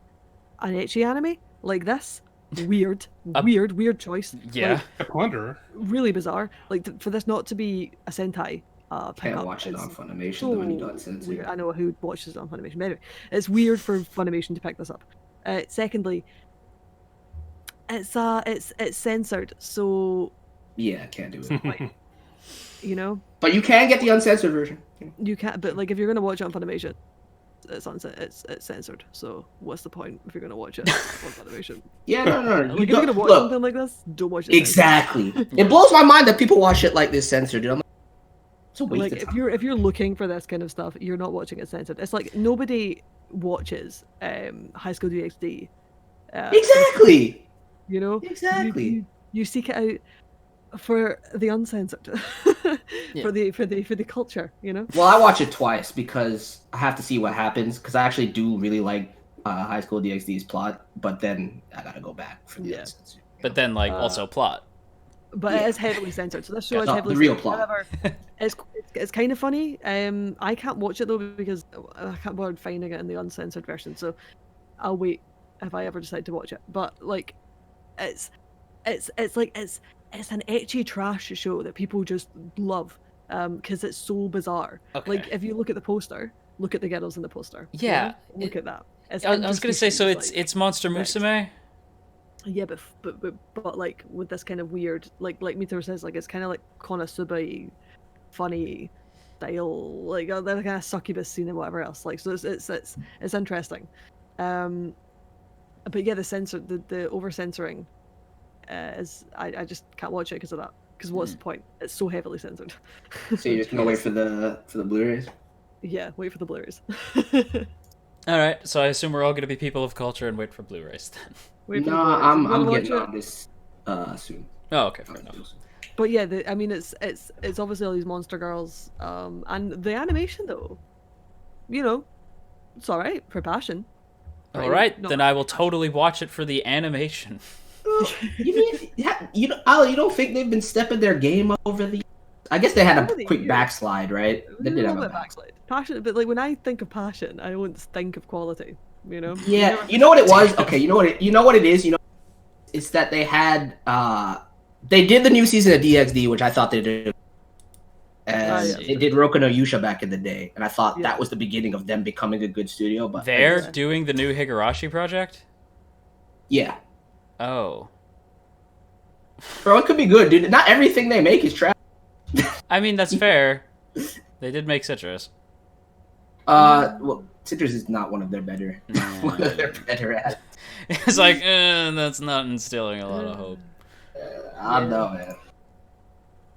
an ecchi anime like this. Weird, weird choice. Yeah. Like, A plunderer. really bizarre. Like for this not to be a Sentai Can't pickup. watch it is on Funimation. so though, and you don't censor weird. it. I know who watches it on Funimation. But anyway, it's weird for Funimation to pick this up. Secondly, it's censored, so Yeah, can't do it. you know But you can get the uncensored version. you can't. But like if you're gonna watch it on Funimation, it's censored. So what's the point if you're gonna watch it on Funimation? Yeah, no. Like You if you're gonna don't, watch look, something like this, don't watch it. censored. exactly. It blows my mind that people watch shit like this censored. Dude. I'm like, it's a waste Like of if time. you're looking for this kind of stuff, you're not watching it censored. It's like nobody watches High School DxD. Exactly. You know, Exactly. You seek it out for the uncensored, Yeah. for the culture. You know. Well, I watch it twice because I have to see what happens. Because I actually do really like High School DxD's plot, but then I gotta go back for the Yeah. uncensored. But then, like, also plot. But Yeah. it is heavily censored. So this show is No, heavily the real censored. plot. However, it's kind of funny. I can't watch it though because I can't bother finding it in the uncensored version. So I'll wait if I ever decide to watch it. But like, it's an ecchi trash show that people just love because it's so bizarre. Okay. Like if you look at the poster, look at the girls in the poster. you Yeah, know? Look at that. It's I was gonna say, so it's Monster Right. Musume. Yeah, but like with this kind of weird, like Mitaro says, like it's kind of like Konosuba, funny style, like that kind of succubus scene and whatever else. Like so, it's interesting. But yeah, the over censoring, is I just can't watch it because of that. Because what's the point? It's so heavily censored. So you're just gonna wait for the Blu-rays? Yeah, wait for the Blu-rays. All right, so I assume we're all gonna be people of culture and wait for Blu-rays then. Wait for No, the Blu-rays. If you wanna I'm watch getting it- on this soon. Oh, okay, fair enough. But yeah, I mean, it's obviously all these monster girls, and the animation though, you know, it's all right for passion. All right, then I will totally watch it for the animation. You mean Alan, you don't think they've been stepping their game up over the? I guess they had Over a the quick years. backslide, right? They did have a backslide. Passion, but like when I think of passion, I don't think of quality. You know. Yeah, you know what it was? Okay, you know what it is? You know, it's that they had they did the new season of DxD, which I thought they did. And yeah. they did Roku no Yusha back in the day, and I thought Yeah. that was the beginning of them becoming a good studio. But They're Yeah. doing the new Higurashi project? yeah, Oh. bro, it could be good, dude. Not everything they make is trash. I mean, that's fair. They did make Citrus. Well, Citrus is not one of their better. One of their better at. It's like, that's not instilling a lot of hope. I don't know, man.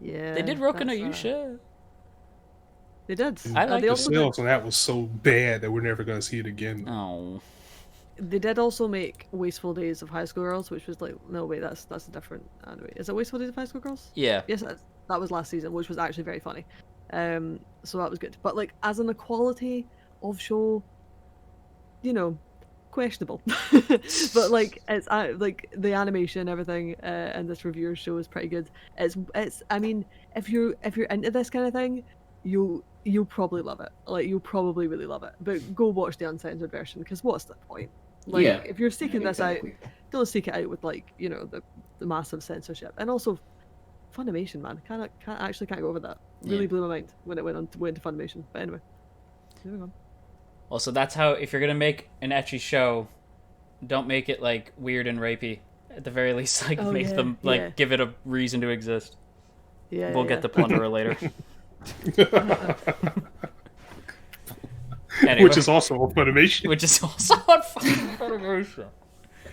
Yeah. They did Roku no that's, Yusha. They did. I like they The also sales on that was so bad that we're never gonna see it again. Oh. They did also make Wasteful Days of High School Girls, which was like, no wait, that's a different anime. Is it Wasteful Days of High School Girls? Yeah. Yes, that was last season, which was actually very funny. So that was good. But like, as in the quality of show, you know, questionable. But like it's like the animation and everything, and this reviewer show is pretty good. It's I mean, if you're into this kind of thing, you'll probably love it. Like you'll probably really love it. But go watch the uncensored version, because what's the point? Like Yeah, if you're seeking this out, exactly. don't seek it out with like, you know, the massive censorship. And also Funimation, man, can't go over that. Really Yeah. blew my mind when it went into Funimation. But anyway, moving on. Well, so that's how, if you're gonna make an ecchi show, don't make it like weird and rapey. At the very least, like Oh, make yeah, them like yeah. give it a reason to exist. Yeah, We'll yeah, get yeah. the plunderer later. Anyway, Which is also a Funimation. which is also on Funimation.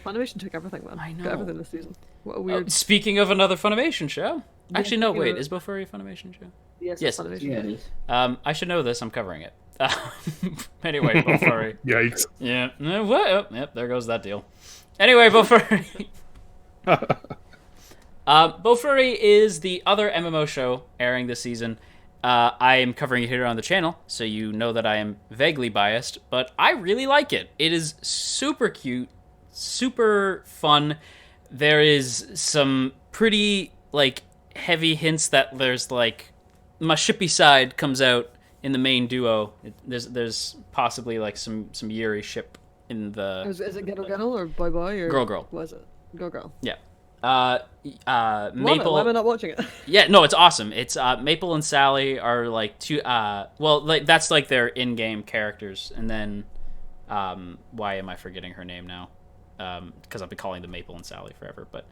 Funimation took everything, man. I know. Got everything this season. What a Oh, weird. speaking of another Funimation show, actually no, speaking wait, of- is Bofuri a Funimation show? Yes, yes, it's Funimation. Yeah, it is. I should know this. I'm covering it. Anyway, Bofuri. Yikes. Yeah. What? Oh, yep. There goes that deal. Anyway, Bofuri. Bofuri is the other MMO show airing this season. I am covering it here on the channel, so you know that I am vaguely biased, but I really like it. It is super cute, super fun. There is some pretty like heavy hints that there's like my shippy side comes out in the main duo. There's possibly like some Yuri ship in the Is it Girl or Boy Boy or Girl. What is it? Girl. yeah. Love it. Why Maple. am I not watching it? Yeah, no, it's awesome. It's Maple and Sally are like two. Well, like that's like their in-game characters, and then why am I forgetting her name now? Because I've been calling them Maple and Sally forever, but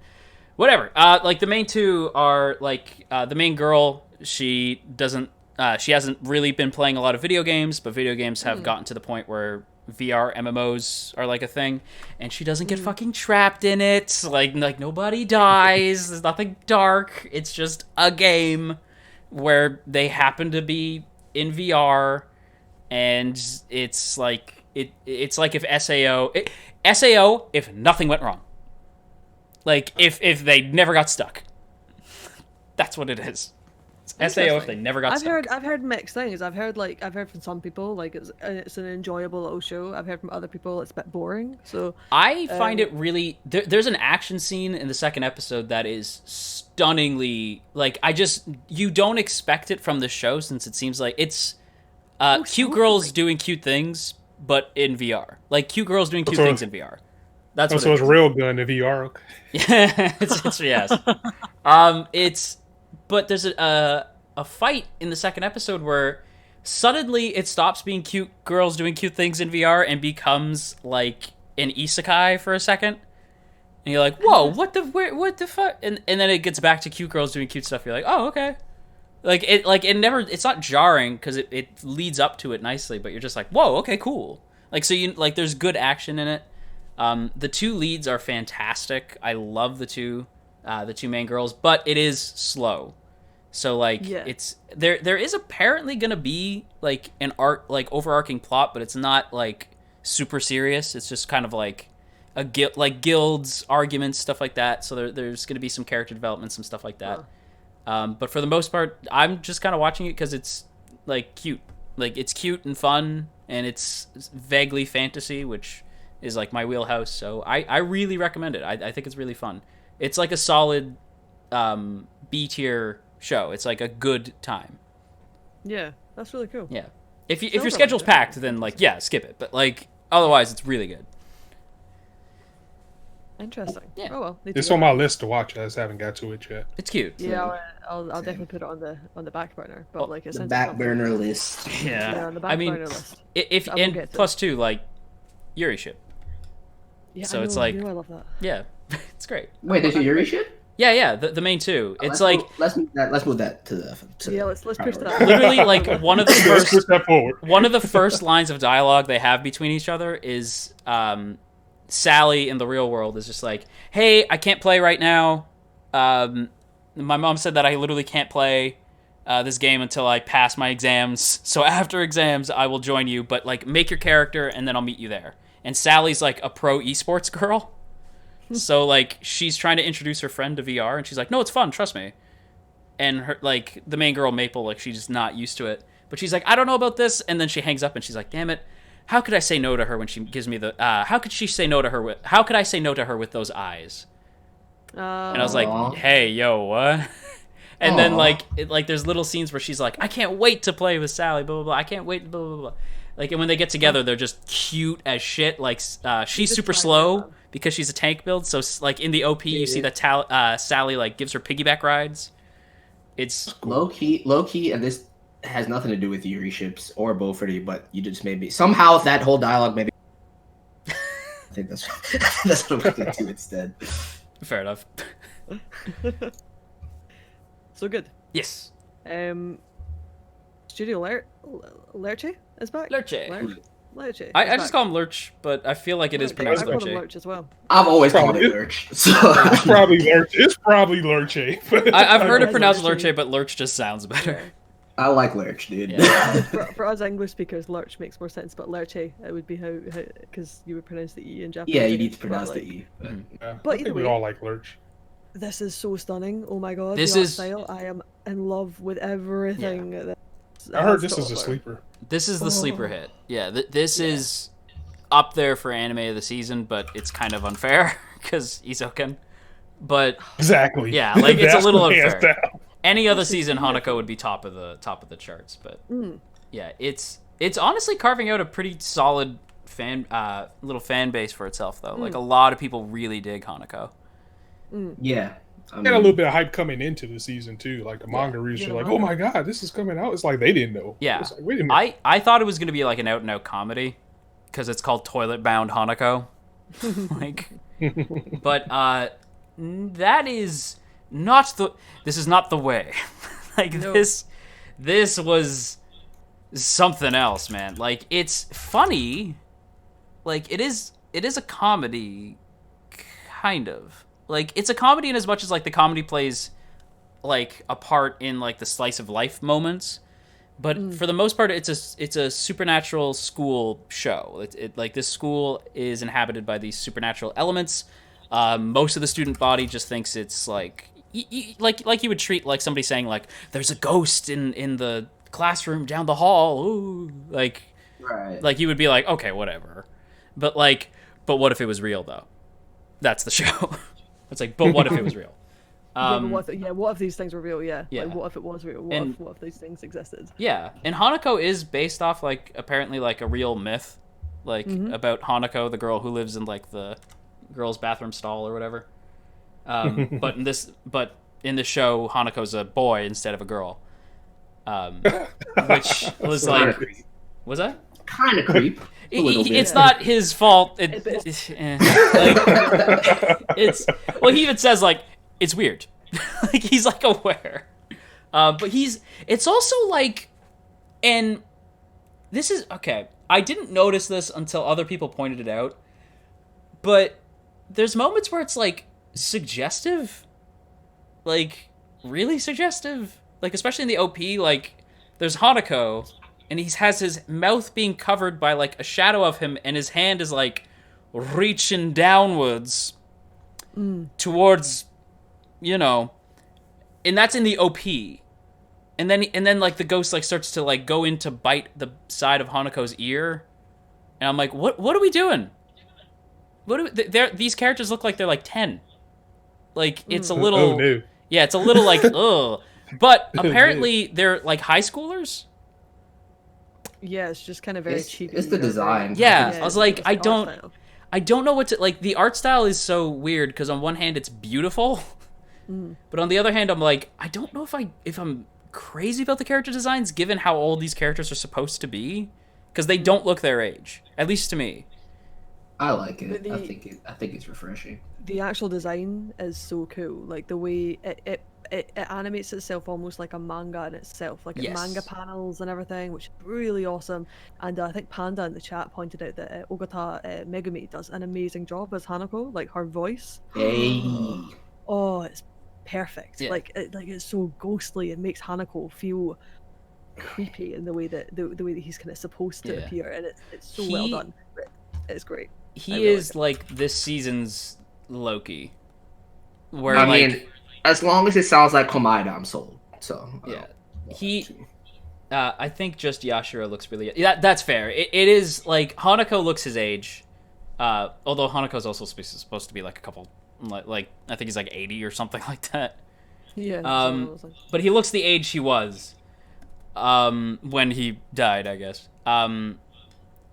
whatever. Like the main two are like the main girl. She doesn't. She hasn't really been playing a lot of video games, but video games have gotten to the point where VR MMOs are like a thing, and she doesn't get fucking trapped in it. Like nobody dies. There's nothing dark. It's just a game where they happen to be in VR, and it's like it's like if SAO if nothing went wrong. Like if they never got stuck. That's what it is. SAO if they never got stuck. I've heard mixed things. I've heard from some people like it's an enjoyable little show. I've heard from other people it's a bit boring. So I find it really. There's an action scene in the second episode that is stunningly like you don't expect it from the show, since it seems like it's cute girls doing cute things, but in VR. Like cute girls doing cute things in VR. That's what So it it's is. Railgun in VR. Yeah, it's yes. But there's a fight in the second episode where suddenly it stops being cute girls doing cute things in VR and becomes like an isekai for a second. And you're like, whoa, what the fuck? And then it gets back to cute girls doing cute stuff. You're like, oh, okay. It's not jarring because it leads up to it nicely, but you're just like, whoa, okay, cool. Like, so you like, there's good action in it. The two leads are fantastic. I love the two main girls, but it is slow. So like it's there is apparently gonna be like an overarching plot, but it's not like super serious. It's just kind of like guilds, arguments, stuff like that. So there's gonna be some character development, some stuff like that. But for the most part, I'm just kind of watching it because it's like cute. Like it's cute and fun, and it's vaguely fantasy, which is like my wheelhouse. So I really recommend it. I think it's really fun. It's like a solid B tier show. It's like a good time. yeah, that's really cool. Yeah. If your Sounds schedule's like it. packed, then like skip it. But like otherwise, it's really good. Interesting. Yeah. Oh well. need to It's go. on my list to watch. I just haven't got to it yet. It's cute. Yeah, I'll definitely put it on the back burner. But like it's The back burner list. Yeah, on the back I mean, burner list. if I will and get to plus two, like Yuri ship. Yeah, so I it's know, like- you know I love that. Yeah, it's great. Wait, there's a Yuri ship? Yeah. The main two. It's Let's like move that to the. Yeah, let's push priority. that. literally like one of the Let's push first that forward. one of the first lines of dialogue they have between each other is Sally in the real world is just like, hey, I can't play right now. My mom said that I literally can't play this game until I pass my exams. So after exams, I will join you, but like make your character and then I'll meet you there. And Sally's like a pro esports girl. So like she's trying to introduce her friend to VR and she's like, no, it's fun, trust me. And her like the main girl Maple, like she's just not used to it. But she's like, I don't know about this, and then she hangs up and she's like, damn it, how could I say no to her when she gives me the how could she say no to her with how could I say no to her with those eyes? And I was like, hey, yo, what? And then like there's little scenes where she's like, I can't wait to play with Sally, blah blah blah. I can't wait, blah blah blah. Like, and when they get together, they're just cute as shit. Like, she's super slow because she's a tank build. So like in the OP, you see that Sally like gives her piggyback rides. It's low key, and this has nothing to do with Yuri ships or Beauforty, but you just made me somehow that whole dialogue maybe. I think that's what I'm gonna do instead. Fair enough. So good. Yes. Studio Lerche is back. Lurche. Lerche. I just call him Lurch, but I feel like it is pronounced I call him Lurche. Lurch as well. I've always called it Lurch. So. It's probably Lurch. I've heard it pronounced Lurche, but Lurch just sounds better. I like Lurch, dude. Yeah. For us English speakers, Lurch makes more sense, but Lerche, it would be how because you would pronounce the E in Japanese. Yeah, you need to pronounce the E. But I think we all like Lurch. This is so stunning. Oh my god. This the art is- style. I am in love with everything. I heard this is a sleeper. This is the sleeper hit. Yeah, this is up there for anime of the season, but it's kind of unfair because Isoken. But Exactly. yeah, like it's a That's little hands unfair. down. Any other season, Hanako would be top of the charts. But yeah, it's honestly carving out a pretty solid little fan base for itself though. Like a lot of people really dig Hanako. Yeah. Had a little bit of hype coming into the season too. Like the manga readers were like, "Oh my god, this is coming out!" It's like they didn't know. Yeah, It's like, wait a minute. I thought it was gonna be like an out and out comedy because it's called Toilet Bound Hanako. Like, but that is not the. This is not the way. Like No. this was something else, man. Like it's funny. Like it is a comedy, kind of. Like, it's a comedy in as much as, like, the comedy plays, like, a part in, like, the slice of life moments. But for the most part, it's a supernatural school show. Like, this school is inhabited by these supernatural elements. Most of the student body just thinks it's, like, like you would treat, like, somebody saying, like, there's a ghost in the classroom down the hall. Ooh. Like, Right. like, you would be like, okay, whatever. But what if it was real, though? That's the show. It's like, but what if it was real? But what if these things were real? Yeah. Yeah. Like, what if it was real? What if these things existed? Yeah, and Hanako is based off, like, apparently, like, a real myth, like, about Hanako, the girl who lives in, like, the girl's bathroom stall or whatever. But in the show, Hanako's a boy instead of a girl. Which was like, was that? Kind of creep. A little bit. It's not his fault. Like, it's well, he even says like it's weird. Like he's like aware, but it's also like, and this is okay. I didn't notice this until other people pointed it out, but there's moments where it's like suggestive, like really suggestive, like especially in the OP. Like there's Hanako. And he has his mouth being covered by, like, a shadow of him, and his hand is, like, reaching downwards towards, you know, and that's in the OP. And then, like, the ghost, like, starts to, like, go in to bite the side of Hanako's ear. And I'm like, what are we doing? These characters look like they're, like, 10. Like, it's a little... Oh, no. Yeah, it's a little, like, ugh. But apparently they're, like, high schoolers? Yeah, it's just kind of very cheap. It's the design. Yeah, I was like, it's I the art don't style. know what to, like, the art style is so weird, because on one hand it's beautiful, but on the other hand I'm like, I don't know if I'm crazy about the character designs, given how old these characters are supposed to be, because they don't look their age, at least to me. I like it. But I think it's refreshing. The actual design is so cool. Like the way it animates itself almost like a manga in itself, like Yes. manga panels and everything, which is really awesome. And I think Panda in the chat pointed out that Ogata Megumi does an amazing job as Hanako, like her voice. Hey. Oh, it's perfect. Yeah. Like it's so ghostly. It makes Hanako feel creepy in the way that he's kind of supposed to Yeah. appear, and it's so well He- done. It's great. I He really is like this season's Loki, where I like mean, as long as it sounds like Komaeda, I'm sold. So yeah, he I think just Yashiro looks really... Yeah, that's fair. It is, like, Hanako looks his age. Although Hanako's also supposed to be, like, a couple... Like, I think he's, like, 80 or something like that. Yeah. But he looks the age he was when he died, I guess. But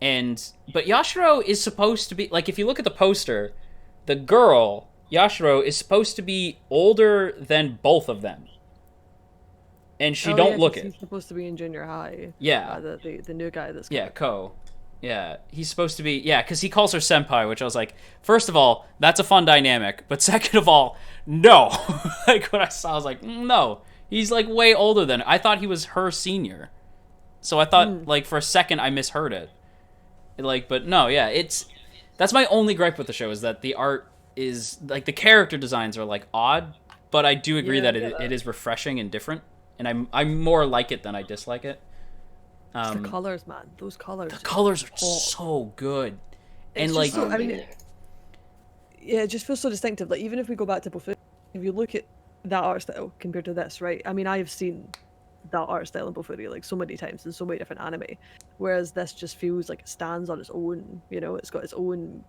Yashiro is supposed to be... Like, if you look at the poster, the girl, Yashiro, is supposed to be older than both of them. And she don't look it. He's supposed to be in junior high. Yeah. The new guy that's... Yeah, Ko. Yeah, he's supposed to be... Yeah, because he calls her senpai, which I was like, first of all, that's a fun dynamic. But second of all, no. Like, when I saw, I was like, no. He's, like, way older than her. I thought he was her senior. So I thought, like, for a second, I misheard it. Like, but no, yeah, it's... That's my only gripe with the show, is that the art is... Like, the character designs are, like, odd. But I do agree that it is refreshing and different. And I more like it than I dislike it. The colors, man. Those colors. The colors are so good. And, like... So, I mean, yeah, it just feels so distinctive. Like, even if we go back to Bofuri, if you look at that art style compared to this, right? I mean, I have seen that art style in Bofuri, like, so many times in so many different anime. Whereas this just feels like it stands on its own, you know? It's got its own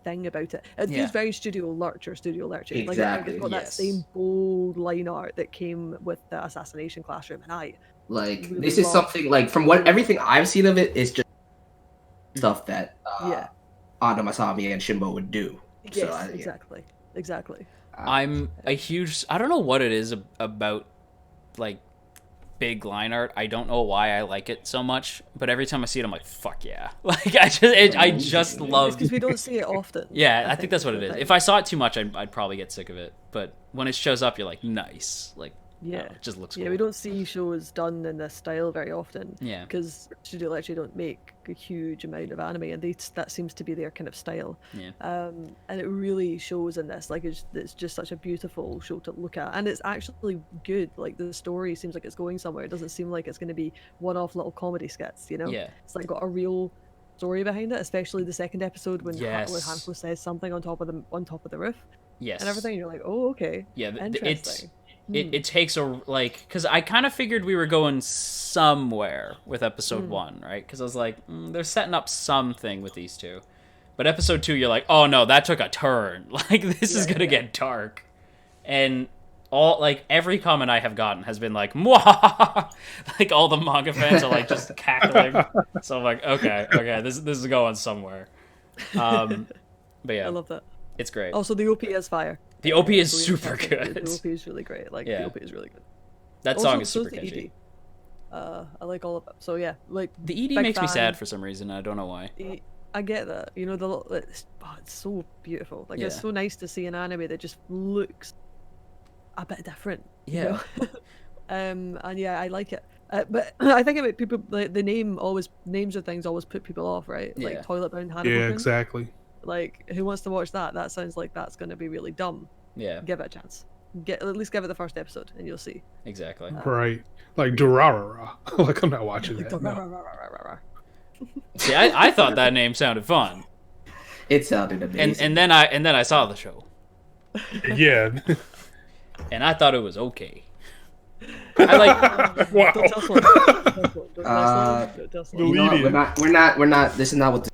thing about it. It feels very Studio Lurch or Studio Lurching. Exactly. Like, it's got that same bold line art that came with the Assassination Classroom, and I like really this is love... something like from what everything I've seen of it is just stuff that Ada Masami and Shimbo would do. Yes, so, exactly. I'm a huge... I don't know what it is about, like, big line art. I don't know why I like it so much, but every time I see it, I'm like, fuck yeah. Like, I just love... It's because we don't see it often. Yeah, I think that's what it is. If I saw it too much, I'd probably get sick of it. But when it shows up, you're like, nice. Like, yeah, it just looks cool. Yeah, we don't see shows done in this style very often. Yeah. Because Studio Lecture don't make a huge amount of anime, and that seems to be their kind of style. Yeah. And it really shows in this. Like, it's just such a beautiful show to look at, and it's actually good. Like, the story seems like it's going somewhere. It doesn't seem like it's going to be one-off little comedy skits. You know. Yeah. It's like got a real story behind it, especially the second episode when Hanko says something on top of the roof. Yes. And everything. You're like, oh, okay. Yeah. Interesting. It takes a, like, because I kind of figured we were going somewhere with episode 1, right? Because I was like, they're setting up something with these two. But episode 2, you're like, oh no, that took a turn. Like, this is going to get dark. And every comment I have gotten has been like, mwah! Like, all the manga fans are like just cackling. So I'm like, okay, this is going somewhere. But yeah. I love that. It's great. Also, the OP is fire. The OP is super good. The OP is really great. Like, the OP is really good. That song is super catchy. I like all of them. So yeah, like, the ED makes me sad for some reason. I don't know why. I get that. You know, it's so beautiful. Like, it's so nice to see an anime that just looks a bit different. Yeah. You know? And yeah, I like it. But I think about people, like, names of things always put people off, right? Like, Toilet Bound Hannibal. Yeah, exactly. Like, who wants to watch that? That sounds like that's going to be really dumb. Yeah. Give it a chance. At least give it the first episode, and you'll see. Exactly. Right. Like Durarara. Like, I'm not watching that. No. See, I thought that name sounded fun. It sounded amazing. And then I saw the show. Yeah. And I thought it was okay. I like. Wow. Don't tell someone. Don't tell someone. You know what? We're not. This is not what.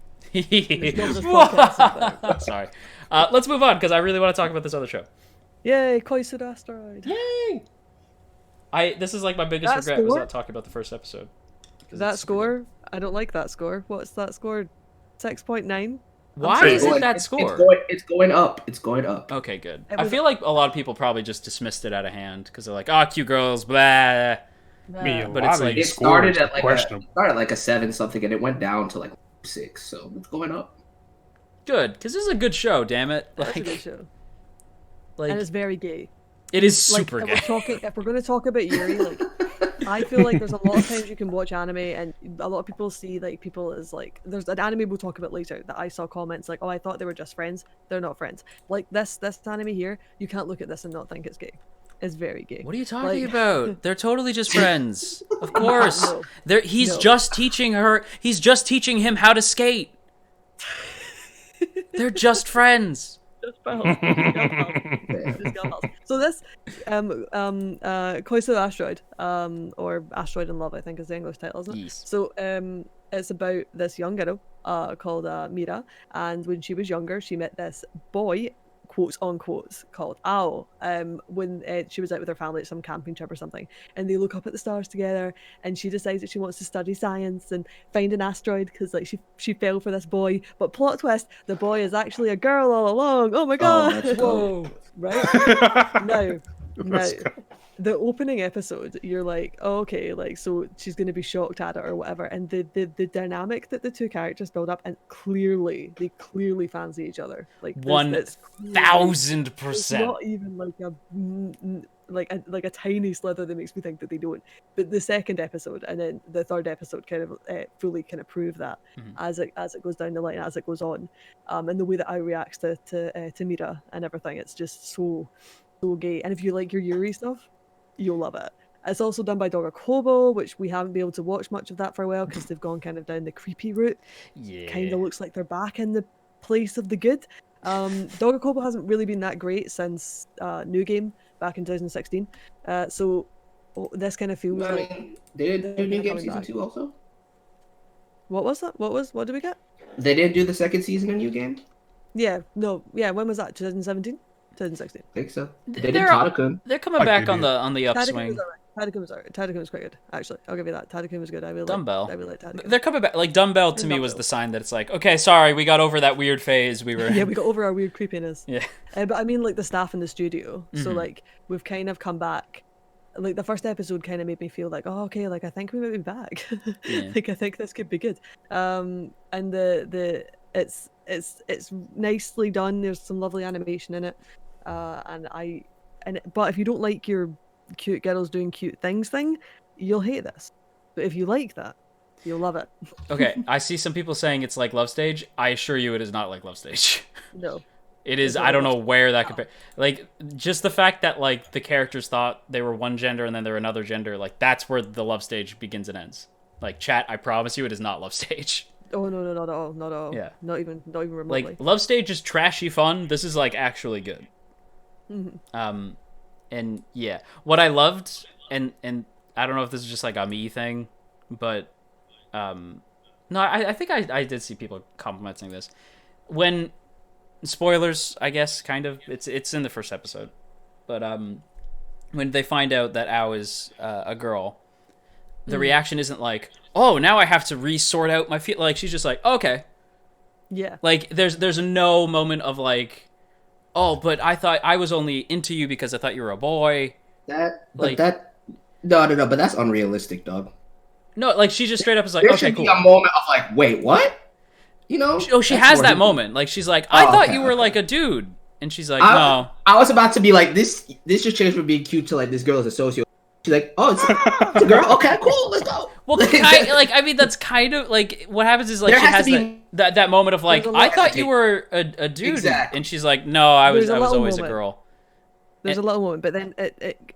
Sorry. Let's move on because I really want to talk about this other show. Yay, Koisud Asteroid. Yay! This is like my biggest regret was not talking about the first episode. That score? I don't like that score. What's that score? 6.9? Why is it that score? It's going up. It's going up. Okay, good. I feel like a lot of people probably just dismissed it out of hand because they're like, "Oh, cute girls, blah." But it's like it started at like a 7 something, and it went down to like 6. So it's going up. Good, because this is a good show. Damn it! That's a good show. Like, and it's very gay. It is super gay. If we're going to talk about Yuri, like, I feel like there's a lot of times you can watch anime and a lot of people see, like, people as, like, there's an anime we'll talk about later that I saw comments like, oh, I thought they were just friends. They're not friends. Like, this anime here, you can't look at this and not think it's gay. It's very gay. What are you talking about? They're totally just friends. Of course. He's just teaching him how to skate. They're just friends. Just pals. Just girl pals. So this Koiso Asteroid, or Asteroid in Love, I think is the English title, isn't it? Yes. So it's about this young girl called Mira, and when she was younger, she met this boy, quotes unquotes, called Ao, when she was out with her family at some camping trip or something, and they look up at the stars together, and she decides that she wants to study science and find an asteroid because like she fell for this boy, but plot twist, the boy is actually a girl all along. Oh my god. that's Whoa. Right now the opening episode, you're like, oh, okay, like, so she's going to be shocked at it or whatever, and the dynamic that the two characters build up, and they clearly fancy each other, like 1000%. It's not even like a tiny slither that makes me think that they don't. But the second episode and then the third episode kind of fully kind of prove that as it goes down the line, as it goes on, and the way that I reacts to Mira and everything, it's just so gay. And if you like your Yuri stuff, you'll love it. It's also done by Dogger Kobo, which we haven't been able to watch much of that for a while because they've gone kind of down the creepy route. Yeah. Kind of looks like they're back in the place of the good. Dogger Kobo hasn't really been that great since New Game back in 2016. So this kind of feels like they didn't do New Game coming season back. 2 also. What was that? What did we get? They didn't do the second season of New Game. Yeah, no, yeah. When was that? 2017, 2016. I think so. They did They're- Tadakun. They're coming Like back they on the upswing. Tadakun was alright. Tadakun was quite good, actually. I'll give you that. Tadakun was good. I really Dumbbell. I really like Tadakun. They're coming back. Like Dumbbell to me was Dumbbell. the sign that it's like, okay, sorry, we got over that weird phase we were. Yeah, we got over our weird creepiness. Yeah. But I mean, like the staff in the studio. So Mhm. like we've kind of come back. Like the first episode kind of made me feel like, oh, okay, like I think we might be back. Yeah. Like I think this could be good. And it's nicely done. There's some lovely animation in it. But if you don't like your cute girls doing cute things thing, you'll hate this. But if you like that, you'll love it. Okay, I see some people saying it's like Love Stage. I assure you, it is not like Love Stage. No. It is. It's not I don't Love know where that could be. Like, just the fact that like the characters thought they were one gender and then they're another gender. Like, that's where the Love Stage begins and ends. Like, chat, I promise you, it is not Love Stage. Oh no, not at all, not at all. Yeah. Not even remotely. Like, Love Stage is trashy fun. This is like actually good. Mhm. And yeah, what I loved, and I don't know if this is just like a me thing, but no, I think I did see people complimenting this when spoilers, I guess, kind of. It's in the first episode, but when they find out that Ao is a girl, the reaction isn't like, oh, now I have to re-sort out my feel. Like, she's just like, okay. Yeah. Like, there's no moment of like, oh, but I thought I was only into you because I thought you were a boy. No, Like- but that's unrealistic, dog. No, like, she just straight up is like, There okay, should cool. be a moment of like, wait, what? You know? Oh, she That's has more that him. moment. Like, she's like, I thought okay, you were okay. like a dude. And she's like, I- no. I was about to be like, this just changed from being cute to like, this girl is a socio. She's like, oh, it's a girl? Okay, cool, let's go. Well, I mean, that's kind of like what happens is like There she has has to be- that moment of like, There's a I lot- thought you were a dude, Exactly. and she's like, no, I was There's a little always a moment. girl. There's a little moment, but then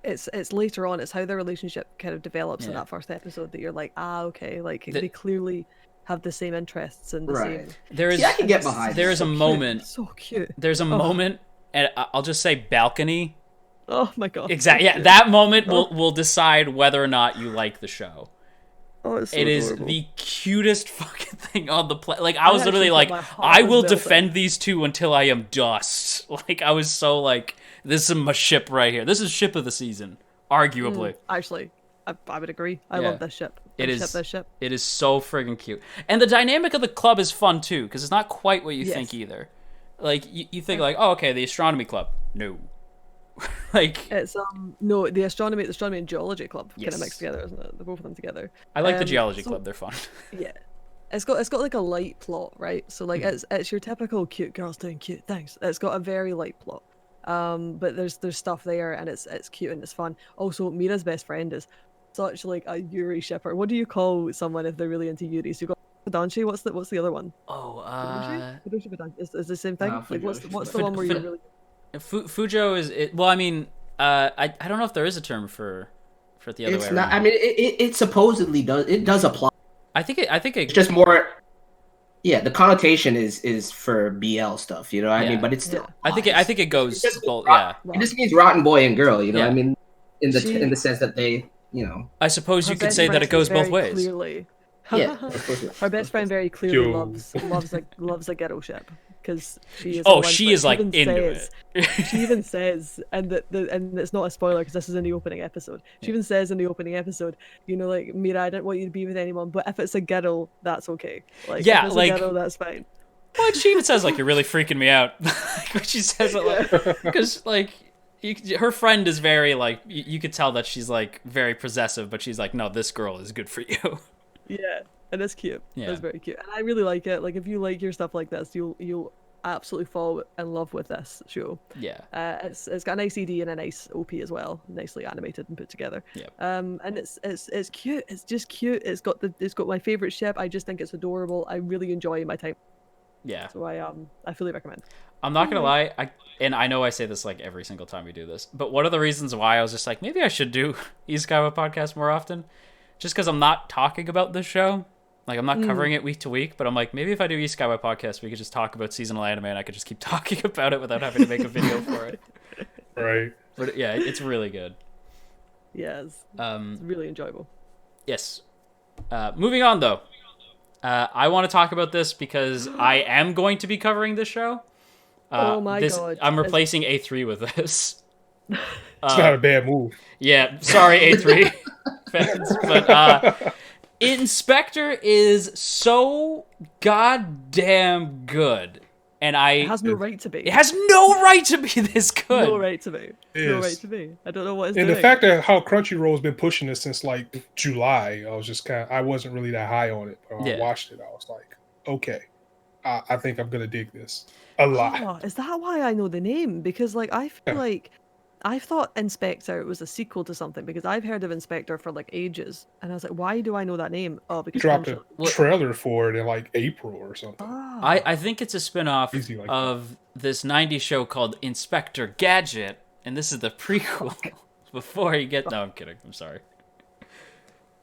it's later on. It's how their relationship kind of develops in Yeah. that first episode that you're like, okay, like they clearly have the same interests and the Right. same. There is See, I can get behind there is a So cute, moment. So cute. There's a moment, and I'll just say balcony. Oh my god. Exactly. Yeah, that moment will decide whether or not you like the show. Oh, it's so It is adorable. the cutest fucking thing on the planet. Like, I was literally actually like, thought my heart I was will melting. defend these two until I am dust. Like, I was so like, this is my ship right here. This is ship of the season, arguably. Actually, I would agree. I Yeah. love this ship. It is- Ship this ship. It is so friggin' cute. And the dynamic of the club is fun too, because it's not quite what you Yes. think either. Like, you think like, oh, okay, the astronomy club. No. Like, It's no the astronomy and geology club kind Yes. of mixed together, isn't it? The both of them together. I like the Um, geology so- club. They're fun. Yeah. It's got like a light plot, right? So like it's your typical cute girls doing cute things. It's got a very light plot. But there's stuff there and it's cute and it's fun. Also, Mira's best friend is such like a Yuri shipper. What do you call someone if they're really into Yuri? So you got Danshi, what's the other one? Oh, Fudoshi Badanshi is the same thing? Like what's Fudoshi the one where you're Badanshi. really Fujo is it. Well, I mean, I don't know if there is a term for it the other way It's around. not. I mean, it supposedly does. It does apply. I think It's just more. Yeah, the connotation is for BL stuff, you know what I Yeah. mean? But it's still. I think it goes It just both. means Yeah, It just means rotten boy and girl, you know what I Yeah. mean? In She- the sense that they, you know. I suppose Her you could best say that friend it goes both very ways. Clearly. Yeah. Her best friend very clearly Yo. loves a ghetto ship because she is. Oh, all she into is like She into even says- it. She even says, and and it's not a spoiler because this is in the opening episode. She even says in the opening episode, you know, like Mira, I don't want you to be with anyone, but if it's a girl, that's okay. Like, Yeah, if it's like- a girl, that's fine. Well, she even says like, "You're really freaking me out." Like, when she says it, like, because like her friend is very like you could tell that she's like very possessive, but she's like, "No, this girl is good for you." Yeah, and it's cute. Yeah. It's very cute, and I really like it. Like, if you like your stuff like this, you'll absolutely fall in love with this show. Yeah. It's got a nice ED and a nice OP as well, nicely animated and put together. Yep. And it's cute. It's just cute. It's got my favorite ship. I just think it's adorable. I really enjoy my time. Yeah. So I fully recommend. I'm not gonna lie, I know I say this like every single time we do this, but one of the reasons why I was just like, maybe I should do Isekai podcast more often, just because I'm not talking about this show. Like, I'm not covering it week to week, but I'm like, maybe if I do Isekai podcast, we could just talk about seasonal anime and I could just keep talking about it without having to make a video for it. Right. But yeah, it's really good. Yeah, it's really enjoyable. Yes. Moving on, though. I want to talk about this because I am going to be covering this show. Oh my God. I'm replacing A3 with this. It's not a bad move. Yeah, sorry, A3 fans, but Inspector is so goddamn good, and It has no right to be. it has no right to be this good. no right to be. No Yes. right to be. I don't know what it's And doing. the fact that how Crunchyroll's been pushing this since like July, I wasn't really that high on it. But when Yeah. I watched it, I was like, okay, I think I'm gonna dig this a lot. Oh, is that why I know the name? Because like I feel Yeah. like I thought Inspector was a sequel to something because I've heard of Inspector for like ages, and I was like, why do I know that name? Oh, because Dropped a Well- trailer for it in like April or something. Ah, I think it's a spin-off Easy like of this 90s show called Inspector Gadget, and this is the prequel. Before you get... No, I'm kidding. I'm sorry.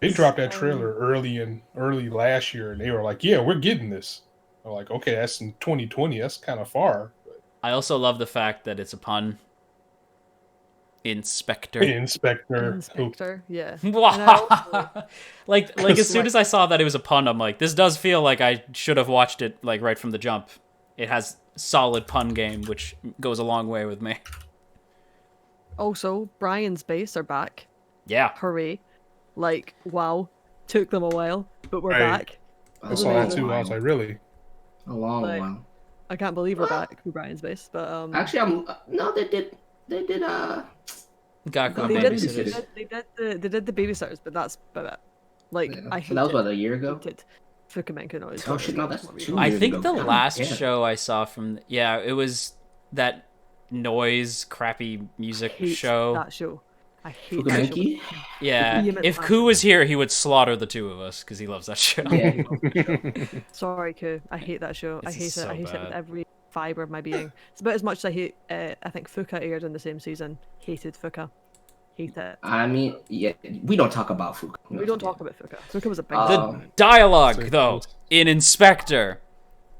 They dropped that trailer early last year, and they were like, "Yeah, we're getting this." I'm like, "Okay, that's in 2020. That's kind of far." But I also love the fact that it's a pun. Inspector. Inspector. Inspector, yeah. Wow. like as soon like- as I saw that it was a pun, I'm like, this does feel like I should have watched it like right from the jump. It has solid pun game, which goes a long way with me. Also, Brian's base are back. Yeah. Hooray! Like, wow, took them a while, but we're Right. back. I saw that too. I was like, "Really?" A long Like- while. I can't believe we're back with Brian's base, but Actually, no, they did. Gaku they babysitters. they did the babysitters, but that's about it. Like, Yeah. I So that was hated about a year ago. Fukumenku noise. Oh shit, no, that's 2 I years think ago. the God last damn. show I saw from it was that noise crappy music hate show. that show. I hate that show. Fukumenki? Yeah. Vehement If passion. Ku was here, he would slaughter the two of us because he loves that show. Yeah. Sorry, Ku. I hate that show. I It's hate so it. I hate it with bad. every fiber of my being. It's about as much as I hate. I think Fuka aired in the same season. Hated Fuka. Hate it. I mean, yeah, we don't talk about Fuka. We don't talk about Fuka. Fuka was a big. The Um, dialogue, Same though, thoughts. in Inspector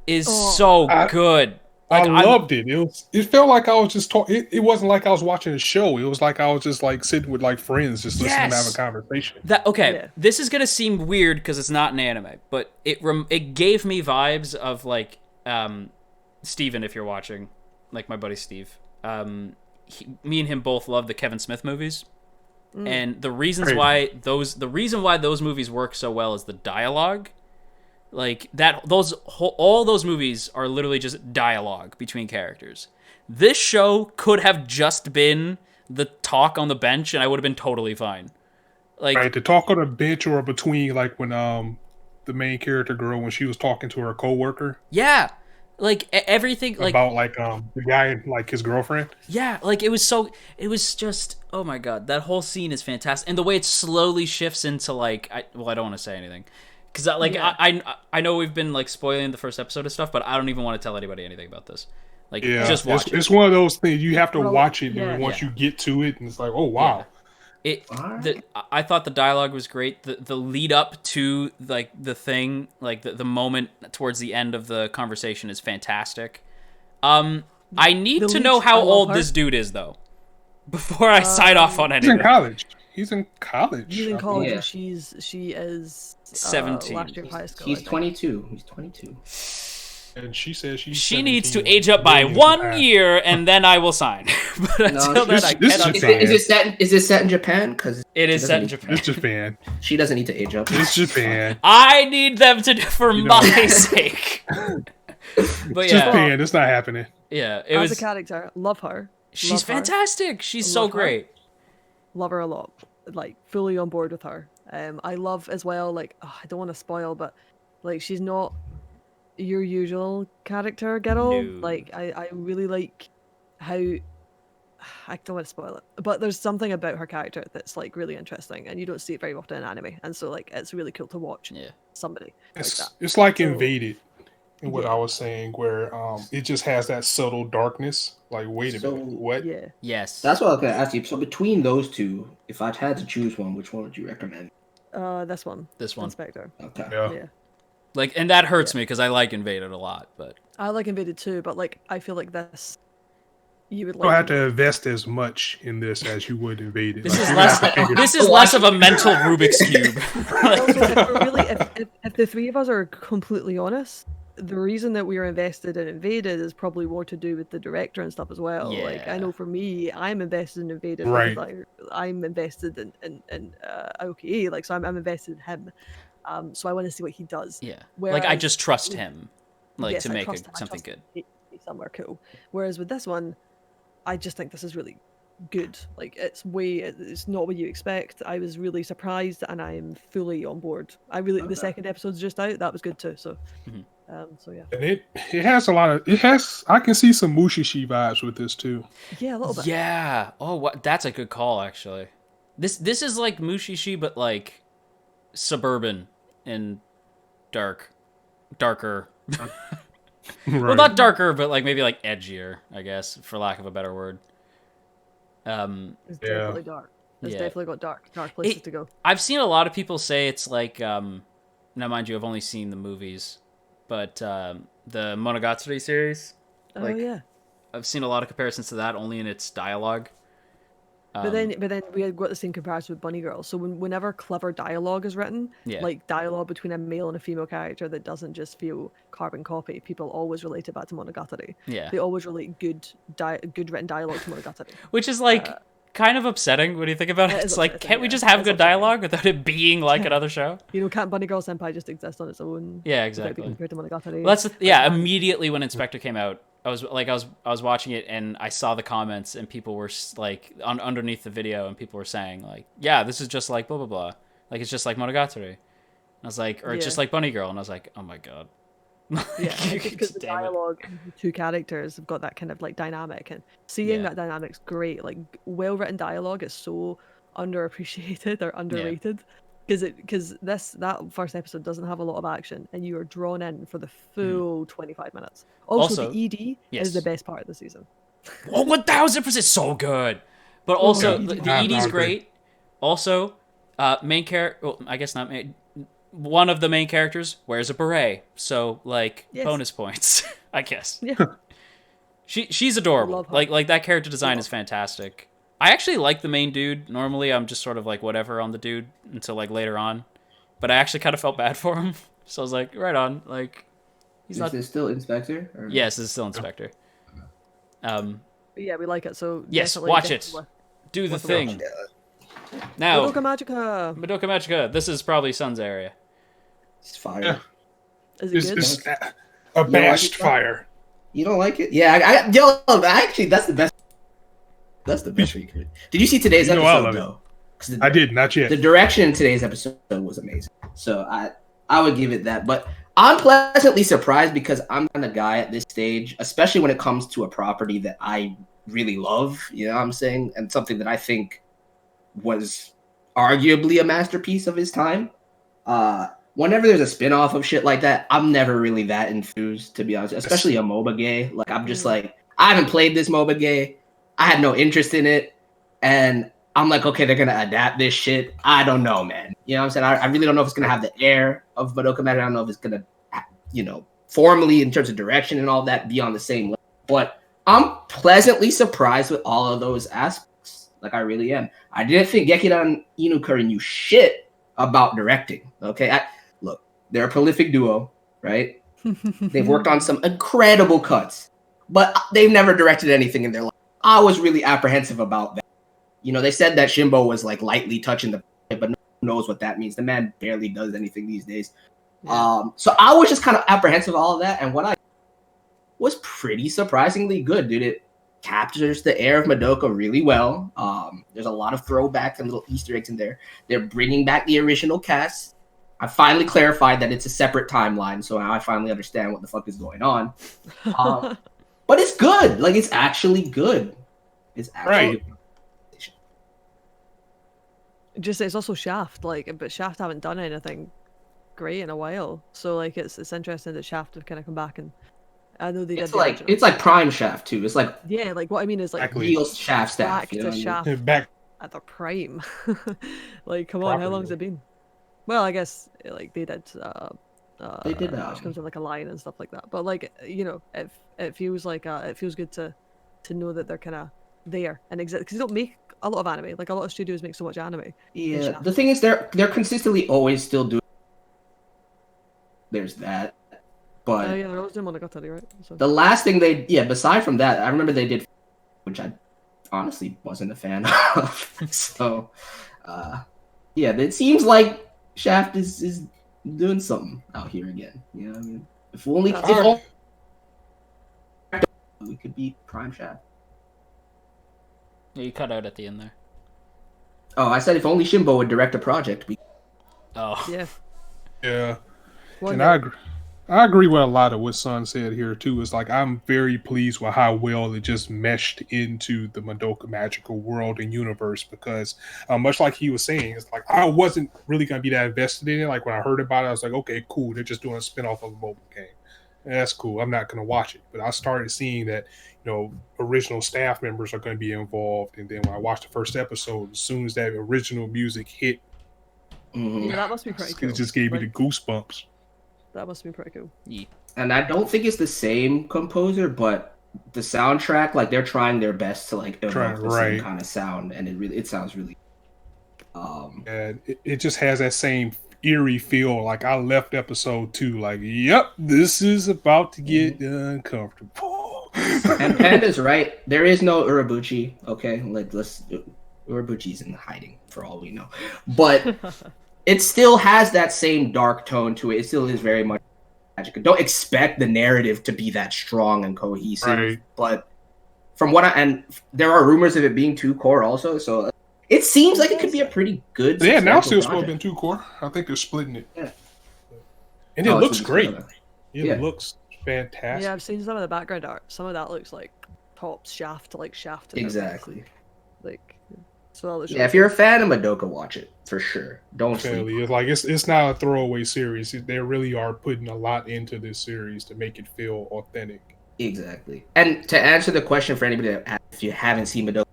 is Oh. so I- good. I Like, I'm- loved it. It felt like I was just talking. It wasn't like I was watching a show. It was like I was just like sitting with like friends, just listening to have Yes! a conversation. That okay. Yeah. This is gonna seem weird because it's not an anime, but it gave me vibes of like Steven, if you're watching, like my buddy Steve. Me and him both love the Kevin Smith movies, and the reasons Crazy. why those movies work so well is the dialogue. Like that, all those movies are literally just dialogue between characters. This show could have just been the talk on the bench, and I would have been totally fine. Like, Right, to talk on a bench or between like when the main character girl when she was talking to her coworker yeah, like everything, like about like the guy like his girlfriend. yeah, like it was just oh my god, that whole scene is fantastic, and the way it slowly shifts into like I don't want to say anything. Because Yeah. I know we've been like spoiling the first episode of stuff, but I don't even want to tell anybody anything about this. Like, Yeah, just watch it. it's one of those things you have to Well, watch it, yeah. and once Yeah. you get to it, and it's like, oh wow, I thought the dialogue was great. The lead up to like the thing, like the moment towards the end of the conversation is fantastic. I need to know how old this dude is though, before I sign off on He's in anything. college. He's in college. He's in college, Yeah. and she is 17. last year of high school. He's I think. 22. He's 22. And she says She needs to age up by 1 year, and then I will sign. But until then, I this cannot. Is it set in Japan? Because It is set in Japan. It's Japan. she doesn't need to age up. It's Japan. I need them to for my sake. But yeah, Japan. It's not happening. yeah, it As was. a character, love her. She's love her. fantastic. She's so Love her. great. Love her a lot. Like fully on board with her. I love as well. Like I don't want to spoil, but like she's not your usual character girl. No. Like I really like how I don't want to spoil it, but there's something about her character that's like really interesting, and you don't see it very often in anime, and so like it's really cool to watch Yeah. somebody like that. It's like So- Invaded, in what Yeah. I was saying, where it just has that subtle darkness. Like, wait a So- minute, what? Yeah. Yes. That's what I was gonna ask you. So between those two, if I had to choose one, which one would you recommend? This one. This one. Inspector. Okay. Yeah. Yeah. Like, and that hurts me because I like Invaded a lot, but I like Invaded too, but like I feel like this, you would You don't have like. to invest as much in this as you would Invaded. this Like, is you less. have to figure- This is less of a mental Rubik's cube. Also, if we're really, if the three of us are completely honest, the reason that we are invested in Invaded is probably more to do with the director and stuff as well. Like I Yeah. know for me, I'm invested in Invaded Right. because I'm invested in Aoki, like so I'm invested in him. So I want to see what he does. Yeah. Like I Whereas- just trust him, like Yes, to I make trust him, I something trust good. him to be somewhere cool. Whereas with this one, I just think this is really good. Like it's not what you expect. I was really surprised, and I'm fully on board. The Okay. second episode's just out. That was good too. So, Mhm. so yeah, And it has a lot of I can see some Mushishi vibes with this too. yeah, a little bit. Yeah. Oh, what? That's a good call, actually. This is like Mushishi, but like suburban and darker. Right. Well, not darker, but like maybe like edgier, I guess, for lack of a better word. It's Yeah. definitely dark. It's Yeah. definitely got dark places It- to go. I've seen a lot of people say it's like now mind you, I've only seen the movies, but the Monogatari series. Like, Oh yeah. I've seen a lot of comparisons to that only in its dialogue. But then we had got the same comparison with Bunny Girl. So whenever clever dialogue is written, Yeah. like dialogue between a male and a female character that doesn't just feel carbon copy, people always relate it back to Monogatari. Yeah. They always relate good written dialogue to Monogatari. Which is like kind of upsetting when you think about it. It It's is like, upsetting, can't we yeah. just have It's good upsetting. dialogue without it being like another show? You know, can't Bunny Girl Senpai just exist on its own? Yeah, Without being exactly. compared to Monogatari. Well, that's yeah. Immediately when Inspector came out, I was watching it and I saw the comments and people were like underneath the video and people were saying like, yeah, this is just like blah blah blah, like it's just like Monogatari. And I was like, or it's just Yeah. like Bunny Girl, and I was like, oh my god. Yeah, it's just because the Damn it. dialogue and the two characters have got that kind of like dynamic, and seeing Yeah. that dynamic's great. Like well written dialogue is so underappreciated or underrated because that first episode doesn't have a lot of action, and you are drawn in for the full 25 minutes. Also, Also- the ED yes. is the best part of the season. Oh, 1000% so good. But also yeah. the I ED's agree. great. Also, main character. Well, I guess not main. One of the main characters wears a beret, so like Yes. bonus points, I guess. Yeah. She's adorable. love her. Like that character design Love is fantastic. I actually like the main dude. Normally, I'm just sort of like whatever on the dude until like later on, but I actually kind of felt bad for him. So I was like, right on. Like, he's Is not. this still Inspector? Or... Yes, this is still Inspector. But yeah, we like it. So Yes, definitely- watch it. definitely. Do the Worth a thing. watch. Now, Madoka Magica. Madoka Magica. This is probably Sun's area. It's fire. Yeah. Is it good? It's abashed fire. You don't like it? Yeah, actually, that's the best. That's the best we could. Did you see today's You know I episode love it. though? 'Cause I did not yet. The direction in today's episode was amazing. So I would give it that. But I'm pleasantly surprised because I'm kind of guy at this stage, especially when it comes to a property that I really love. You know what I'm saying? And something that I think was arguably a masterpiece of his time. Whenever there's a spin-off of shit like that, I'm never really that enthused, to be honest. Especially a MOBA gay. Like I'm just like, I haven't played this MOBA gay. I had no interest in it. And I'm like, okay, they're gonna adapt this shit. I don't know, man. You know what I'm saying? I really don't know if it's gonna have the air of Madoka Magic. I don't know if it's gonna, formally in terms of direction and all that, be on the same level. But I'm pleasantly surprised with all of those aspects. Like, I really am. I didn't think Gekidan Inukuri knew shit about directing. Okay, look, they're a prolific duo, right? They've worked on some incredible cuts, but they've never directed anything in their life. I was really apprehensive about that. They said that Shimbo was like lightly touching the, but no one knows what that means. The man barely does anything these days. Yeah. So I was just kind of apprehensive of all of that, and what I was pretty surprisingly good, dude. It captures the air of Madoka really well. There's a lot of throwbacks and little Easter eggs in there. They're bringing back the original cast. I finally clarified that it's a separate timeline, so now I finally understand what the fuck is going on. But it's good. Like, it's actually good. It's actually good. Just it's also Shaft, but Shaft haven't done anything great in a while. So it's interesting that Shaft have kind of come back, and I know they did. It's like Prime Shaft too. It's like what I mean is real Shaft staff. Back to Shaft back at their prime. Come on, how long has it been? Well, I guess they did. They did which comes with a line and stuff like that. But it feels it feels good to know that they're kind of there and exist, because they don't make a lot of anime. A lot of studios make so much anime. Yeah, the thing is, they're consistently always still doing. There's that, but they're always doing Monogatari, right? So. The last thing beside from that, I remember they did, which I honestly wasn't a fan of. So, it seems like Shaft is doing something out here again. You know what I mean? If only we could beat Prime Shaft. Yeah, you cut out at the end there. Oh, I said if only Shimbo would direct a project. Oh. Yeah. Yeah. And I agree with a lot of what Son said here too. It's like, I'm very pleased with how well it just meshed into the Madoka magical world and universe, because much like he was saying, it's like I wasn't really gonna be that invested in it. Like, when I heard about it, I was like, okay, cool, they're just doing a spinoff of a mobile game. And that's cool. I'm not gonna watch it. But I started seeing that, original staff members are gonna be involved, and then when I watched the first episode, as soon as that original music hit, yeah, that must be pretty cool. It just gave me the goosebumps. That must be pretty cool. Yeah. And I don't think it's the same composer, but the soundtrack, they're trying their best to evoke the same kind of sound, and it sounds really. And it just has that same eerie feel. Like, I left episode 2, yep, this is about to get uncomfortable. And Panda's right. There is no Urabuchi. Okay, Urabuchi's in hiding for all we know, but. It still has that same dark tone to it. It still is very much magic. Don't expect the narrative to be that strong and cohesive. Right. But from and there are rumors of it being 2 core also, so it seems like it could be a pretty good. Yeah, now it's still supposed to be 2 core. I think they're splitting it. Yeah. And it looks great. It looks fantastic. Yeah, I've seen some of the background art. Some of that looks like top Shaft, Shaft. Exactly. So if you're a fan of Madoka, watch it for sure. Don't sleep. It's not a throwaway series. They really are putting a lot into this series to make it feel authentic. Exactly. And to answer the question for anybody if you haven't seen Madoka,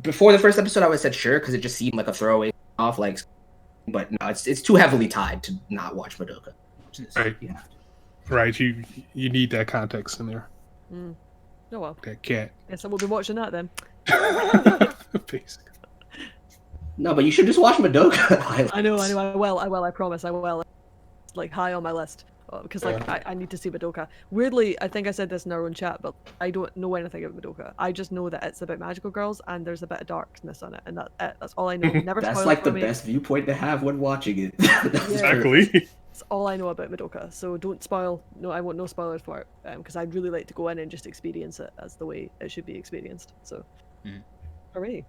before the first episode I would have said sure, because it just seemed like a throwaway off, but no, it's too heavily tied to not watch Madoka. Right. Right. You need that context in there. Oh well. That cat. Guess I will be watching that then. Basically. No, but you should just watch Madoka. I know. I will. I promise. I will. It's high on my list because I need to see Madoka. Weirdly, I think I said this in our own chat, but I don't know anything about Madoka. I just know that it's about magical girls and there's a bit of darkness on it, and that's all I know. Never. That's the best viewpoint to have when watching it. Exactly. That's all I know about Madoka, so don't spoil. No, I want no spoilers for it, because I'd really like to go in and just experience it as the way it should be experienced. So, hooray!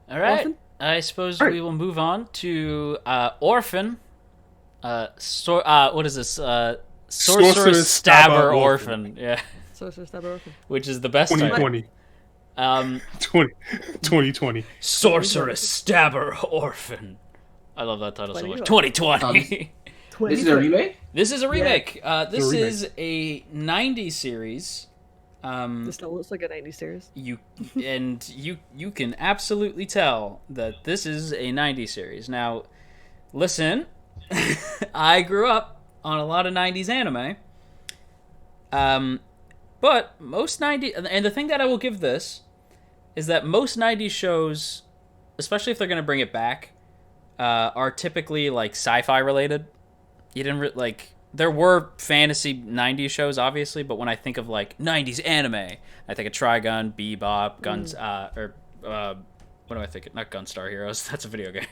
All right, Orphan? I suppose we will move on to Orphan. What is this? Sorceress Stabber Orphan. Yeah. Sorceress Stabber Orphan. Which is the best 2020. 2020. Sorceress Stabber Orphan. I love that title so much. 2020. This is a remake? This is a remake. This is a 90s series It still looks like a 90s series. You can absolutely tell that this is a 90s series. Now, listen, I grew up on a lot of 90s anime. But most 90s, and the thing that I will give this is that most 90s shows, especially if they're going to bring it back, are typically like sci-fi related. You didn't like there were fantasy 90s shows obviously, but when I think of like 90s anime, I think of Trigun, Bebop, Guns what am I thinking? Not Gunstar Heroes. That's a video game.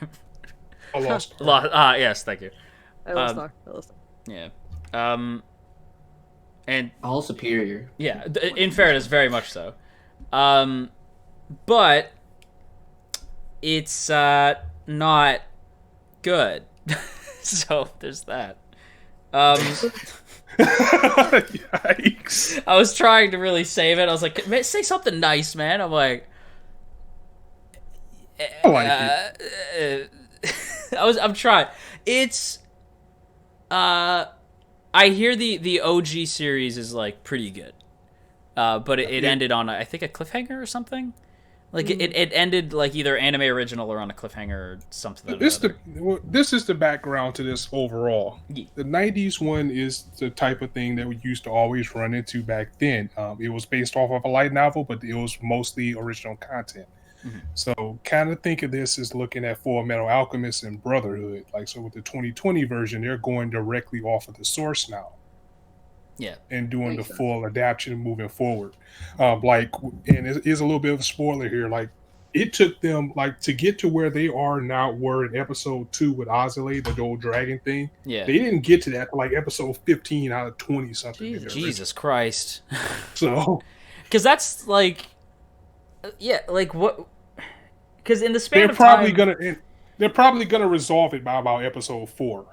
Lost. Yes, thank you. Star. Yeah. And All superior. yeah, in fairness, very much so. But it's not good. So there's that. Yikes. I was trying to really save it. I was like, say something nice, man. I'm like, I like it. I'm trying. It's I hear the OG series is like pretty good. But it ended on I think a cliffhanger or something. Like it ended like either anime original or on a cliffhanger or something. This is the background to this overall. Yeah. The 90s one is the type of thing that we used to always run into back then. It was based off of a light novel, but it was mostly original content. Mm-hmm. So kind of think of this as looking at Full Metal Alchemist and Brotherhood. Like, so with the 2020 version, they're going directly off of the source now. Yeah. And doing the full adaptation moving forward. And it is a little bit of a spoiler here. Like, it took them like to get to where they are now, were in episode 2 with Azale, the old dragon thing. Yeah. They didn't get to that like episode 15 out of 20 something. Jesus Christ. So, because that's like, yeah, like what? Because in the span they're of probably time, they're probably gonna resolve it by about episode 4,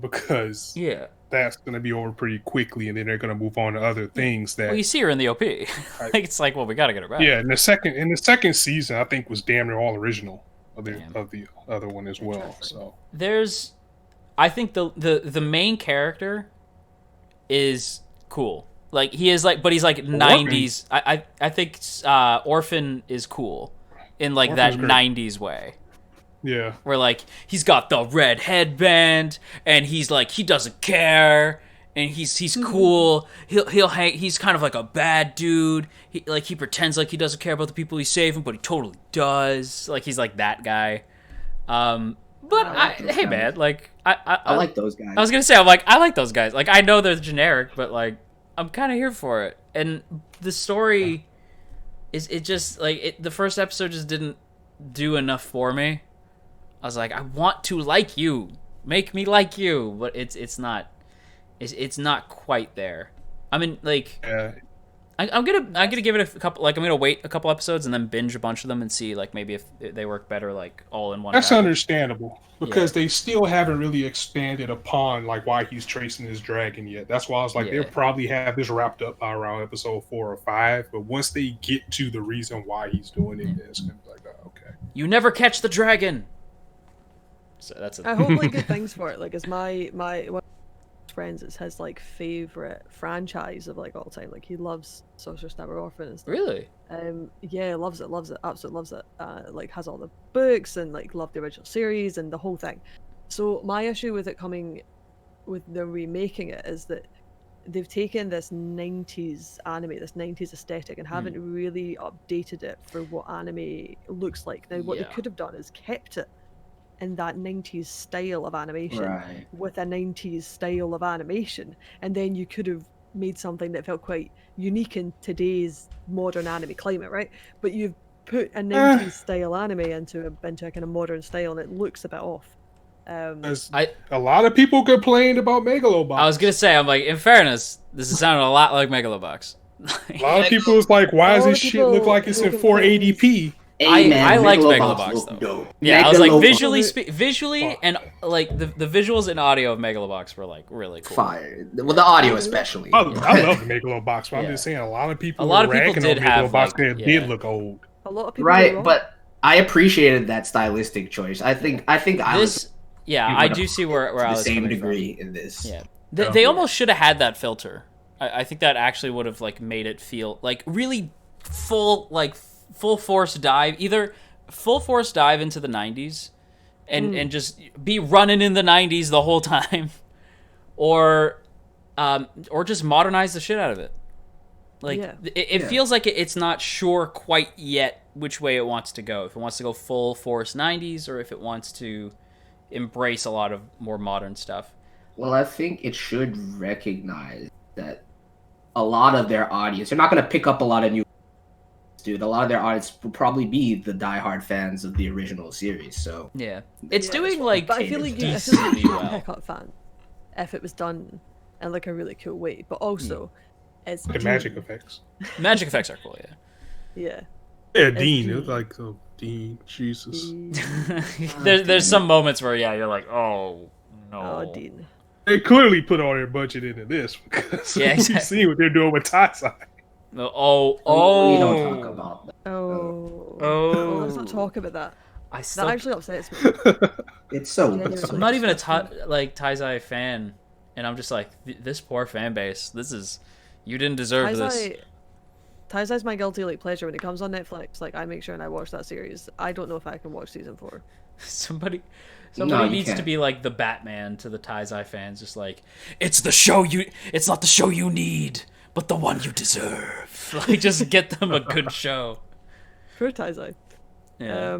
because yeah, that's gonna be over pretty quickly, and then they're gonna move on to other things that. well, you see her in the OP. Like, it's like, well, we got to get her back. Yeah, in the second season, I think was damn near all original of the other one as well. So there's, I think the main character is cool. Like he is like, but he's like 90s. I think Orphan is cool in like Orphan's that great. 90s way. Yeah. Where like he's got the red headband and he's like he doesn't care and he's cool. He'll hang. He's kind of like a bad dude. He pretends like he doesn't care about the people he's saving, but he totally does. Like he's like that guy. But hey man, like I like those guys. I was gonna say I'm like I like those guys. Like I know they're generic, but like I'm kind of here for it. And the story is just like the first episode just didn't do enough for me. I was like, I want to like you, make me like you, but it's not quite there. I mean, like, I'm gonna give it a couple. Like, I'm gonna wait a couple episodes and then binge a bunch of them and see like maybe if they work better like all in one. That's package. understandable because they still haven't really expanded upon like why he's tracing his dragon yet. That's why I was like, they'll probably have this wrapped up by around episode 4 or 5. But once they get to the reason why he's doing it, then it's gonna be like, oh, okay. You never catch the dragon. So that's I hope like good things for it. Like, as my one of my friends, it's his like favorite franchise of like all time. Like, he loves Sorcerer's Stammer Orphan and stuff. Really? Yeah, loves it, absolutely loves it. Like, has all the books and like loved the original series and the whole thing. So my issue with it coming, with them remaking it, is that they've taken this 90s anime, this 90s aesthetic, and haven't really updated it for what anime looks like. Now, what they could have done is kept it in that 90s style of animation with a 90s style of animation, and then you could have made something that felt quite unique in today's modern anime climate, right? But you've put a 90s style anime into a kind of modern style, and it looks a bit off. A lot of people complained about Megalobox. I was gonna say, I'm like, in fairness, this is sounding a lot like Megalobox. A lot of people was like, why does this shit look like it's in 480p? I liked Megalobox though. Dope. Yeah, I was like visually and like the visuals and audio of Megalobox were like really cool. Fire. Well, the audio especially. I love the Megalobox, but I'm just saying a lot of people did have like, did look old. A lot of people but I appreciated that stylistic choice. I think I was. Yeah, I do see where I was the same coming degree from. in this. Yeah, they almost should have had that filter. I think that actually would have like made it feel like really full force dive, either full force dive into the 90s and just be running in the 90s the whole time, or just modernize the shit out of it. Like it feels like it's not sure quite yet which way it wants to go. If it wants to go full force 90s, or if it wants to embrace a lot of more modern stuff. Well, I think it should recognize that a lot of their audience, they're not going to pick up a lot of new dude. A lot of their audience will probably be the diehard fans of the original series. So yeah, it's doing like. But I feel like you well. pick up fan if it was done in like a really cool way. But also, it's The magic effects. Magic effects are cool. Yeah. Yeah, Dean. It was like, oh, Dean, Jesus. There's some moments where you're like, oh no. Oh, Dean. They clearly put all their budget into this because we've seen what they're doing with Taisai. we don't talk about that. Oh, let's not talk about that. That actually upsets me. It's so. I'm not even a Taizai fan, and I'm just like, this poor fan base. You didn't deserve this. Taizai's my guilty like pleasure when it comes on Netflix. Like I make sure and I watch that series. I don't know if I can watch season 4. Somebody No, needs can't. to be like the Batman to the Taizai fans, just like, it's not the show you need, but the one you deserve. Like, just get them a good show. Poor Taizai. Yeah.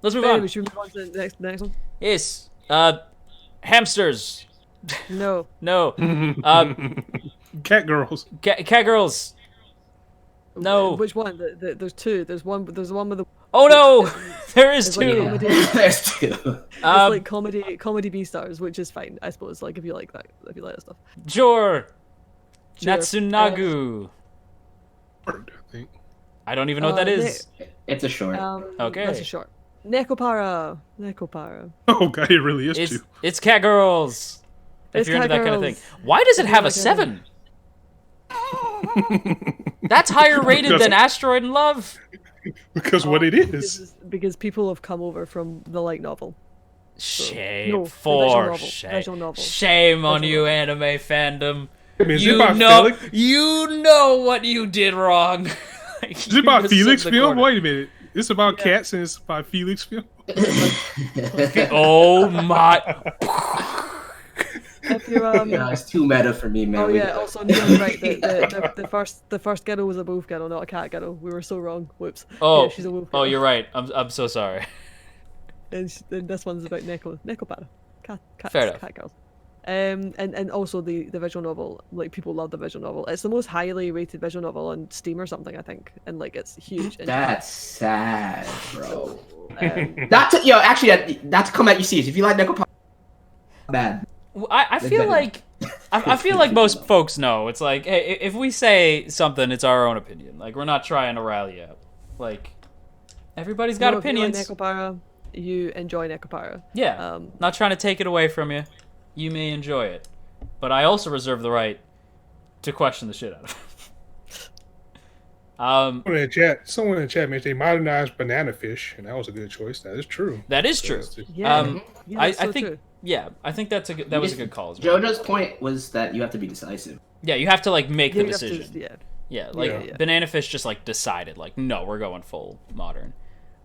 Let's move Anyway, on. should we move on to the next one? Yes. Hamsters. No. No. Cat girls. Cat girls. No. Which one? There's two. There's one with the. Oh no! There is It's like two. comedy. There's two. It's like comedy B stars, which is fine, I suppose. Like if you like that stuff. Jor. Sure. Natsunagu. I think. I don't even know what that is. It's a short. Okay. That's a short. Nekopara. Oh god, it really is two. It's cat girls. If It's you're into cat that kind of thing. girls. Why does it have a like 7? That's higher rated than Asteroid in Love. Because what it is. Because people have come over from the light novel. Shame. No, the visual novel. Shame on you, anime fandom. I mean, is it You about know, Felix? you know what you did wrong. Is it about Felix film? Wait a minute. It's about cats and it's about Felix film? Oh my. If you It's too meta for me, man. Oh yeah. Also, Neil's right. The first ghetto was a wolf ghetto, not a cat ghetto. We were so wrong. Whoops. Oh, Yeah, she's a wolf. oh, Ghetto. you're right. I'm so sorry. And this one's about Nekopara. Cats, Fair enough. cat girls. And also the visual novel. Like people love the visual novel. It's the most highly rated visual novel on Steam or something, I think. And like it's huge. And That's sad, bro. um, That's come at you serious. If you like Neko bad. I feel like I feel like most folks know. It's like, hey, if we say something, it's our own opinion. Like we're not trying to rally you up. Like everybody's got opinions. If you like Nekopara, you enjoy Nekopara. Yeah. Not trying to take it away from you. You may enjoy it, but I also reserve the right to question the shit out of it. Someone in the chat mentioned they modernized Banana Fish, and that was a good choice. That is true. That is true. Yeah. I so think true. yeah, I think that was a good call as well. JoJo's point was that you have to be decisive. Yeah, you have to like make the You have to- decision. yeah. Yeah, Banana Fish just like decided like, no, we're going full modern.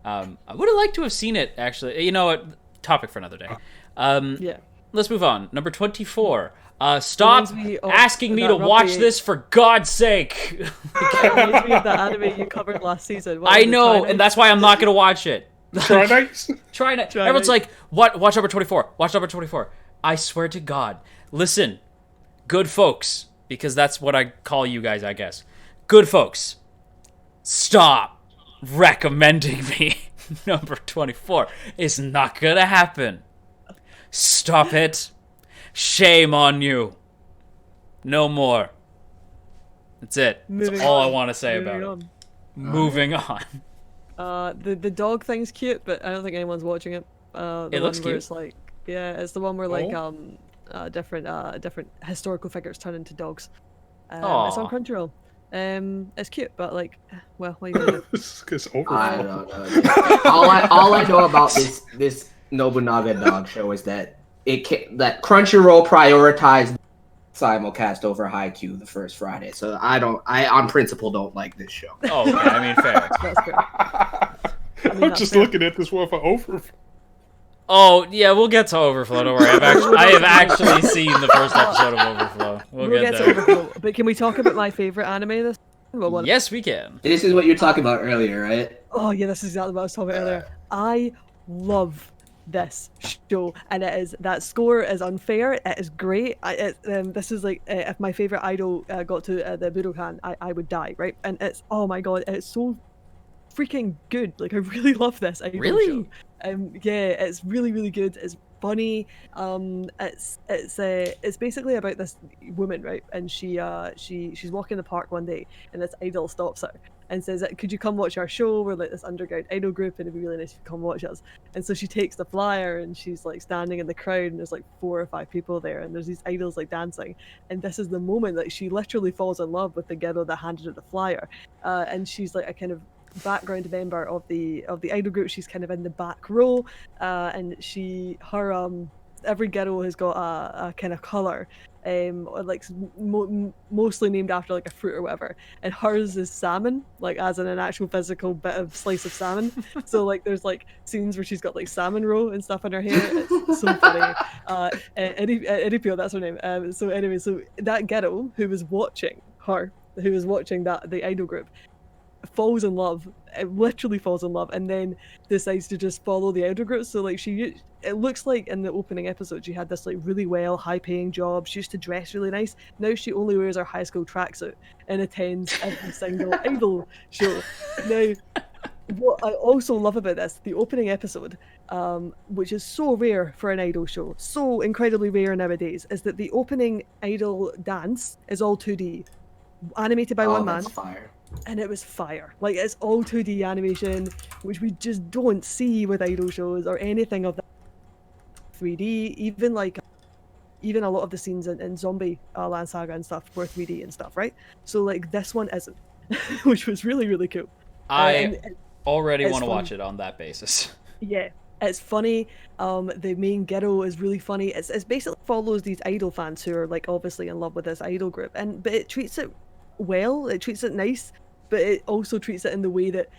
I would have liked to have seen it actually. You know what? Topic for another day. Yeah. Let's move on. Number 24. Stop Reminds me of asking me that to watch rugby- this for God's sake. It reminds me of that anime you covered last season. What I was it, know, China? and that's why I'm not gonna watch it. Try nights? Trying to. Try Everyone's it. like, "What? Watch number 24. Watch number 24." I swear to God, listen, good folks, because that's what I call you guys, I guess. Good folks, stop recommending me number 24. It's not gonna happen. Stop it. Shame on you. No more. That's it. That's Moving all I on. want to say Moving about it. on. Moving on. The dog thing's cute, but I don't think anyone's watching it. The It looks one where cute. it's like, yeah, it's the one where like different historical figures turn into dogs. It's on Aw. Crunchyroll. It's cute, but like, well, what are you gonna do? It's over. I don't know. all I know about this Nobunaga dog show is that that Crunchyroll prioritized simulcast over Haikyuu the first Friday. So I on principle don't like this show. Oh, okay. I mean, fair. That's fair. I'm just looking at this one for Overflow. Oh yeah, we'll get to Overflow. Don't worry. I have actually seen the first episode of Overflow. We'll get to there. Overflow. But can we talk about my favorite anime this? Well, Yes, we can. This is what you're talking about earlier, right? Oh yeah, this is exactly what I was talking about earlier. I love this show, and that score is unfair. It is great. This is like if my favorite idol got to the Budokan, I would die, right? And it's, oh my god, it's so freaking good. Like, I really love this idol Really? show. Yeah, it's really, really good. It's funny. It's basically about this woman, right? And she's walking in the park one day, and this idol stops her and says, "Could you come watch our show? We're like this underground idol group, and it'd be really nice if you come watch us." And so she takes the flyer, and she's like standing in the crowd, and there's like 4 or 5 people there, and there's these idols like dancing. And this is the moment that she literally falls in love with the girl that handed her the flyer, and she's like a kind of background member of the idol group. She's kind of in the back row, and every girl has got a kind of color, or like mostly named after like a fruit or whatever, and hers is salmon, like as in an actual physical bit of slice of salmon. So like there's like scenes where she's got like salmon roe and stuff in her hair. It's so funny. Eripio, that's her name. So anyway, so that girl who was watching the idol group falls in love, literally falls in love, and then decides to just follow the idol group. So like it looks like in the opening episode she had this like really well high-paying job. She used to dress really nice. Now she only wears her high school tracksuit and attends every single idol show. Now, what I also love about this, the opening episode, which is so rare for an idol show, so incredibly rare nowadays, is that the opening idol dance is all 2D, animated by one man. Fire. And it was fire. Like, it's all 2D animation, which we just don't see with idol shows or anything of that 3D. Even a lot of the scenes in Zombie Land Saga and stuff were 3D and stuff, right? So like this one isn't, which was really, really cool. I already want to watch it on that basis. Yeah, it's funny. The main ghetto is really funny. It's basically follows these idol fans who are like obviously in love with this idol group, but it treats it well. It treats it nice, but it also treats it in the way that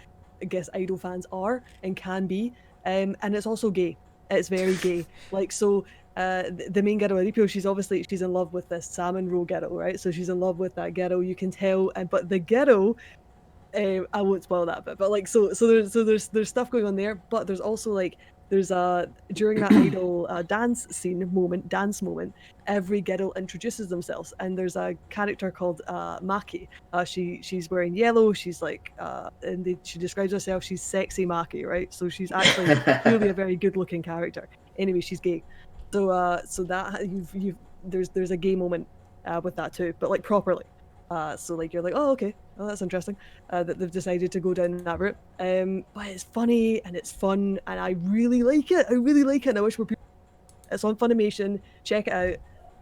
I guess idol fans are and can be. And it's also gay. It's very gay. Like, so the main ghetto, Aripio, she's in love with this salmon roe ghetto, right? So she's in love with that ghetto, you can tell. But the ghetto, I won't spoil that bit, but like so there's stuff going on there, but there's also like during that idol dance moment, every ghetto introduces themselves, and there's a character called Maki. She's wearing yellow. She's like she describes herself. She's sexy Maki, right? So she's actually clearly a very good-looking character. Anyway, she's gay. So that there's a gay moment with that too, but like properly. So like you're like, oh okay, oh that's interesting that they've decided to go down that route. But it's funny and it's fun, and I really like it. And I wish more people. It's on Funimation. Check it out.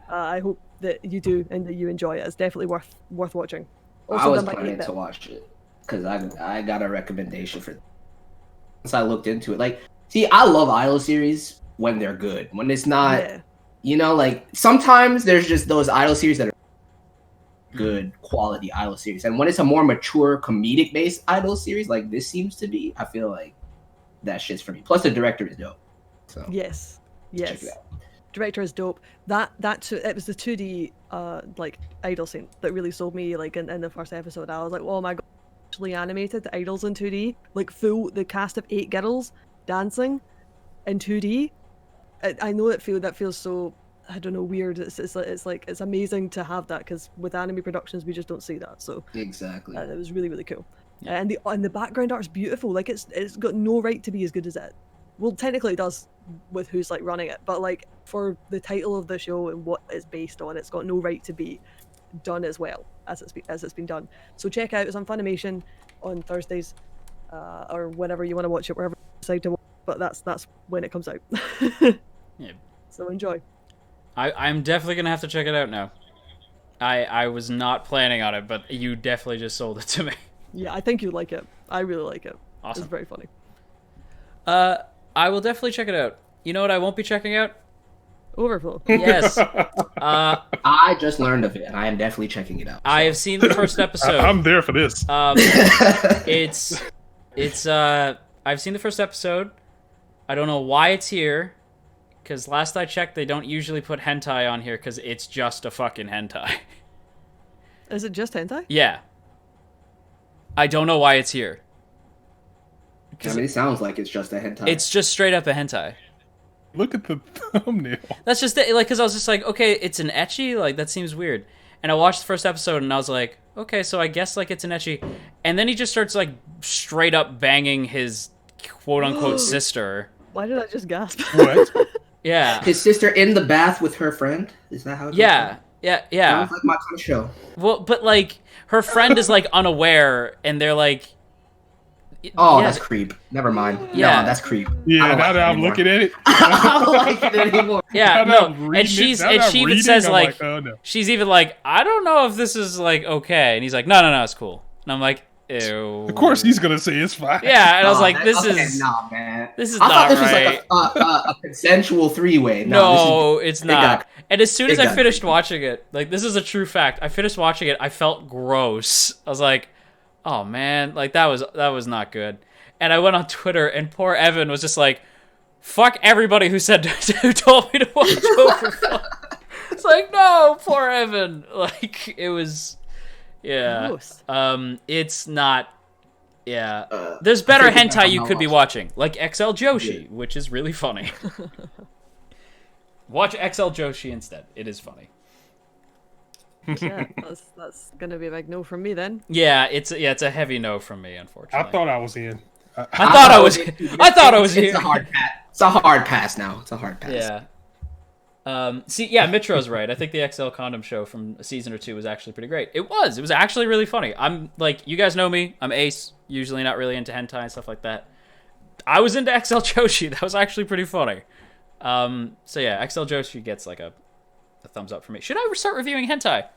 I hope that you do and that you enjoy it. It's definitely worth watching. Also, I was planning to watch it because I got a recommendation for. Once I looked into it, like, see, I love idol series when they're good. When it's not, like sometimes there's just those idol series that are good quality idol series, and when it's a more mature comedic based idol series like this seems to be, I feel like that shit's for me. Plus the director is dope. So yes director is dope. It was the 2D like idol scene that really sold me. Like in the first episode I was like, oh my god, actually animated the idols in 2D, like the cast of 8 girls dancing in 2D. I know that feels so, I don't know, weird. It's amazing to have that, because with anime productions we just don't see that. So exactly, it was really, really cool. Yeah. And the background art's beautiful. Like it's got no right to be as good as it. Well, technically it does with who's like running it, but like for the title of the show and what it's based on, it's got no right to be done as well as it's been done. So check out, it's on Funimation on Thursdays, or whenever you want to watch it, wherever you decide to watch. But that's when it comes out. Yeah. So enjoy. I'm definitely gonna have to check it out now. I was not planning on it, but you definitely just sold it to me. Yeah, I think you'd like it. I really like it. Awesome. It's very funny. I will definitely check it out. You know what I won't be checking out? Overflow. Yes. I just learned of it, and I am definitely checking it out. I have seen the first episode. I'm there for this. I've seen the first episode. I don't know why it's here, because last I checked, they don't usually put hentai on here because it's just a fucking hentai. Is it just hentai? Yeah. I don't know why it's here. I mean, it sounds like it's just a hentai. It's just straight up a hentai. Look at the thumbnail. That's just it, like, because I was just like, okay, it's an ecchi? Like, that seems weird. And I watched the first episode, and I was like, okay, so I guess, like, it's an ecchi. And then he just starts, like, straight up banging his quote-unquote sister. Why did I just gasp? What? Yeah. His sister in the bath with her friend? Is that how it Yeah. Yeah. Sounds like my kind of show. Well, but, like, her friend is, like, unaware, and they're, like... Oh, yeah. that's creep. Never mind. Yeah. No, that's creep. Yeah, now that I'm looking at it. I don't like it anymore. Yeah, Now no, that and she even says, like, oh, no. she's even like, I don't know if this is, like, okay. And he's like, no, it's cool. And I'm like, ew. Of course he's gonna say it's fine. Yeah, and I was like, man, this okay, is... Nah, man. This is I not thought this right. was like a consensual three-way. No, it's not. And as soon as I got finished watching it, like, this is a true fact. I finished watching it, I felt gross. I was like, oh, man. Like, that was not good. And I went on Twitter, and poor Evan was just like, fuck everybody who told me to watch Overflow. It's like, no, poor Evan. Like, it was, yeah. Gross. It's not, yeah. There's better hentai you could be watching, like XL Joshi, which is really funny. Watch XL Joshi instead. It is funny. Yeah, that's gonna be a big no from me then. Yeah, it's a heavy no from me, unfortunately. I thought I was in. I thought I was here. It's a hard pass. It's a hard pass now. It's a hard pass. Yeah. See, yeah, Mitro's right. I think the XL Condom show from a season or two was actually pretty great. It was actually really funny. I'm like, you guys know me. I'm Ace. Usually not really into hentai and stuff like that. I was into XL Joshi. That was actually pretty funny. So yeah, XL Joshi gets like a thumbs up for me. Should I start reviewing hentai?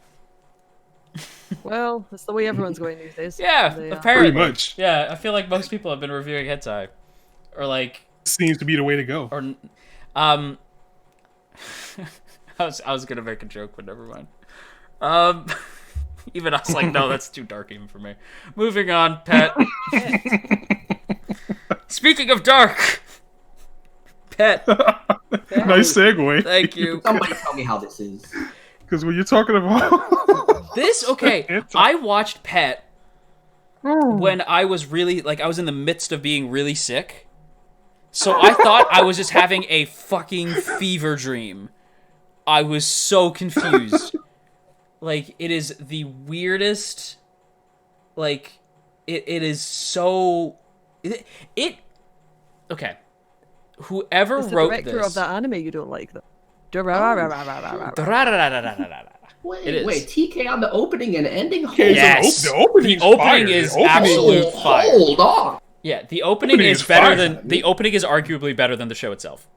Well, that's the way everyone's going these days. Yeah, They, apparently. Pretty much. Yeah, I feel like most people have been reviewing hentai, or like, Seems to be the way to go. or I was gonna make a joke, but never mind. Even I was like, no, that's too dark even for me. Moving on, Pet. Speaking of dark, Pet. Nice segue. Thank you. Somebody tell me how this is. Because when you're talking about This, okay, I watched Pet when I was really, like, I was in the midst of being really sick. So I thought I was just having a fucking fever dream. I was so confused. Like, it is the weirdest, like, it is so, okay. Whoever it's the wrote director this... of that anime you don't like, though. It is. Wait, TK on the opening and ending? Yes. The opening is absolute fire. Hold on. Yeah, the opening is better than... The opening is arguably better than the show itself.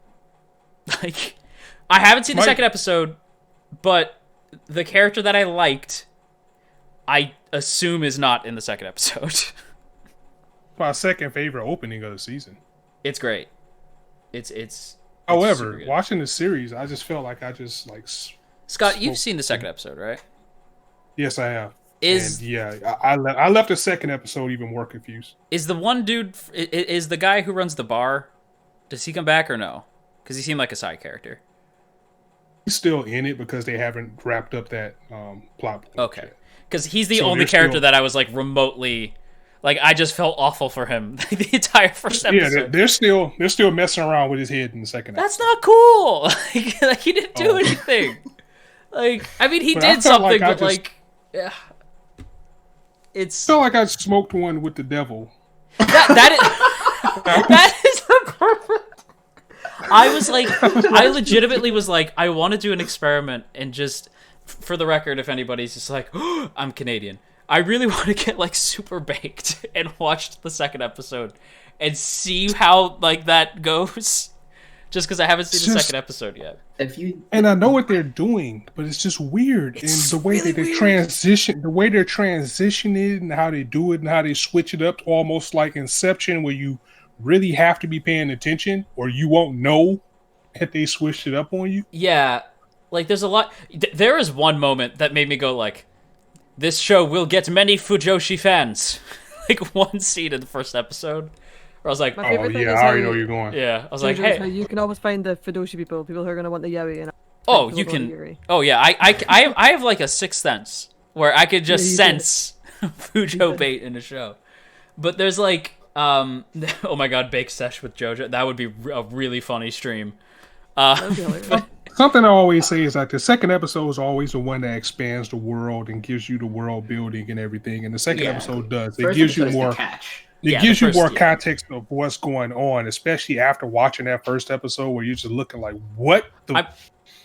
Like, I haven't seen the second episode, but the character that I liked, I assume is not in the second episode. my second favorite opening of the season. It's great. It's However, watching the series, I just felt like I just like... Scott, you've seen the second episode, right? Yes, I have. And yeah, I left the second episode even more confused. Is the one dude... Is the guy who runs the bar... Does he come back or no? Because he seemed like a side character. He's still in it because they haven't wrapped up that plot point. Okay. Because he's the only character that I was like remotely... Like, I just felt awful for him the entire first episode. Yeah, they're still messing around with his head in the second episode. That's not cool! Like, he didn't do anything. Like, I mean, he did something, but like... Yeah. It's... I felt like I smoked one with the devil. That is the perfect... I was like... I legitimately was like, I want to do an experiment and just... For the record, if anybody's just like, oh, I'm Canadian. I really want to get, like, super baked and watch the second episode and see how, like, that goes. Just because I haven't seen the second episode yet. And I know what they're doing, but it's just weird. And the way that they transition, the way they're transitioning and how they do it and how they switch it up to almost like Inception, where you really have to be paying attention or you won't know Had they switched it up on you? Yeah, like there's a lot. There is one moment that made me go like, "This show will get many Fujoshi fans." Like one scene in the first episode, where I was like, My Oh favorite thing yeah, is I already how- know you're going. "Yeah," I was like, Jojo is how "Hey, you can always find the Fudoshi people who are going to want the yaoi. And oh, people you who want can." Yuri. Oh yeah, I have like a sixth sense where I could just Yeah, you do. sense Fujo bait in a show. But there's like, oh my god, Bake Sesh with JoJo. That would be a really funny stream. That would be hilarious. Something I always say is like the second episode is always the one that expands the world and gives you the world building and everything. And the second Yeah. episode does. It First gives you episode is the more. catch. It Yeah, gives the you more first- yeah. context of what's going on, especially after watching that first episode where you're just looking like, what the.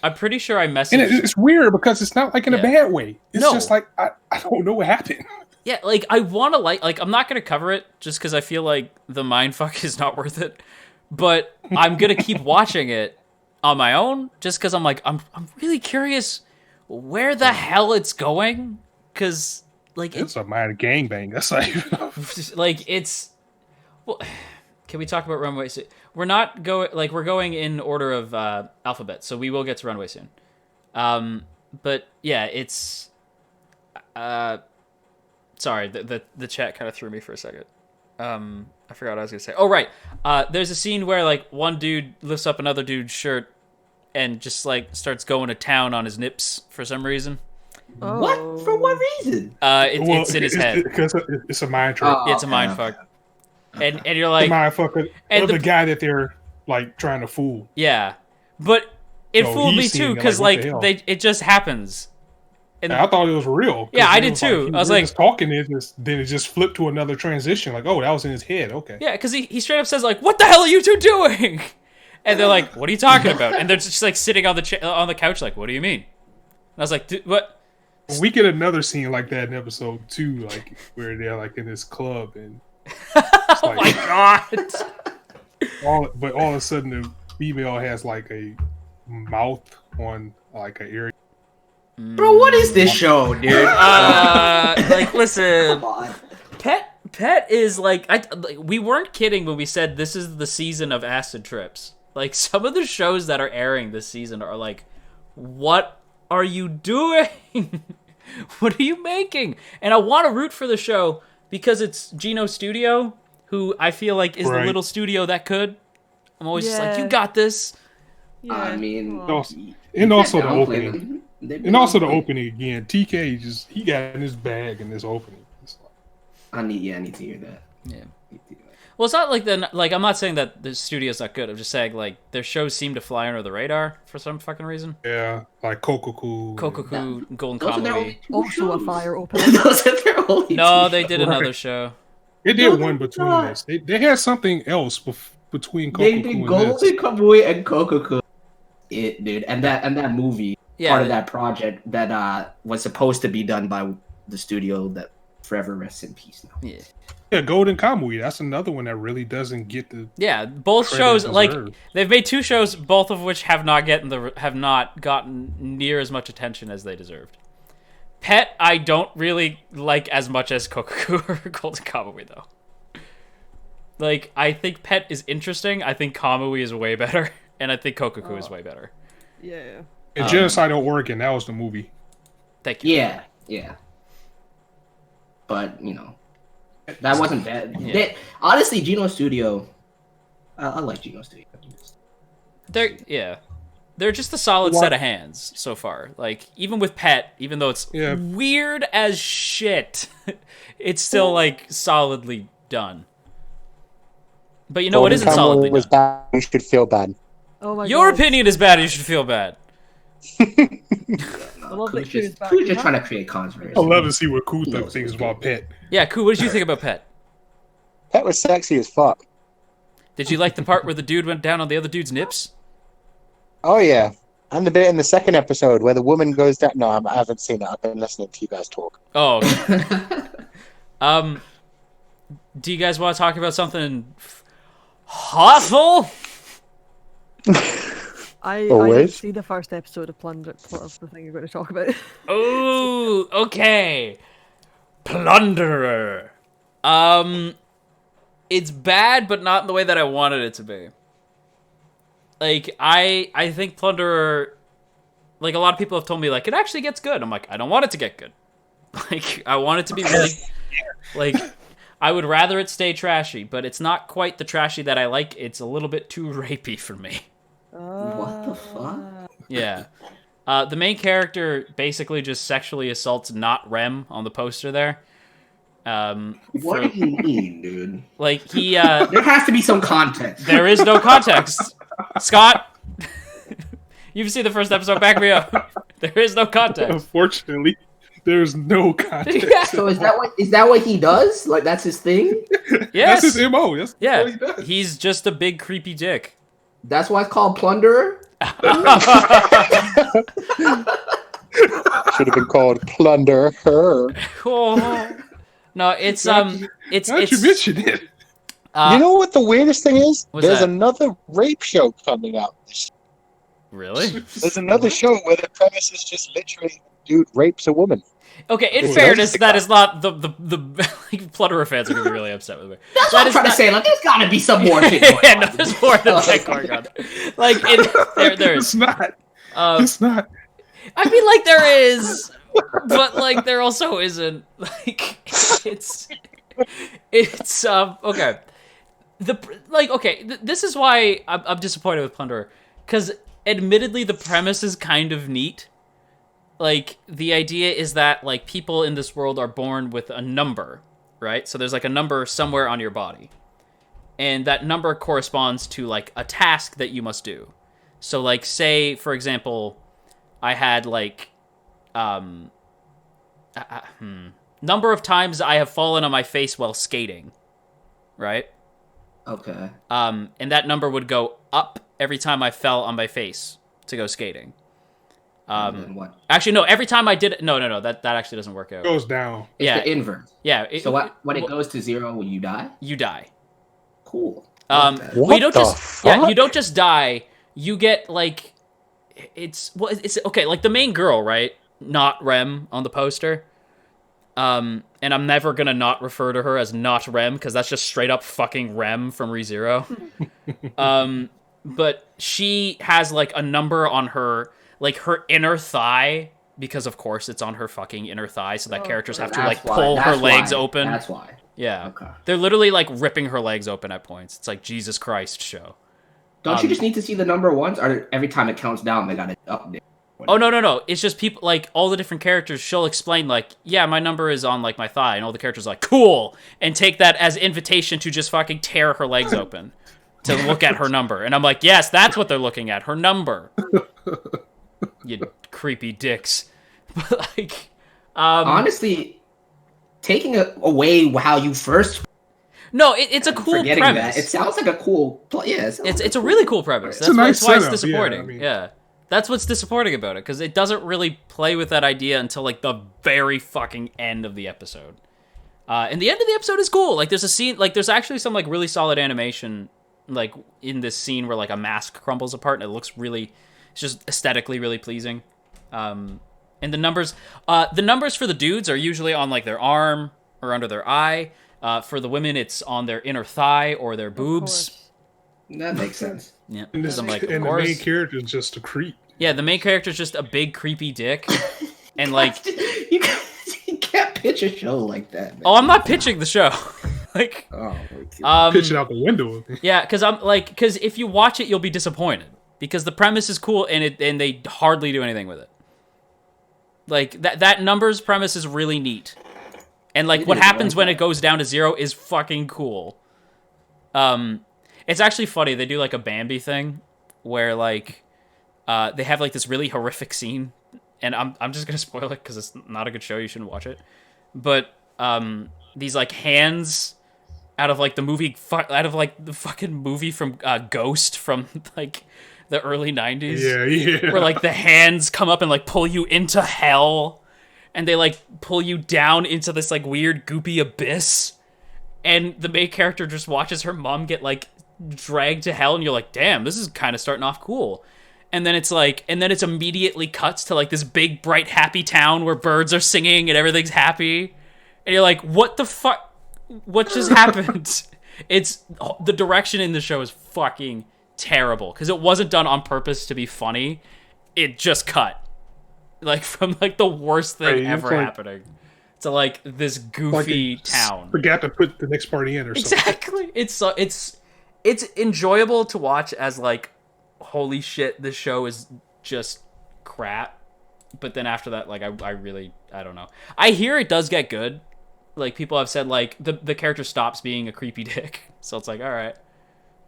I'm pretty sure I And messaged. it's weird because it's not like in Yeah. a bad way. It's No. just like, I don't know what happened. Yeah, like I want to like I'm not gonna cover it just because I feel like the mindfuck is not worth it, but I'm gonna keep watching it on my own just because I'm like I'm really curious where the hell it's going because like It's a minor gangbang. That's like. like it's well. Can we talk about Runway? We're not going like we're going in order of alphabet, so we will get to Runway soon. But yeah, it's sorry, the chat kind of threw me for a second. I forgot what I was gonna say. Oh right, there's a scene where like one dude lifts up another dude's shirt and just like starts going to town on his nips for some reason. Oh. What? For what reason? It's in his head. Because it's a mind trick. It's a okay, mind okay. fuck. And you're like, the motherfucker and of the the- guy that they're like trying to fool. yeah, but it So fooled he's me seeing too it, because like, what the like hell? it just happens. And And I thought it was real. 'cause Yeah, I it did was too. he I was was like- just talking, then it just flipped to another transition. Like, oh, that was in his head. Okay. yeah, because he straight up says like, "What the hell are you two doing?" And they're like, "What are you talking about?" And they're just like sitting on the couch, like, "What do you mean?" And I was like, "What?" We get another scene like that in episode 2, like where they're like in this club and Oh my god! but all of a sudden the female has like a mouth on like an area. Bro, what is this show, dude? Like, listen, Come on. Pet is like we weren't kidding when we said this is the season of acid trips. Like some of the shows that are airing this season are like, what are you doing? What are you making? And I want to root for the show because it's Gino Studio, who I feel like is the Right. little studio that could. I'm always just like, Yeah. you got this. Yeah. I mean, Aw. And also the Downplay opening. them. They've been And also the downplayed. opening again. TK he got in his bag in this opening. It's like, I need to hear that. Yeah. Need to hear that. Well, it's not like I'm not saying that the studio's not good. I'm just saying like their shows seem to fly under the radar for some fucking reason. yeah, like Kokoku. Kokoku, Golden Those are their Kamuy. only two Also a shows. fire opening. Those are their only No, two they did shows. another show. They did No, one they're between not. this. They had something else between Kokoku They did and Golden this. Kamuy and Kokoku. It, dude, and that movie, Yeah, part of that project that was supposed to be done by the studio that forever rests in peace now. Yeah. Yeah, Golden Kamuy. That's another one that really doesn't get the Yeah, both credit shows it like deserves. they've made two shows, both of which have not gotten near as much attention as they deserved. Pet, I don't really like as much as Kokoku or Golden Kamui though. Like, I think Pet is interesting. I think Kamui is way better, and I think Kokoku is way better. Yeah. And Genocidal Oregon. That was the movie. Thank you. Yeah. But that wasn't bad. Yeah. Honestly, Gino Studio, I like Gino Studio. They're just a solid set of hands so far. Like, even with Pet, even though it's Yeah. weird as shit, it's still like solidly done. But you know what isn't solidly was done? bad. You should feel bad. Oh my Your god. opinion is bad. You should feel bad. I love that Ku's Ku's just, back. Ku's just trying to create controversy. I love to see what He Kutha knows thinks what about Pet. Yeah, Ku, what did you think about Pet? Pet was sexy as fuck. Did you like the part where the dude went down on the other dude's nips? Oh yeah, and the bit in the second episode where the woman goes down. No, I haven't seen it. I've been listening to you guys talk. Oh. Do you guys want to talk about something hostile? I didn't Always. see the first episode of Plunder of the thing you're going to talk about. Ooh, okay. Plunderer. It's bad, but not in the way that I wanted it to be. like I think Plunderer, like a lot of people have told me like it actually gets good. I'm like, I don't want it to get good. Like I want it to be really like I would rather it stay trashy, but it's not quite the trashy that I like. It's a little bit too rapey for me. What the fuck? Yeah. The main character basically just sexually assaults not Rem on the poster there. What do you mean, dude? Like he There has to be some context. there is no context. Scott, you've seen the first episode, back me up. There is no context. Unfortunately, there's no context. Yeah. So is that what he does? Like that's his thing? Yes. That's his MO. That's Yeah. what he does. He's just a big creepy dick. That's why it's called Plunderer? Should have been called Plunder Her. Oh. No, it's Now you mention it. You know what the weirdest thing is? What's There's that? another rape show coming out. Really? There's another show where the premise is just literally dude rapes a woman. Okay, in Ooh, fairness, that's- that is not the like, Plunderer fans are gonna be really upset with me. That's That what I'm is trying to not- say. Like, there's gotta be some more shit going Yeah, on. no, there's more than that going on. Like, there It's is. not. Um, It's not. I mean, like, there is, but like, there also isn't. Like, it's okay. This is why I'm disappointed with Plunderer, because admittedly the premise is kind of neat. Like, the idea is that like people in this world are born with a number, right? So there's like a number somewhere on your body, and that number corresponds to like a task that you must do. So like, say for example, I had like number of times I have fallen on my face while skating, right? Okay. And that number would go up every time I fell on my face to go skating. And then what? Actually, no. Every time I did it, no. That actually doesn't work out. Goes down. It's Yeah. the inverse. Yeah. So when it goes to 0, will you die? You die. Cool. Well, What you don't the just fuck? you don't just die. You get like it's okay. Like the main girl, right? Not Rem on the poster. And I'm never gonna not refer to her as not Rem because that's just straight up fucking Rem from ReZero. But she has like a number on her, like her inner thigh, because of course it's on her fucking inner thigh, so that characters have to like pull her legs open. That's why. Yeah. Okay. They're literally like ripping her legs open at points. It's like Jesus Christ show. Don't you just need to see the number once, or every time it counts down, they got to update? Oh no! It's just people like all the different characters. She'll explain like, yeah, my number is on like my thigh, and all the characters are like, cool, and take that as invitation to just fucking tear her legs open to look at her number. And I'm like, yes, that's what they're looking at, her number. You creepy dicks. But like, Honestly, taking away how you first no, it's a cool forgetting premise. that, it sounds like a cool. It's a really cool premise. It's a nice that's why it's setup, disappointing. yeah, I mean- Yeah. That's what's disappointing about it, because it doesn't really play with that idea until, like, the very fucking end of the episode. And the end of the episode is cool. Like, there's a scene, like, there's actually some, like, really solid animation, like, in this scene where, like, a mask crumbles apart, and it looks really, it's just aesthetically really pleasing. And the numbers for the dudes are usually on, like, their arm or under their eye. For the women, it's on their inner thigh or their boobs. That makes sense. Yeah, And, this, I'm like, of and the course. main character is just a creep. Yeah, the main character is just a big creepy dick, and like, you can't pitch a show like that. Man. oh, I'm not pitching the show, like, Oh, my God. Pitch it out the window. yeah, because if you watch it, you'll be disappointed because the premise is cool and they hardly do anything with it. Like that numbers premise is really neat, and like what happens when it goes down to 0 is fucking cool. It's actually funny. They do like a Bambi thing where like they have like this really horrific scene, and I'm just gonna spoil it because it's not a good show. You shouldn't watch it. But these like hands out of like the movie, out of like the fucking movie from Ghost from like the early 90s. Yeah. Where like the hands come up and like pull you into hell, and they like pull you down into this like weird goopy abyss, and the main character just watches her mom get like dragged to hell, and you're like, damn, this is kind of starting off cool. And then it's immediately cuts to like this big bright happy town where birds are singing and everything's happy, and you're like, what the fuck, what just happened? It's the direction in the show is fucking terrible because it wasn't done on purpose to be funny. It just cut like from like the worst thing ever happening to like this goofy town. Forgot to put the next part in or something. Exactly. It's enjoyable to watch as like, holy shit, this show is just crap. But then after that, like I really I don't know. I hear it does get good. Like people have said like the character stops being a creepy dick. So it's like, all right.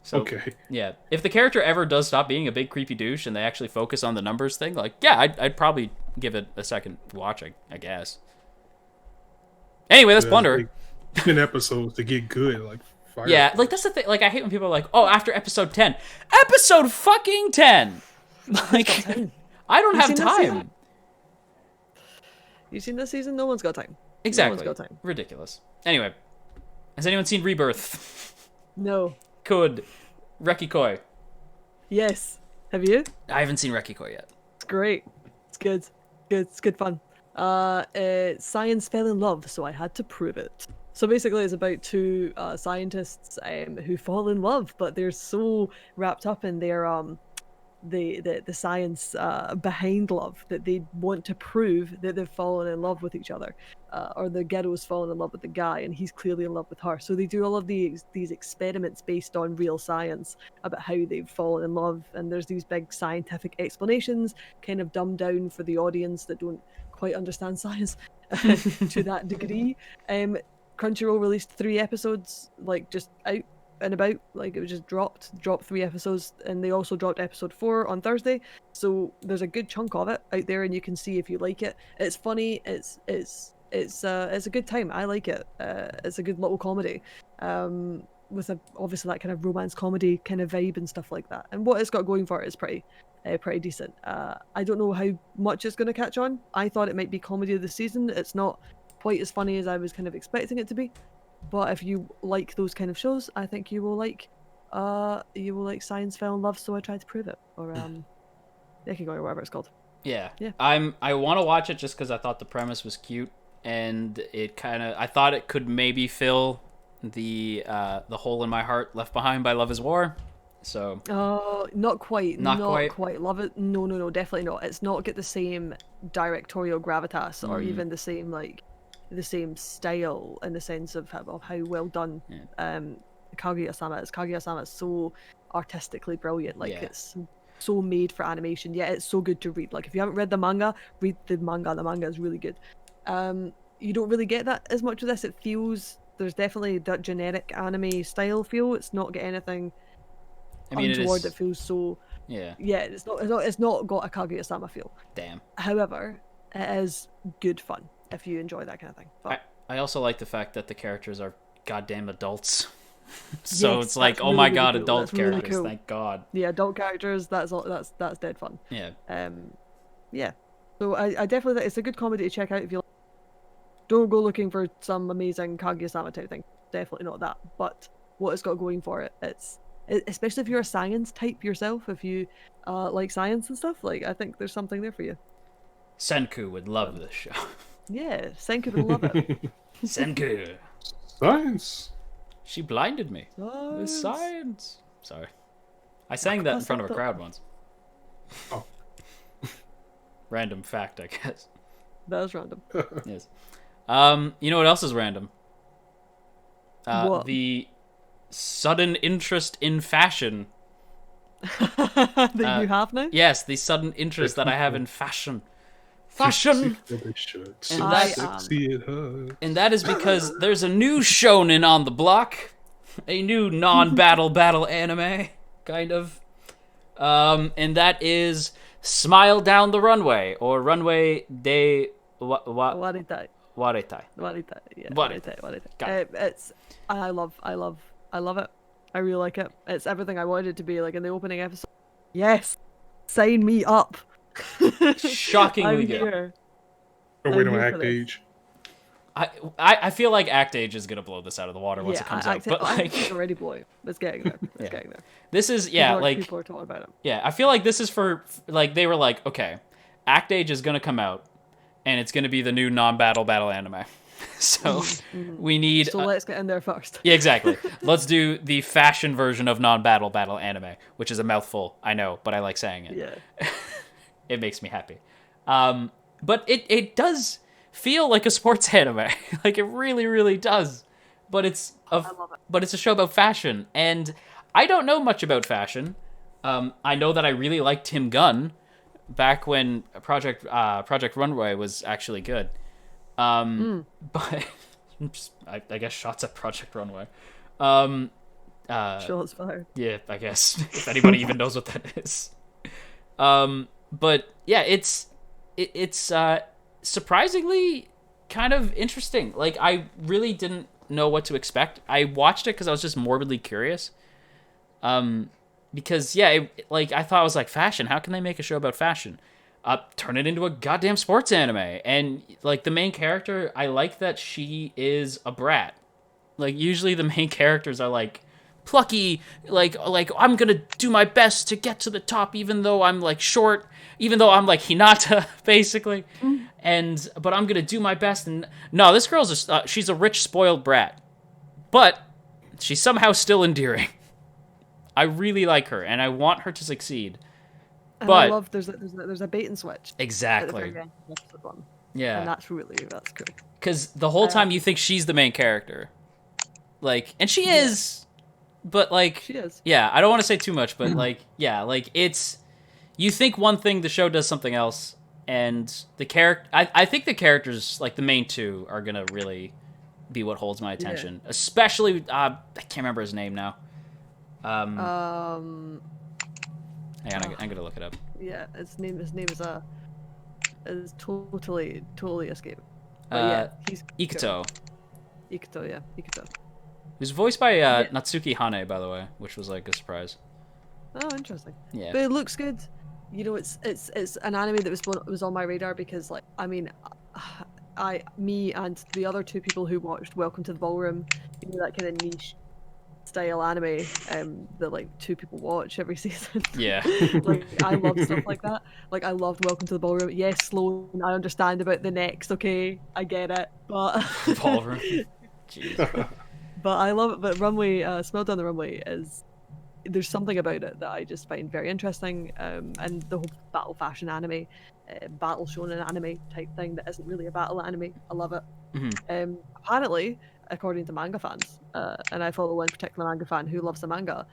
So, okay. Yeah, if the character ever does stop being a big creepy douche and they actually focus on the numbers thing, like, yeah, I'd probably give it a second watching, I guess. Anyway, that's Plunder. 10 episodes to get good, like fire. Yeah, like that's the thing. Like I hate when people are like, "Oh, after episode 10, episode fucking 10." Like, I don't have time. You seen this season? No one's got time. Exactly. No one's got time. Ridiculous. Anyway, has anyone seen Rebirth? No. Could Rekikoi? Yes. Have you? I haven't seen Rekikoi yet. It's great. It's good. It's good fun. Science fell in love, so I had to prove it. So basically, it's about two scientists who fall in love, but they're so wrapped up in their the science behind love that they want to prove that they've fallen in love with each other, or the girl's fallen in love with the guy and he's clearly in love with her. So they do all of these experiments based on real science about how they've fallen in love, and there's these big scientific explanations, kind of dumbed down for the audience that don't quite understand science to that degree. Crunchyroll released 3 episodes, like just out and about, like it was just dropped 3 episodes, and they also dropped episode 4 on Thursday. So there's a good chunk of it out there, and you can see if you like it. It's funny. It's a good time. I like it. It's a good little comedy, with obviously that kind of romance comedy kind of vibe and stuff like that. And what it's got going for it is pretty decent. I don't know how much it's going to catch on. I thought it might be comedy of the season. It's not quite as funny as I was kind of expecting it to be. But if you like those kind of shows, I think you will like Science Fell in Love, So I Tried to Prove It, or Isekai, or whatever it's called. Yeah. Yeah. I want to watch it just because I thought the premise was cute, and I thought it could maybe fill the hole in my heart left behind by Love Is War. So. Not quite. Not quite. Love it. No, definitely not. It's not get the same directorial gravitas, or even the same style in the sense of how well done Kaguya-sama is. Kaguya-sama is so artistically brilliant. Like it's so made for animation. Yeah, it's so good to read. Like if you haven't read the manga, read the manga. The manga is really good. You don't really get that as much of this. It feels there's definitely that generic anime style feel. It's not got anything untoward that feels so. Yeah. It's not got a Kaguya-sama feel. Damn. However, it is good fun if you enjoy that kind of thing. But I also like the fact that the characters are goddamn adults. So yes, it's like, oh really, my really god, cool. adult that's characters, really cool. thank god. Yeah, adult characters, that's dead fun. Yeah. Yeah. So I definitely think it's a good comedy to check out if you like. Don't go looking for some amazing Kaguya-sama type thing. Definitely not that. But what it's got going for it, especially if you're a science type yourself, if you like science and stuff, like I think there's something there for you. Senku would love this show. Yeah, Senku would love it. Senku. Science. She blinded me. With science. Sorry. I sang that in front of a crowd once. Oh. Random fact, I guess. That was random. Yes. You know what else is random? What? The sudden interest in fashion. That you have now? Yes, the sudden interest that I have in fashion. Fashion! And that is because there's a new shonen on the block. A new non-battle anime, kind of. And that is Smile Down the Runway, or Runway de... Waritai. Waretai. Yeah. Waretai. It's I love it. I really like it. It's everything I wanted it to be, like in the opening episode. Yes. Sign me up. Shockingly good. Here. Oh, wait on Act Age. I feel like Act Age is gonna blow this out of the water once it comes out. But like, it's already blowing. It's getting there. It's getting there. This is People are talking about it. Yeah, I feel like this is for like they were like, okay, Act Age is gonna come out, and it's gonna be the new non-battle anime. So we need. So let's get in there first. Yeah, exactly. Let's do the fashion version of non-battle battle anime, which is a mouthful, I know, but I like saying it. Yeah. It makes me happy. But it does feel like a sports anime. Like, it really, really does. But it's a show about fashion, and I don't know much about fashion. I know that I really liked Tim Gunn back when Project Runway was actually good. But I guess shots at Project Runway. Shots fired. Yeah, I guess if anybody even knows what that is. But yeah, it's surprisingly kind of interesting. Like, I really didn't know what to expect. I watched it because I was just morbidly curious. Because yeah, I thought it was like, fashion. How can they make a show about fashion? Turn it into a goddamn sports anime. And like, the main character, I like that she is a brat. Like, usually the main characters are like plucky, like I'm gonna do my best to get to the top, even though I'm like short, even though I'm like Hinata, basically. But I'm gonna do my best. And no, this girl's she's a rich, spoiled brat, but she's somehow still endearing. I really like her, and I want her to succeed. And but I love there's a bait and switch. Exactly. Yeah. And that's cool. Because the whole time you think she's the main character, like, and she is, but like, she is. Yeah, I don't want to say too much, but like, yeah, like, it's, you think one thing, the show does something else, and the character, I think the characters, like the main two, are gonna really be what holds my attention. Yeah. Especially, I can't remember his name now. Hang on, I'm gonna look it up. Yeah, his name is totally escaped. Yeah, he's Ikuto. Ikuto. Who's voiced by Natsuki Hane, by the way, which was like a surprise. Oh, interesting. Yeah, but it looks good. You know, it's an anime that was on my radar because, like, I mean, me and the other two people who watched Welcome to the Ballroom, you know, that kind of niche style anime that like two people watch every season. Yeah. Like, I love stuff like that. Like, I loved Welcome to the Ballroom. Yes, Sloan, I understand about the next, okay, I get it, but Ballroom. Jeez. But I love it. But Runway, Smell Down the Runway there's something about it that I just find very interesting, and the whole battle fashion anime, battle shonen anime type thing that isn't really a battle anime. I love it. Mm-hmm. Apparently, according to manga fans, and I follow one particular manga fan who loves the manga,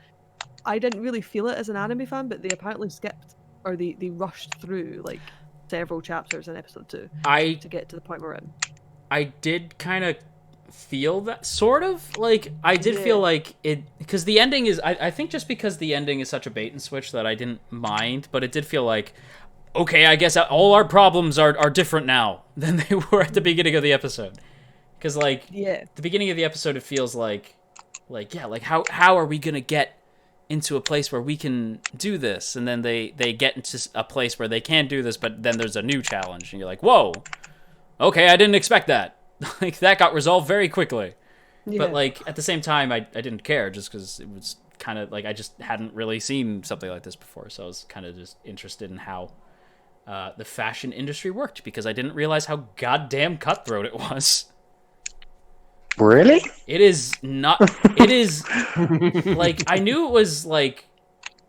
I didn't really feel it as an anime fan, but they apparently skipped, or they rushed through like several chapters in episode 2 to get to the point we're in. I did kind of feel that, sort of, like, I did feel like it, because the ending is, I think just because the ending is such a bait and switch that I didn't mind, but it did feel like, okay, I guess all our problems are different now than they were at the beginning of the episode. Because, like, the beginning of the episode, it feels like how are we gonna get into a place where we can do this? And then they get into a place where they can do this, but then there's a new challenge, and you're like, whoa, okay, I didn't expect that. Like, that got resolved very quickly. Yeah. But, like, at the same time, I didn't care, just because it was kind of, like, I just hadn't really seen something like this before, so I was kind of just interested in how the fashion industry worked, because I didn't realize how goddamn cutthroat it was. Really? It is not. It is like, I knew it was like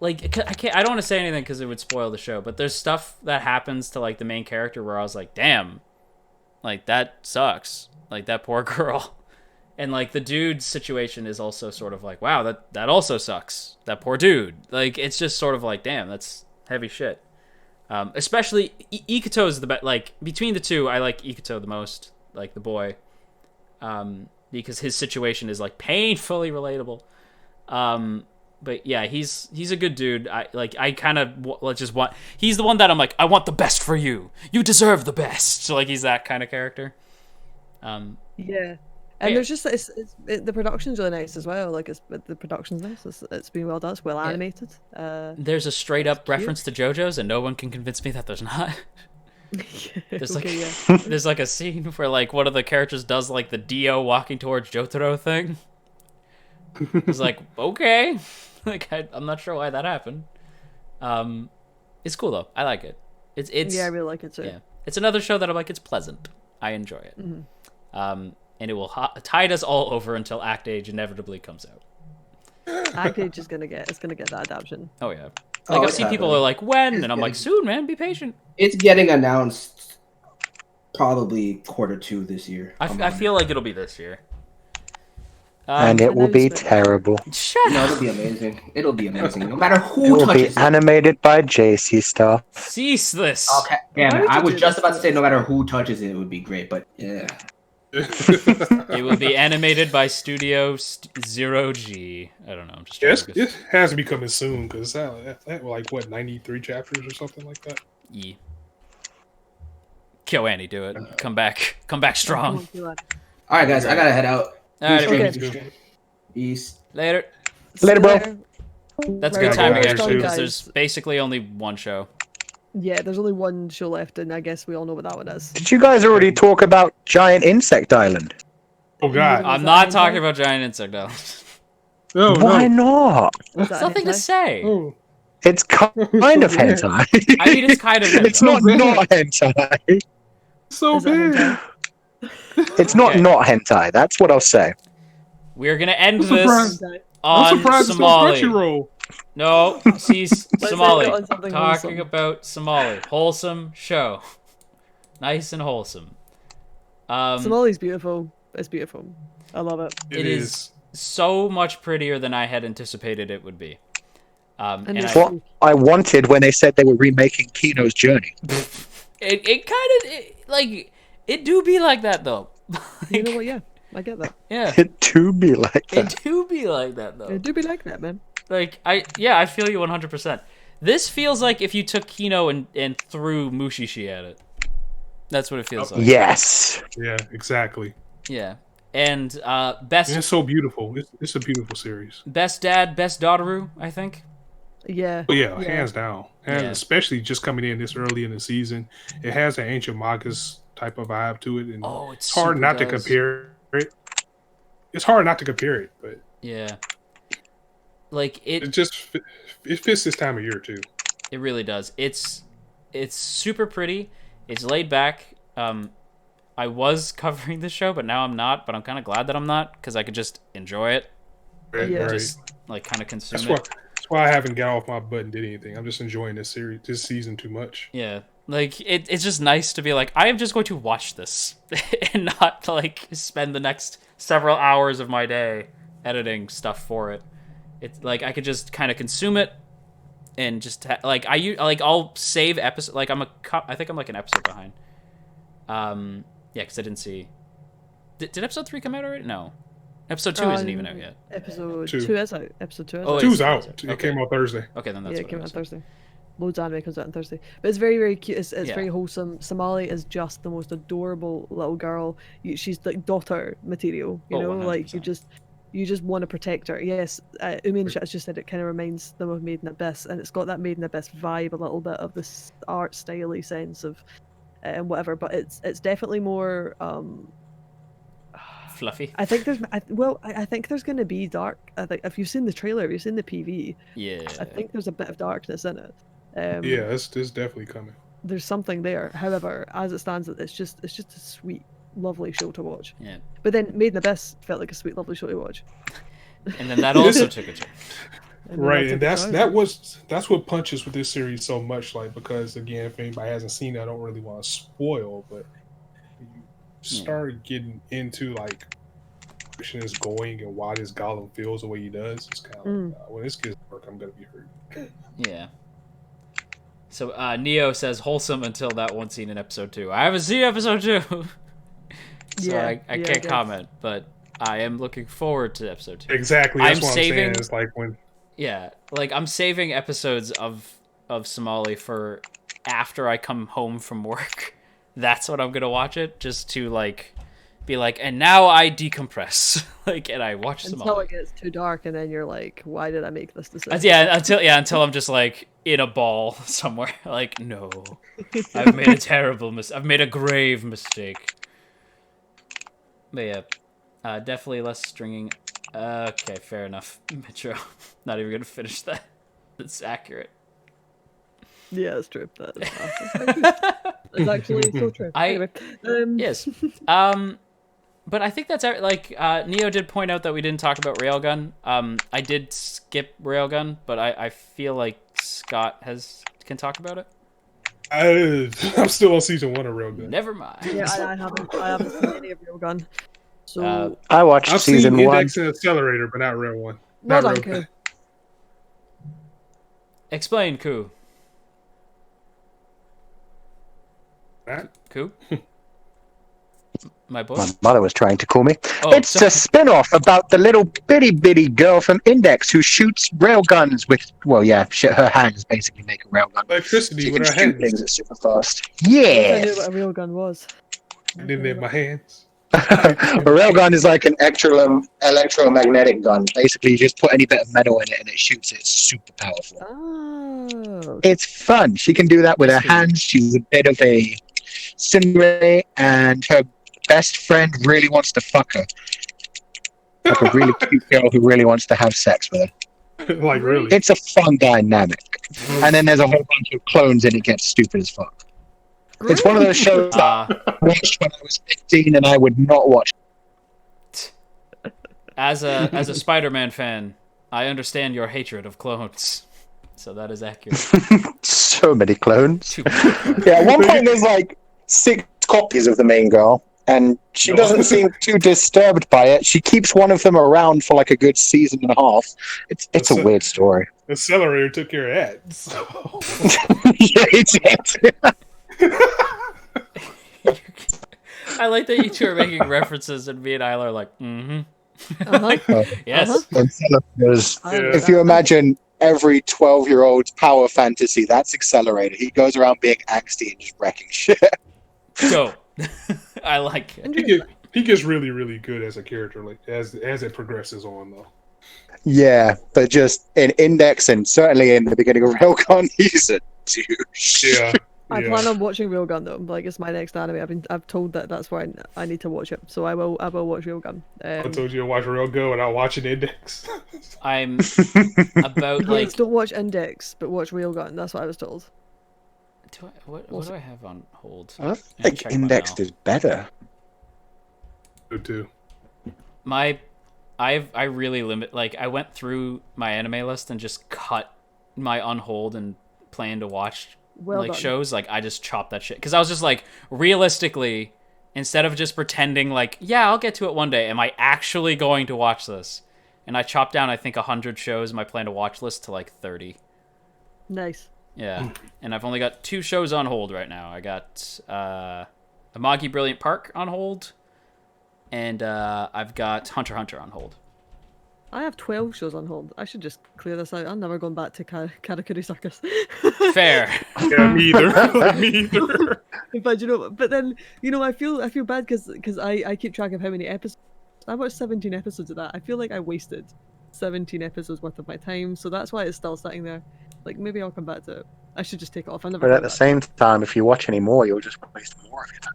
I don't want to say anything because it would spoil the show. But there's stuff that happens to like the main character where I was like, damn, like that sucks. Like that poor girl. And like the dude's situation is also sort of like, wow, that also sucks. That poor dude. Like, it's just sort of like, damn, that's heavy shit. Especially Ikuto is the best. Like, between the two, I like Ikuto the most. Like the boy. Because his situation is like painfully relatable. But yeah, he's a good dude. I kind of just want. He's the one that I'm like, I want the best for you. You deserve the best. So like, he's that kind of character. Yeah, and there's just the production's really nice as well. Like, the production's nice. It's been well done. It's well animated. There's a straight up reference to JoJo's, and no one can convince me that there's not. There's there's like a scene where like one of the characters does like the Dio walking towards Jotaro thing. It's like, okay, like I'm not sure why that happened. It's cool though. I like it. It's I really like it too. Yeah, it's another show that I'm like, it's pleasant. I enjoy it. Mm-hmm. and it will tide us all over until Act Age inevitably comes out. Act Age is gonna get that adaptation. Oh yeah, like I've seen people are like, when, and I'm like, soon, man, be patient. It's getting announced probably Q2 this year. I feel like it'll be this year. And it will be terrible. Shut No, up. it'll be amazing. It'll be amazing. No matter It who will be touches it. animated by JC Star. Cease this. Okay. Damn Why it. would I you was do just this about to to say us? no matter who touches it, it would be great, but yeah. It will be animated by Studio Zero G. I don't know. I'm just trying Yes, to it has to be coming soon because that like what 93 chapters or something like that. Yeah. Kill Annie, do it. Come back strong. All right, guys, I gotta head out. All right, Okay. Peace. later. Later, bro. That's Right, good timing guys. actually, because Guys. there's basically only one show. Yeah, there's only one show left, and I guess we all know what that one is. Did you guys already talk about Giant Insect Island? Oh God! I'm that not hentai? talking about Giant Insect Island. No, Why not? Is There's that nothing to hentai? say. Oh, It's kind of hentai. I mean, it's kind of It's hentai. not hentai. so Is that bad. hentai? It's not Okay. not hentai. That's what I'll say. We're gonna end I'm this surprised. Hentai. I'm on surprised it's on Somali. Crunchyroll. No, see, Let's Somali. end it on something Talking wholesome. about Somali. Wholesome show. Nice and wholesome. Somali's beautiful. It's beautiful. I love it. It is so much prettier than I had anticipated it would be. And And it's What I wanted when they said they were remaking Kino's Journey. it kind of like it do be like that though. You know what? Yeah, I get that. Yeah, It do be like that. it do be like that though. It do be like that, man. Like I feel you 100%. This feels like if you took Kino and threw Mushishi at it. That's what it feels like. Yes. Yeah, exactly. Yeah. And best And it's so beautiful. It's a beautiful series. best dad, best daughteru, I think. Yeah. Oh yeah, hands down. And Yeah. especially just coming in this early in the season, it has an ancient mangas type of vibe to it, and Oh, it's hard not to compare it. It's hard not to compare it, but Yeah. Like it fits this time of year too. it really does. It's super pretty. It's laid back. I was covering the show, but now I'm not. But I'm kind of glad that I'm not because I could just enjoy it, Right, Yeah. right. just like kind of consume That's why I haven't got off my butt and did anything. I'm just enjoying this season too much. Yeah, like it's just nice to be like I am just going to watch this and not like spend the next several hours of my day editing stuff for it. It's like I could just kind of consume it and just I'll save episode. Like I think I'm like an episode behind. Yeah, because I didn't see. Did episode 3 come out already? No, episode 2 isn't even out yet. Episode Two. 2 is out. Episode 2 is Oh, out. Two's it's- out. okay. It came out Thursday. Okay, then that's Yeah, what it came out was. Thursday. Loads of anime comes out on Thursday, but it's very, very cute. It's Yeah. very wholesome. Somali is just the most adorable little girl. She's like daughter material. You Oh, know, like 100%. you just want to protect her. Yes, Umi and Chat just said it kind of reminds them of Made in Abyss, and it's got that Made in Abyss vibe, a little bit of this art styley sense of and whatever. But it's definitely more. Fluffy. I think there's. I think there's going to be dark. I think if you've seen the trailer, if you've seen the PV, Yeah. I think there's a bit of darkness in it. Yeah, it's definitely coming. There's something there. However, as it stands, it's just a sweet, lovely show to watch. Yeah. But then Made in Abyss felt like a sweet, lovely show to watch. And then that also took a turn. And then Right, took and a that's what punches with this series so much. Like because again, if anybody hasn't seen it, I don't really want to spoil, but you start getting into like where is going and why this golem feels the way he does. It's kind of like, when this gets work, I'm gonna be hurt. Yeah. So Neo says wholesome until that one scene in episode 2. I haven't seen episode 2, so Yeah, I yeah, can't guess. comment. But I am looking forward to episode 2. Exactly, that's I'm what saving- I'm saying. It's like when Yeah, like I'm saving episodes of Somali for after I come home from work. That's when I'm gonna watch it, just to like be like, and now I decompress, like, and I watch Until Somali. it gets too dark, and then you're like, "Why did I make this decision?" Until I'm just like in a ball somewhere. Like, no, I've made a terrible I've made a grave mistake. But yeah, definitely less stringing. Okay, fair enough. Mitro, not even gonna finish that. It's accurate. Yeah, it's true. That is, it's actually so true. I- Anyway, Yes. But I think that's like Neo did point out that we didn't talk about Railgun. I did skip Railgun, but I feel like Scott can talk about it. I'm still on season 1 of Railgun. Never mind. Yeah, I haven't seen any of Railgun. So I watched I've season seen 1. Index and Accelerator, but not Rail 1. well Not done, Railgun. Koo. Explain, Koo. Right? Koo? My boy? My mother was trying to call me. Oh, It's sorry. a spin-off about the little bitty girl from Index who shoots railguns with, her hands basically make a railgun. Electricity She with can her shoot hands. things that super fast. I knew Yes! what a Railgun was. I didn't in my hands. A railgun is like an electromagnetic gun. Basically, you just put any bit of metal in it and it shoots it. It's super powerful. Oh. It's fun. She can do that with her Yes, hands. She's a bit of a Cinderella, and her best friend really wants to fuck her. Like a really cute girl who really wants to have sex with her. Like, really. It's a fun dynamic. And then there's a whole bunch of clones and it gets stupid as fuck. It's one of those shows that I watched when I was 15 and I would not watch. As a Spider-Man fan, I understand your hatred of clones. So that is accurate. So many clones. Too many. Yeah, at one point there's like 6 copies of the main girl, and she doesn't seem too disturbed by it. She keeps one of them around for like a good season and a half. It's a weird story. Accelerator took care of that. So. Yeah, exactly. I like that you two are making references and me and Isla are like, Uh-huh. yes. Because I Yeah. if you imagine every 12-year-old's power fantasy, that's Accelerator. He goes around being angsty and just wrecking shit. Go. I like it. He gets really, really good as a character, like as it progresses on, though. Yeah, but just in Index and certainly in the beginning of Railgun, he's a douche. Yeah. I yeah. plan on watching Railgun though. Like it's my next anime. I've told that's why I need to watch it. So I will watch Railgun. I told you to watch Railgun without watching Index. I'm about Yes, like. don't watch Index, but watch Railgun. That's what I was told. What do I have on hold? I don't Yeah, think check my Index mail. is better. Me too. I really limit. Like I went through my anime list and just cut my on hold and plan to watch Well like done. shows. Like I just chopped that shit because I was just like, realistically, instead of just pretending like, yeah, I'll get to it one day, am I actually going to watch this? And I chopped down I think 100 shows in my plan to watch list to like 30. Nice. Yeah, and I've only got 2 shows on hold right now. I got Amagi Brilliant Park on hold, and I've got Hunter x Hunter on hold. I have 12 shows on hold. I should just clear this out. I'm never going back to Karakuri Circus. Fair. Yeah, me either. Me either. In fact, but then I feel bad because I keep track of how many episodes. I watched 17 episodes of that. I feel like I wasted 17 episodes worth of my time, so that's why it's still sitting there. Like maybe I'll come back to it. I should just take it off. I'm never. But going at the back. same time, if you watch any more, you'll just waste more of your time.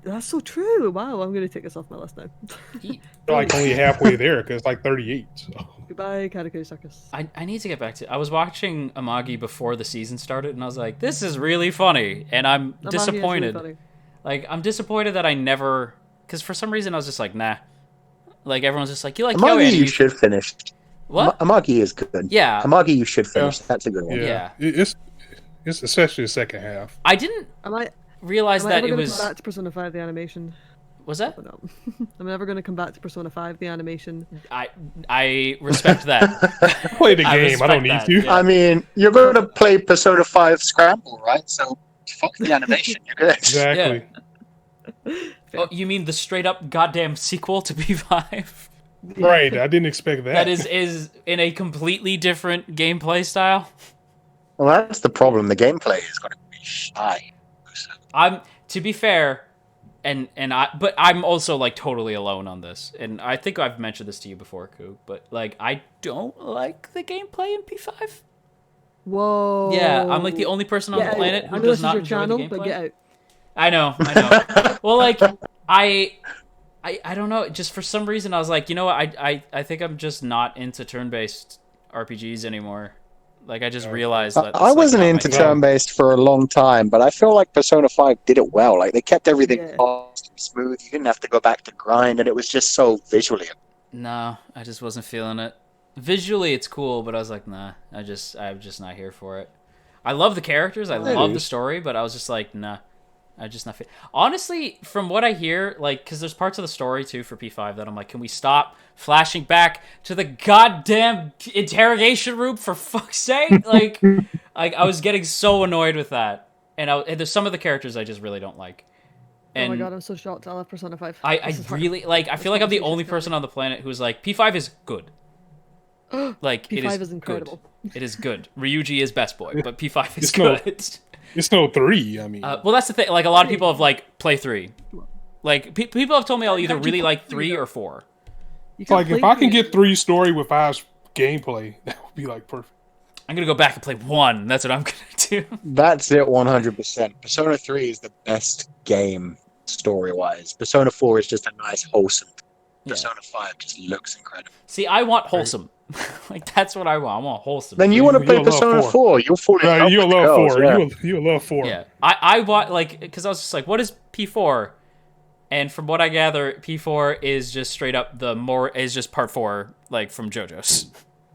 That's so true. Wow, I'm gonna take this off my list now. You're like only halfway there because it's like 38. So. Goodbye, Karakuri Circus. I need to get back to. I was watching Amagi before the season started, and I was like, "This is really funny," and I'm Amagi is really disappointed. funny. Like I'm disappointed that I never, because for some reason I was just like, nah. Like everyone's just like, you like Amagi, Kyoani? you should finish. What? Amagi is good. Yeah. Amagi, you should finish. That's a good one. Yeah. It's especially the second half. I didn't Am I realize ever that it gonna was. come back to Persona 5 the animation? Was that? Oh, no. I'm never gonna come back to Persona 5 the animation. I respect that. Play the I game. I don't need respect to. that, yeah. I mean, you're going to play Persona 5 Scramble, right? So fuck the animation. You're good. Exactly. Oh, you mean the straight up goddamn sequel to P5? Right. I didn't expect that. That is in a completely different gameplay style. Well, that's the problem. The gameplay is going to be shy. To be fair, but I'm also like totally alone on this, and I think I've mentioned this to you before, Coop. But like, I don't like the gameplay in P5. Whoa. Yeah, I'm like the only person on Get the out. planet I who know does this is not your enjoy channel, the gameplay. but get out. I know. Well, like I don't know. Just for some reason, I was like, you know what? I think I'm just not into turn-based RPGs anymore. Like, I just realized that I wasn't not my into thing. turn-based for a long time, but I feel like Persona 5 did it well. Like, they kept everything Yeah. fast and smooth. You didn't have to go back to grind, and it was just so visually. No, I just wasn't feeling it. Visually, it's cool, but I was like, nah. I'm just not here for it. I love the characters, I love the story, but I was just like, nah. I just not. Honestly, from what I hear, like, because there's parts of the story too for P5 that I'm like, can we stop flashing back to the goddamn interrogation room for fuck's sake? Like, I was getting so annoyed with that, and there's some of the characters I just really don't like. And oh my god, I'm so shocked. I love Persona 5. I really like. I feel like I'm the only person on the planet who's like, P5 is good. Like, P5 is incredible. Good. It is good. Ryuji is best boy, but P5 is It's good. It's no 3. I mean, well, that's the thing. Like, a lot of people have like play 3. Like, people have told me I'll either really like 3 or 4. like if I can get 3 story with 5 gameplay, that would be like perfect. I'm gonna go back and play 1. That's what I'm gonna do. That's it, 100%. Persona 3 is the best game story-wise. Persona 4 is just a nice, wholesome. Yeah. Persona 5 just looks incredible. See, I want wholesome. Like, that's what I want. I want wholesome. Then you want to play You'll love Persona 4. 4. You'll fall in love You'll with the love girls, 4. yeah. You'll love 4. Yeah, I want, like, because I was just like, what is P4? And from what I gather, P4 is just straight up is just part 4, like, from JoJo's.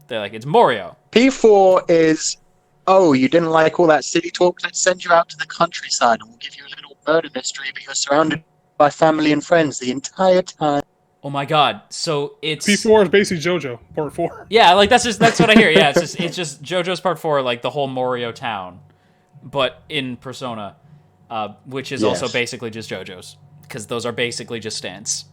They're like, it's Morio. P4 is, oh, you didn't like all that city talk? Let's send you out to the countryside and we'll give you a little murder mystery, but you're surrounded by family and friends the entire time. Oh my god! So it's P4 is basically JoJo Part 4. Yeah, like that's what I hear. Yeah, it's just JoJo's Part 4, like the whole Morio town, but in Persona, which is also basically just JoJo's, because those are basically just stands,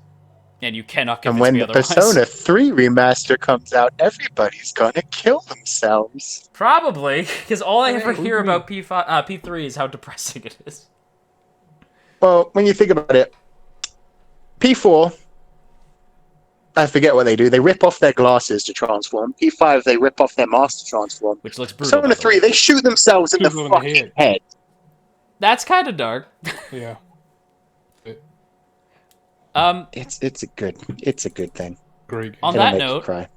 and you cannot convince And me when the otherwise. Persona 3 remaster comes out, everybody's gonna kill themselves. Probably, because all I ever hear about P3 is how depressing it is. Well, when you think about it, P4, I forget what they do. They rip off their glasses to transform. P5, they rip off their mask to transform. Which looks brutal. Persona 3, they shoot themselves in the Shoot them in the fucking head. That's kind of dark. Yeah. It's a good thing. Great. On It'll that make you note, cry.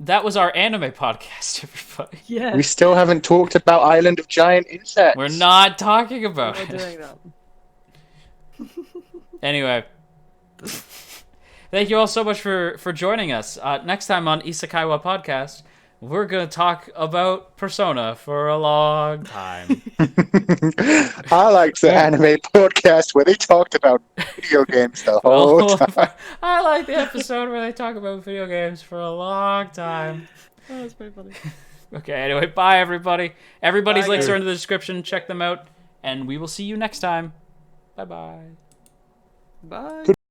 that was our anime podcast, everybody. Yeah. We still haven't talked about Island of Giant Insects. We're not talking about We're it. doing that. Anyway, thank you all so much for joining us. Next time on Isekai Podcast, we're going to talk about Persona for a long time. I liked the anime podcast where they talked about video games the whole time. I like the episode where they talk about video games for a long time. Oh, that's very funny. Okay, anyway, bye everybody. Everybody's Bye, links guys. are in the description. Check them out, and we will see you next time. Bye-bye. Bye.